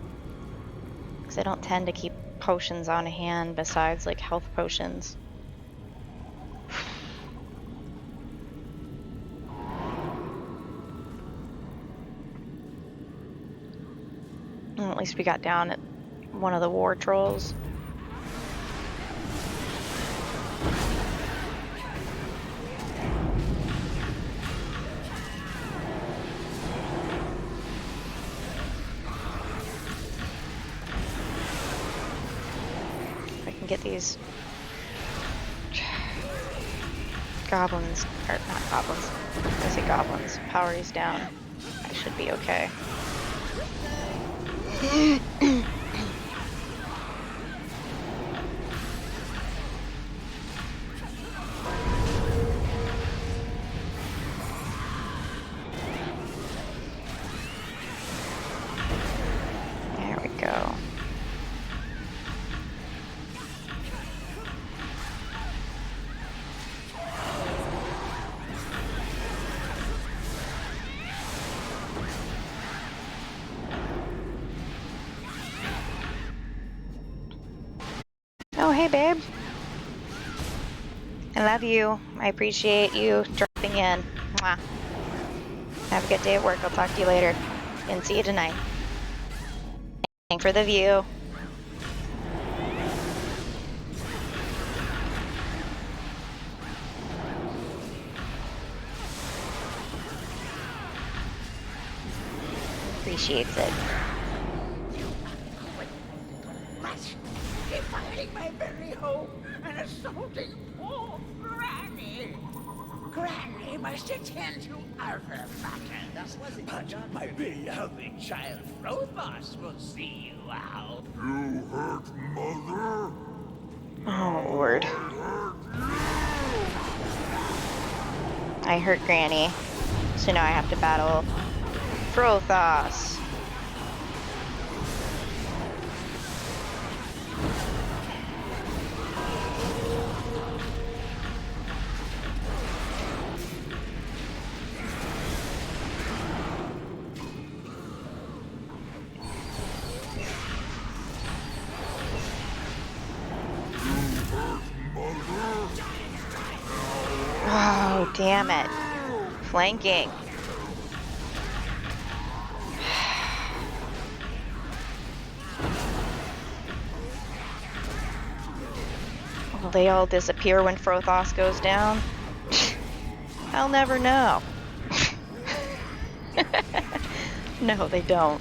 Because I don't tend to keep potions on hand besides like health potions. Well, at least we got down at one of the war trolls. Get these Goblins, or not goblins, I say goblins. Power is down. I should be okay. There we go. Oh, hey, babe. I love you. I appreciate you dropping in. Mwah. Have a good day at work. I'll talk to you later. And see you tonight. Thanks for the view. Appreciates it. What? Defiling my very home and assaulting poor Granny. Granny must attend to other matters. But my beloved child Frothos will see you out. You hurt Mother? Oh, Lord. I hurt Granny. So now I have to battle Frothos. Oh, damn it. Flanking. Will they all disappear when Frothos goes down? I'll never know. No, they don't.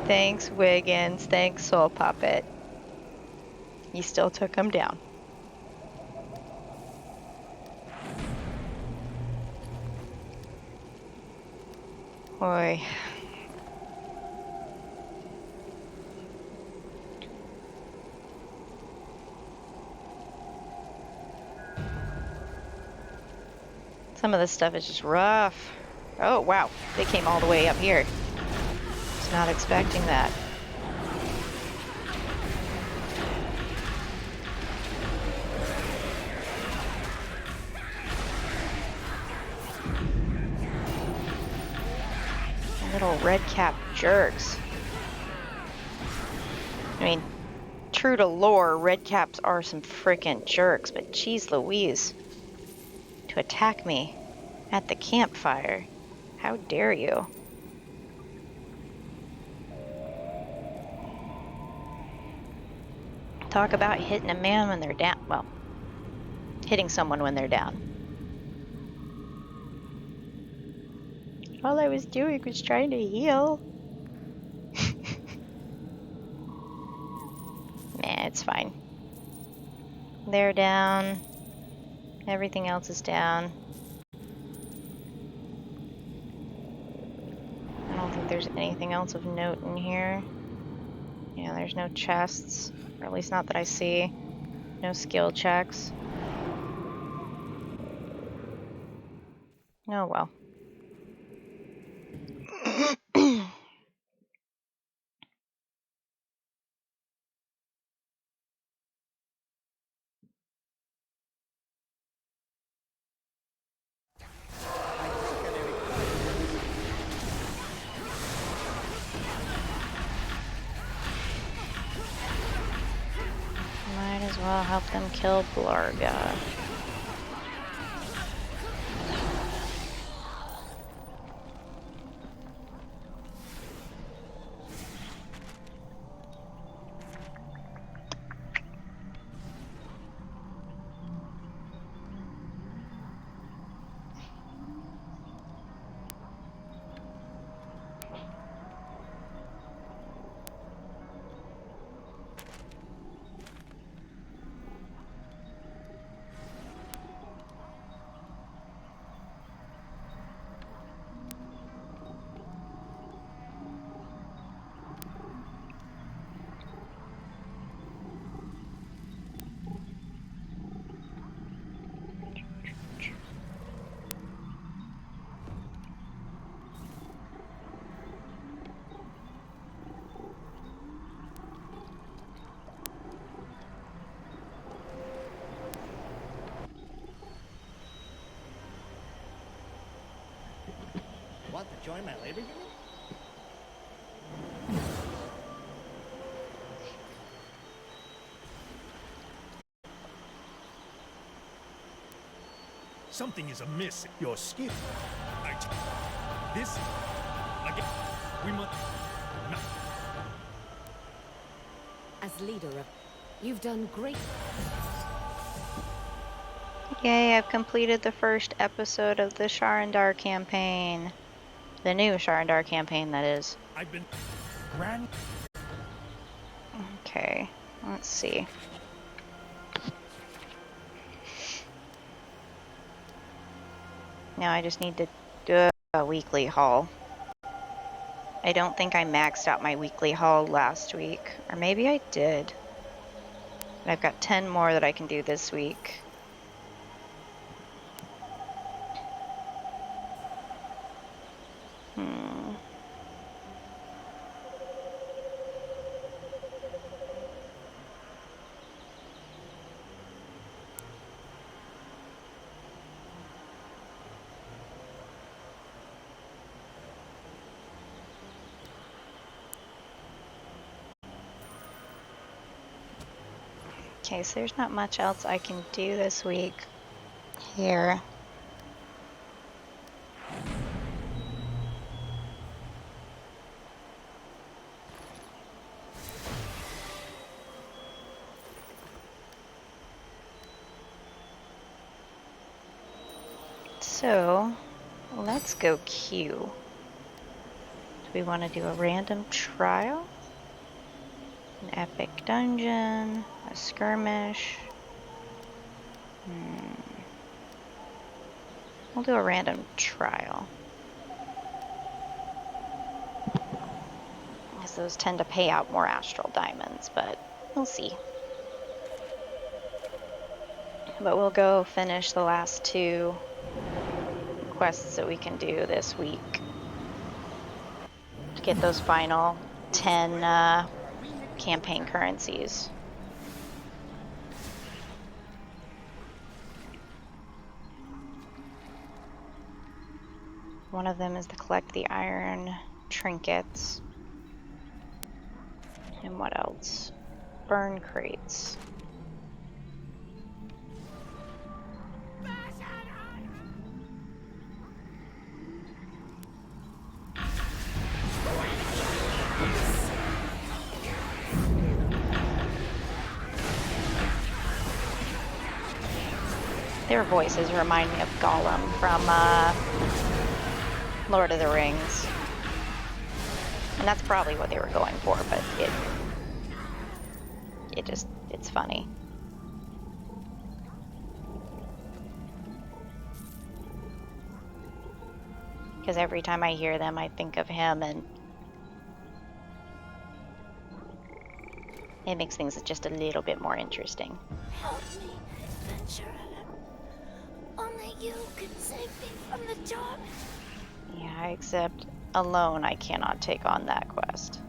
Thanks, Wiggins. Thanks, Soul Puppet. You still took him down. Boy. Some of this stuff is just rough. Oh, wow. They came all the way up here. Was not expecting that. Little red-cap jerks. I mean, true to lore, redcaps are some frickin' jerks, but geez Louise. To attack me at the campfire. How dare you? Talk about hitting a man when they're down. Well, hitting someone when they're down. All I was doing was trying to heal. Nah, it's fine. They're down. Everything else is down. I don't think there's anything else of note in here. Yeah, there's no chests. Or at least not that I see. No skill checks. Oh well. Might as well help them kill Blarga. Want to join my labor union? Something is amiss. Your skin. This. Again. We must. No. As leader of... You've done great... Yay, I've completed the first episode of the Sharandar campaign. The new Sharandar campaign, that is. I've been. Grand. Okay, let's see. Now I just need to do a weekly haul. I don't think I maxed out my weekly haul last week. Or maybe I did. And I've got 10 more that I can do this week. Okay, so there's not much else I can do this week here. So, let's go Q. Do we want to do a random trial? An epic dungeon? A skirmish? We'll do a random trial. Because those tend to pay out more astral diamonds, but we'll see. But we'll go finish the last 2 quests that we can do this week to get those final 10 campaign currencies. One of them is to collect the iron trinkets. And what else? Burn crates. Their voices remind me of Gollum from Lord of the Rings. And that's probably what they were going for, but it's funny. Because every time I hear them, I think of him, and it makes things just a little bit more interesting. Help me, adventurer. Only you can save me from the dark. Yeah, except alone I cannot take on that quest.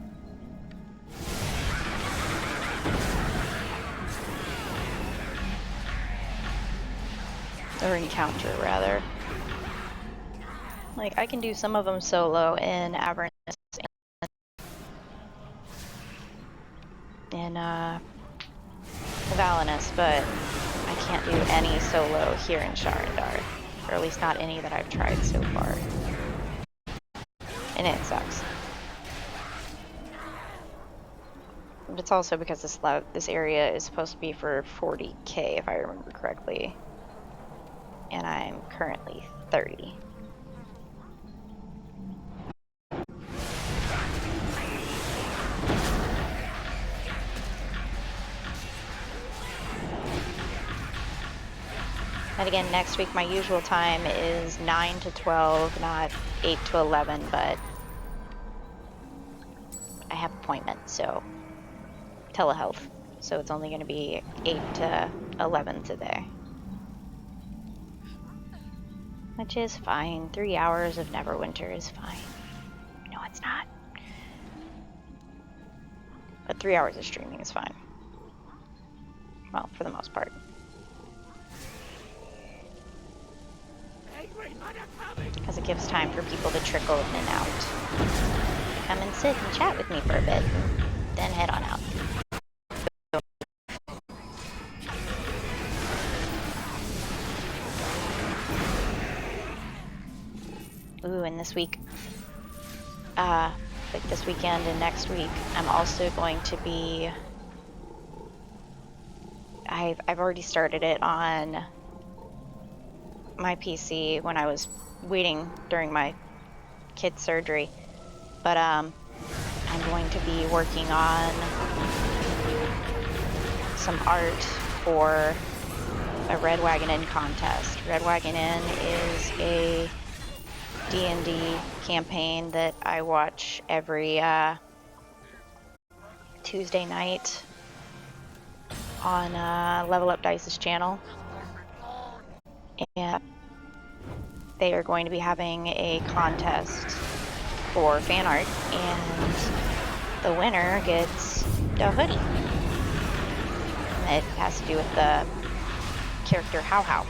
Or encounter, rather. Like, I can do some of them solo in Avernus and Vallehas, but I can't do any solo here in Sharandar. Or at least not any that I've tried so far. And it sucks. But it's also because this area is supposed to be for 40k, if I remember correctly. And I'm currently 30. And again, next week my usual time is 9 to 12, not 8 to 11, but I have appointments, so telehealth. So it's only going to be 8 to 11 today. Which is fine. 3 hours of Neverwinter is fine. No, it's not. But 3 hours of streaming is fine. Well, for the most part. It was because it gives time for people to trickle in and out. Come and sit and chat with me for a bit, then head on out. Ooh, and this week, like this weekend and next week, I'm also going to be, I've already started it on my PC when I was waiting during my kid's surgery, but I'm going to be working on some art for a Red Wagon Inn contest. Red Wagon Inn is a D&D campaign that I watch every Tuesday night on Level Up Dice's channel, and they are going to be having a contest for fan art, and the winner gets a hoodie. It has to do with the character How How.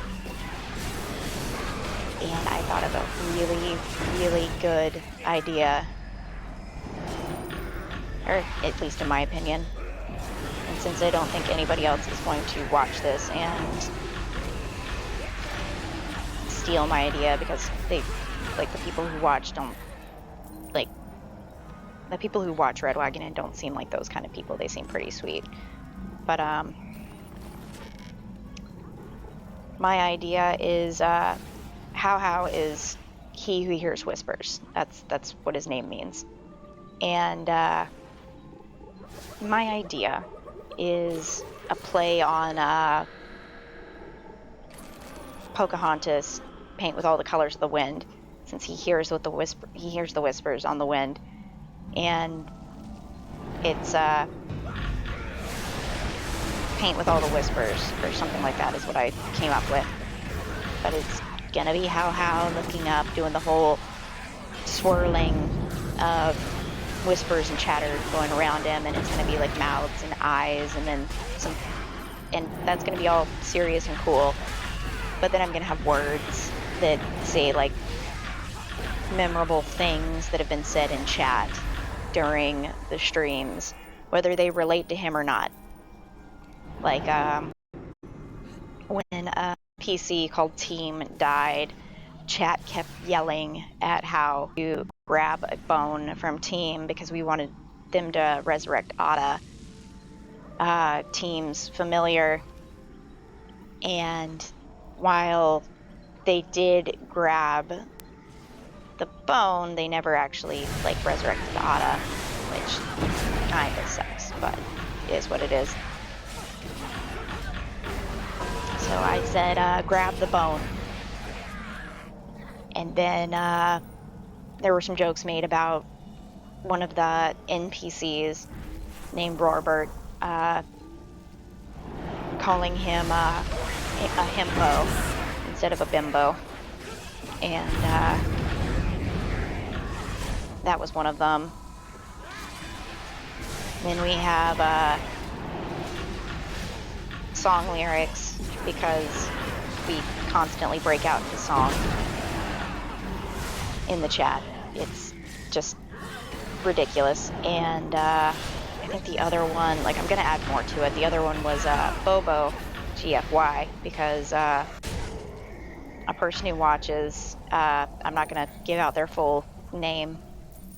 And I thought of a really, really good idea, or at least in my opinion. And since I don't think anybody else is going to watch this and steal my idea, because they, like, the people who watch don't, like, the people who watch Red Wagon Inn don't seem like those kind of people. They seem pretty sweet. But, my idea is, How How is he who hears whispers. That's what his name means. And my idea is a play on Pocahontas, Paint with All the Colors of the Wind, since he hears what he hears the whispers on the wind, and it's Paint with All the Whispers or something like that is what I came up with. But it's gonna be How How looking up, doing the whole swirling of whispers and chatter going around him, and it's gonna be like mouths and eyes, and then and that's gonna be all serious and cool. But then I'm gonna have words that say like memorable things that have been said in chat during the streams, whether they relate to him or not. Like when a PC called Team died, chat kept yelling at How to grab a bone from Team because we wanted them to resurrect Ada, Team's familiar. And while they did grab the bone, they never actually like resurrected Ada, which kind of sucks, but it is what it is. So I said, grab the bone. And then there were some jokes made about one of the NPCs named Rorbert, calling him a himbo instead of a bimbo. And that was one of them. Then we have song lyrics, because we constantly break out into song in the chat. It's just ridiculous. And I think the other one, like, I'm gonna add more to it. The other one was Bobo GFY, because a person who watches, I'm not gonna give out their full name,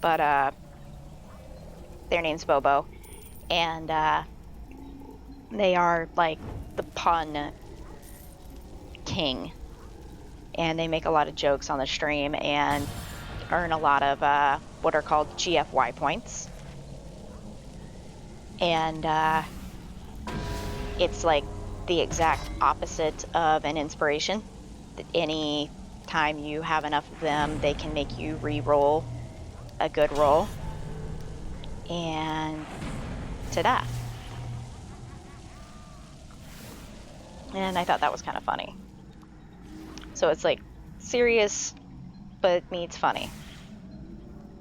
but their name's Bobo, and they are like the pun king, and they make a lot of jokes on the stream and earn a lot of what are called GFY points. And it's like the exact opposite of an inspiration. Any time you have enough of them, they can make you re-roll a good roll and to death. And I thought that was kind of funny. So it's like serious, but meets funny.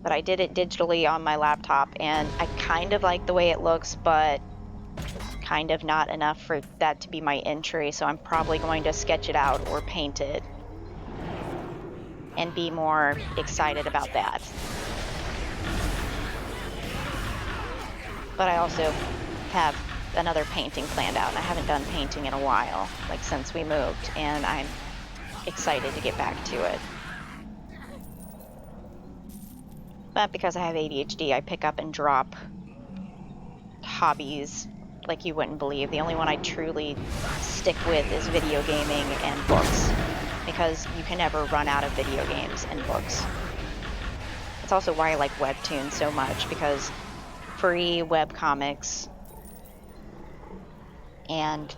But I did it digitally on my laptop, and I kind of like the way it looks, but kind of not enough for that to be my entry, so I'm probably going to sketch it out or paint it. and be more excited about that. But I also have another painting planned out, and I haven't done painting in a while, like since we moved, and I'm excited to get back to it. But because I have ADHD, I pick up and drop hobbies like you wouldn't believe. The only one I truly stick with is video gaming and books, because you can never run out of video games and books. It's also why I like webtoons so much, because free webcomics, and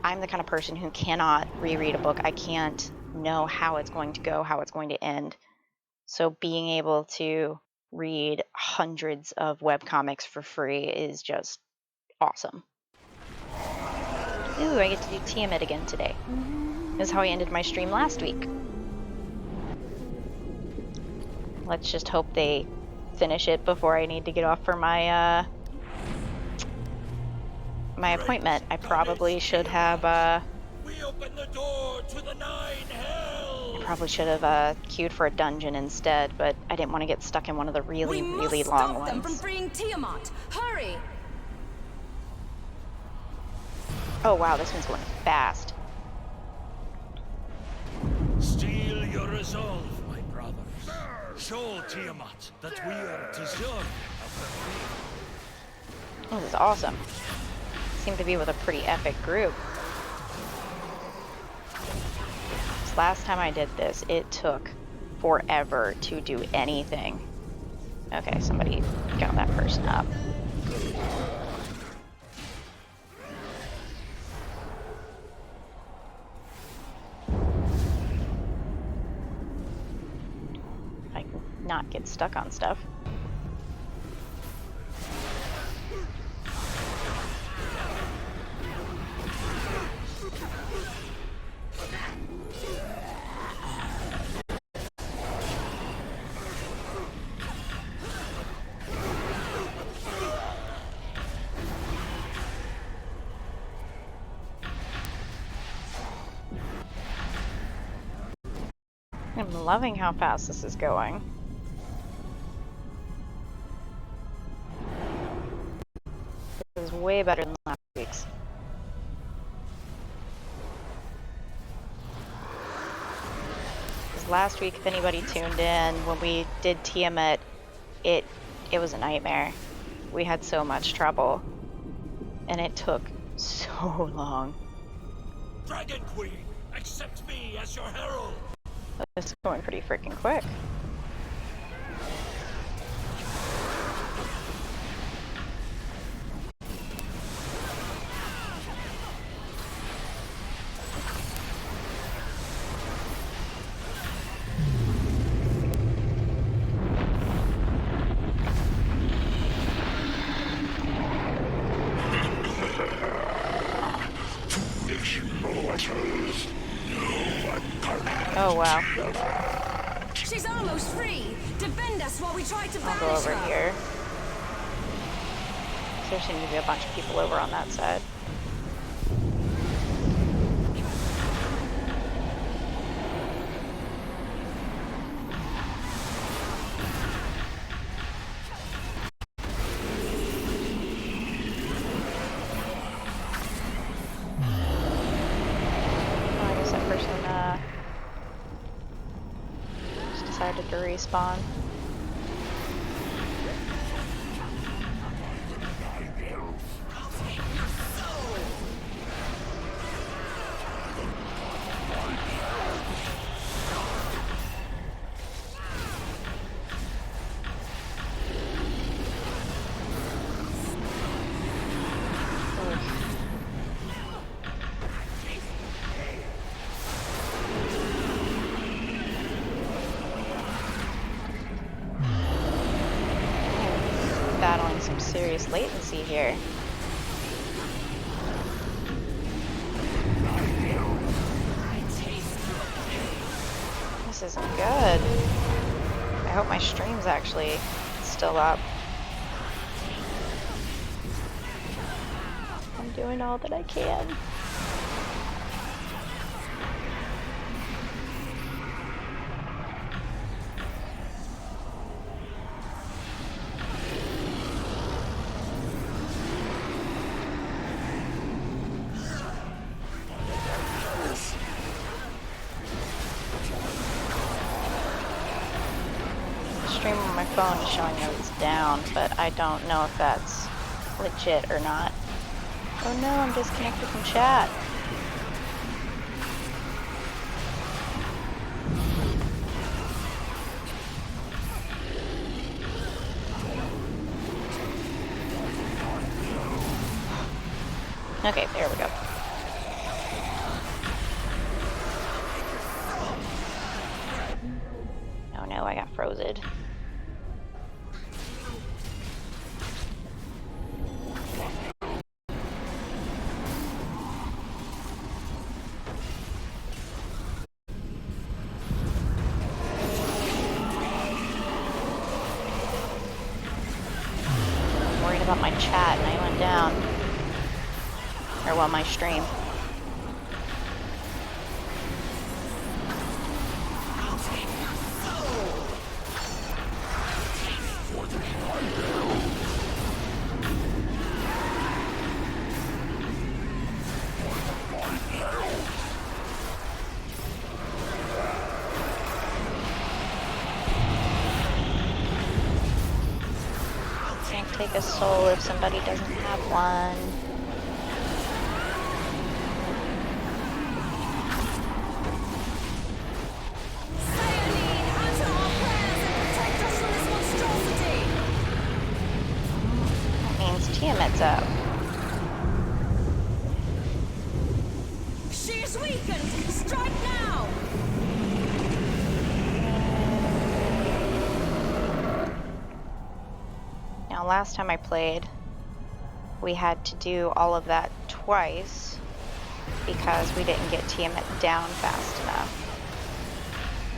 I'm the kind of person who cannot reread a book. I can't know how it's going to go, how it's going to end. So being able to read hundreds of webcomics for free is just awesome. Ooh, I get to do Tiamat again today. This is how I ended my stream last week. Let's just hope they finish it before I need to get off for my my appointment. I probably should have We open the door to the nine hells. probably should have queued for a dungeon instead, but I didn't want to get stuck in one of the really long ones. We must stop them from freeing Tiamat. Hurry! Oh wow, this one's going fast. Steel your resolve, my brothers. Show Tiamat that we are deserving of her favor. Oh, this is awesome. Seem to be with a pretty epic group. Last time I did this, it took forever to do anything. Okay, somebody got that person up. I can not get stuck on stuff. I'm loving how fast this is going. This is way better than last week's. Because last week, if anybody tuned in, when we did Tiamat, it was a nightmare. We had so much trouble. And it took so long. Dragon Queen, accept me as your herald. It's going pretty freaking quick. Oh wow. She's almost free. Defend us while we try to I'll go banish over her. here. There seems to be a bunch of people over on that side. Oh, I guess that person just decided to respawn. Battling some serious latency here. This isn't good. I hope my stream's actually still up. I'm doing all that I can. stream on my phone is showing that it's down, but I don't know if that's legit or not. Oh no, I'm disconnected from chat. Okay, there we go. Oh no, I got frozen. I'm worried about my chat and I went down. Or well, my stream. Can't take a soul if somebody doesn't have one. Tiamat's up. She is weakened! Strike now! Now, last time I played, we had to do all of that twice because we didn't get Tiamat down fast enough.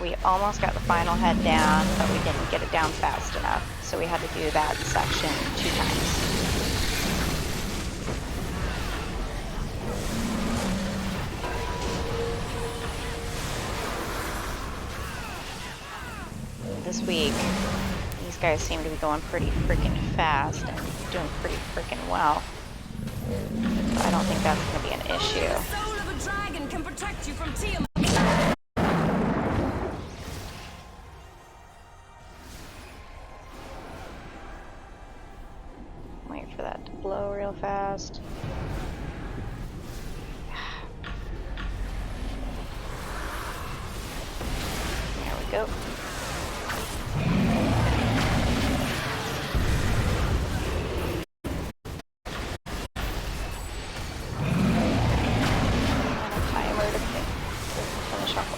We almost got the final head down, but we didn't get it down fast enough, so we had to do that section 2 times. This week, these guys seem to be going pretty freaking fast and doing pretty freaking well. So I don't think that's going to be an issue. The soul of a dragon can protect you from Tiamat. Wait for that to blow real fast. There we go.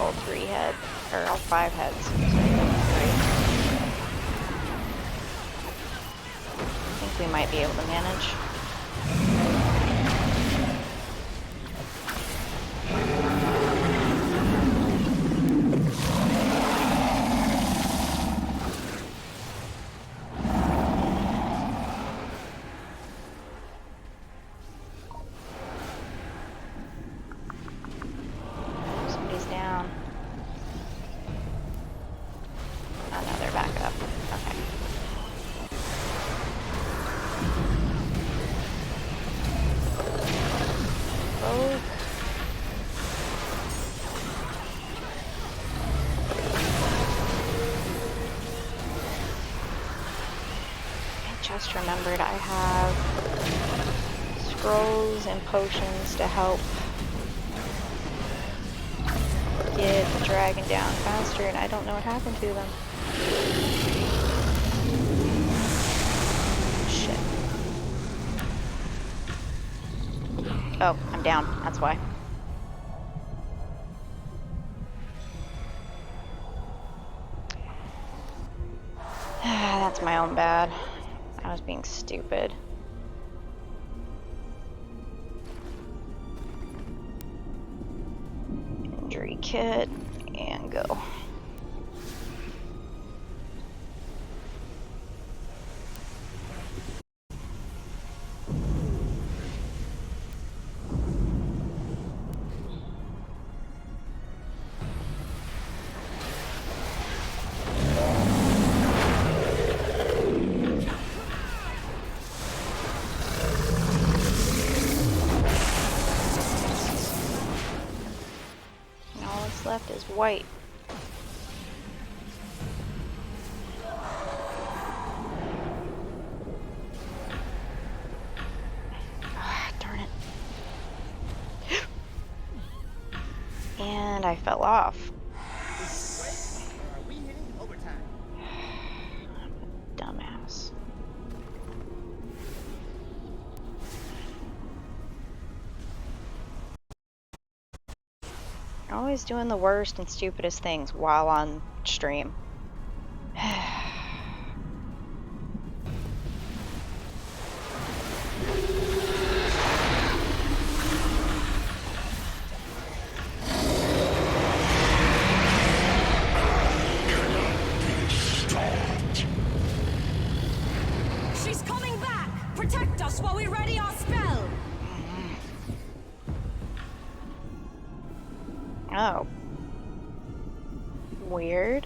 All 3 heads, or all 5 heads. So 3. I think we might be able to manage. Somebody's down. Oh no, they're back up. Okay. Oh. I just remembered I have scrolls and potions to help get the dragon down faster, and I don't know what happened to them. Shit. Oh, I'm down. That's why. That's my own bad. I was being stupid. Injury kit and go. Left is white. And I fell off. Is this a break, or are we hitting overtime? Dumbass. Always doing the worst and stupidest things while on stream. She's coming back! Protect us while we ready our spell! Oh. Weird.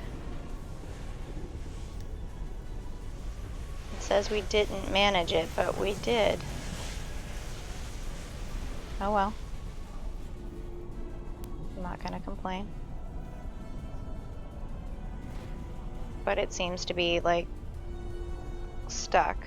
It says we didn't manage it, but we did. Oh well. I'm not gonna complain. But it seems to be, like, stuck.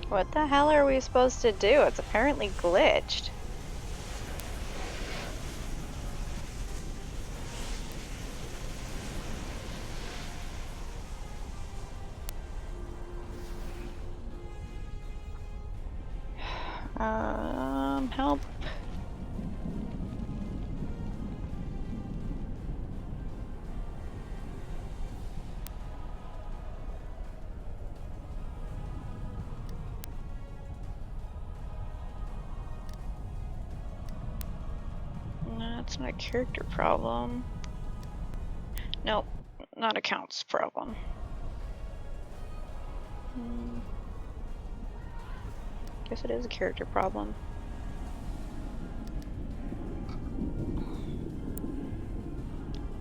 What the hell are we supposed to do? It's apparently glitched. Help. No, it's not a character problem. Nope, not accounts problem. Guess it is a character problem.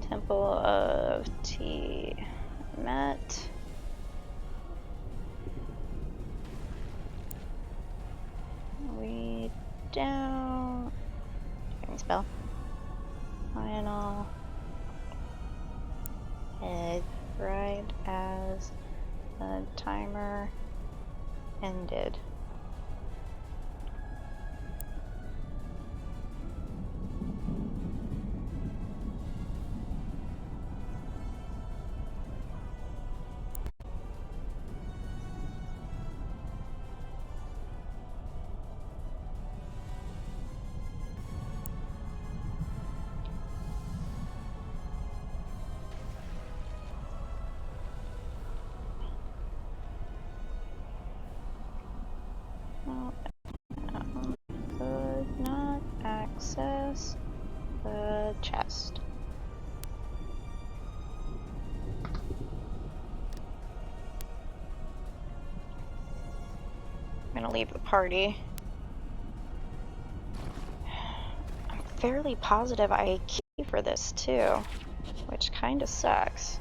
Temple of Tiamat. We down. Spell. Final. Head right as the timer ended. Could not access the chest. I'm gonna leave the party. I'm fairly positive I key for this too, which kind of sucks.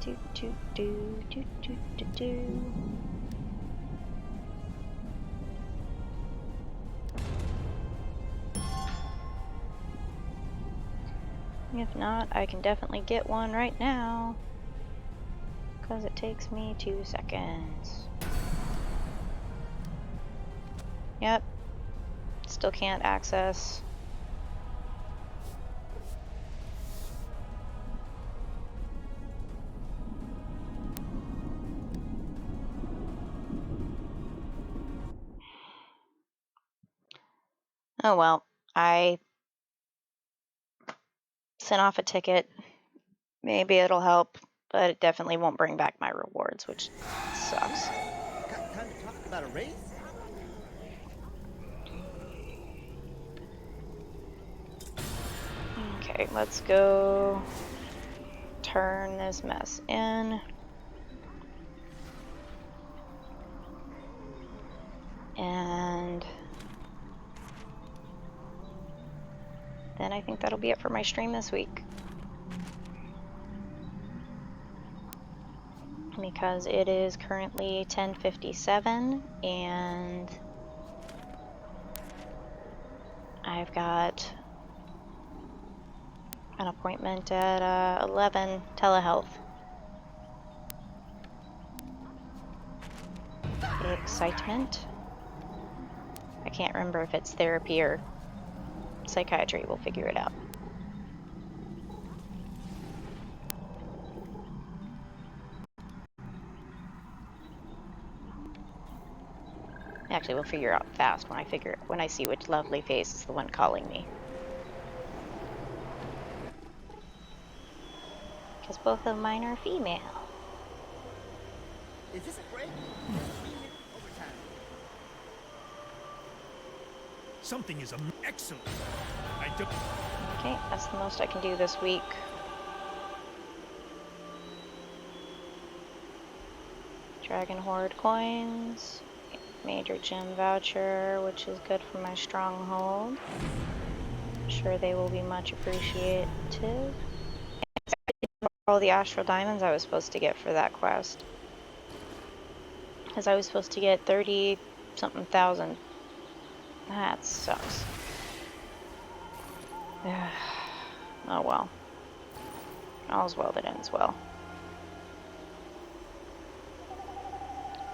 Do do do do do do do. If not, I can definitely get one right now, because it takes me 2 seconds. Yep, still can't access. Oh well, I sent off a ticket. Maybe it'll help, but it definitely won't bring back my rewards, which sucks. Got time to talk about a race? Okay, let's go turn this mess in. And then I think that'll be it for my stream this week. Because it is currently 10:57 and I've got an appointment at 11, telehealth. Excitement. I can't remember if it's therapy or psychiatry. We'll figure it out. Actually, we'll figure it out fast when I see which lovely face is the one calling me. Because both of mine are female. Is this a break? We hit overtime. Something is excellent. I don't. Okay, that's the most I can do this week. Dragon Horde coins. Major gem voucher, which is good for my stronghold. I'm sure they will be much appreciated. All the astral diamonds I was supposed to get for that quest. Because I was supposed to get 30-something thousand. That sucks. Oh well. All's well that ends well.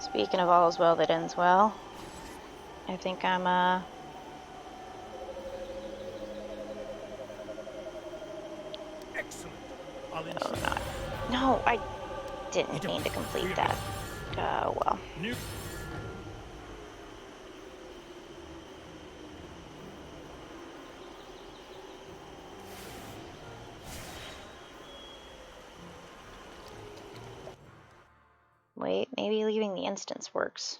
Speaking of all's well that ends well, I think I'm Excellent. I'll oh not. No, I didn't mean to complete that. Oh well. New. Wait, maybe leaving the instance works.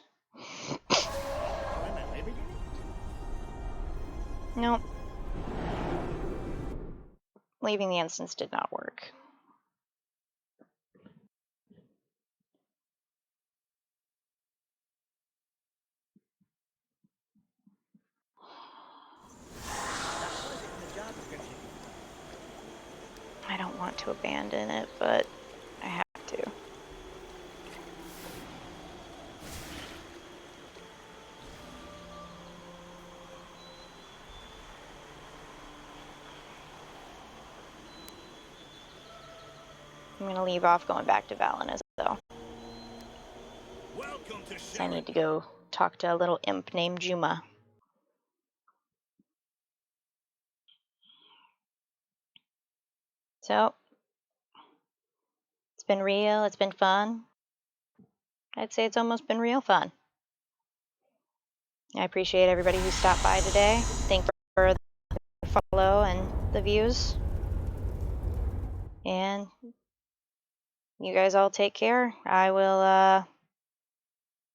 Nope. Leaving the instance did not work. I don't want to abandon it, but I have to. I'm gonna leave off going back to Vallehas though. Welcome to So I need to go talk to a little imp named Juma. So, it's been real, it's been fun. I'd say it's almost been real fun. I appreciate everybody who stopped by today. Thank you for the follow and the views. And you guys all take care. I will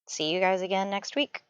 see you guys again next week.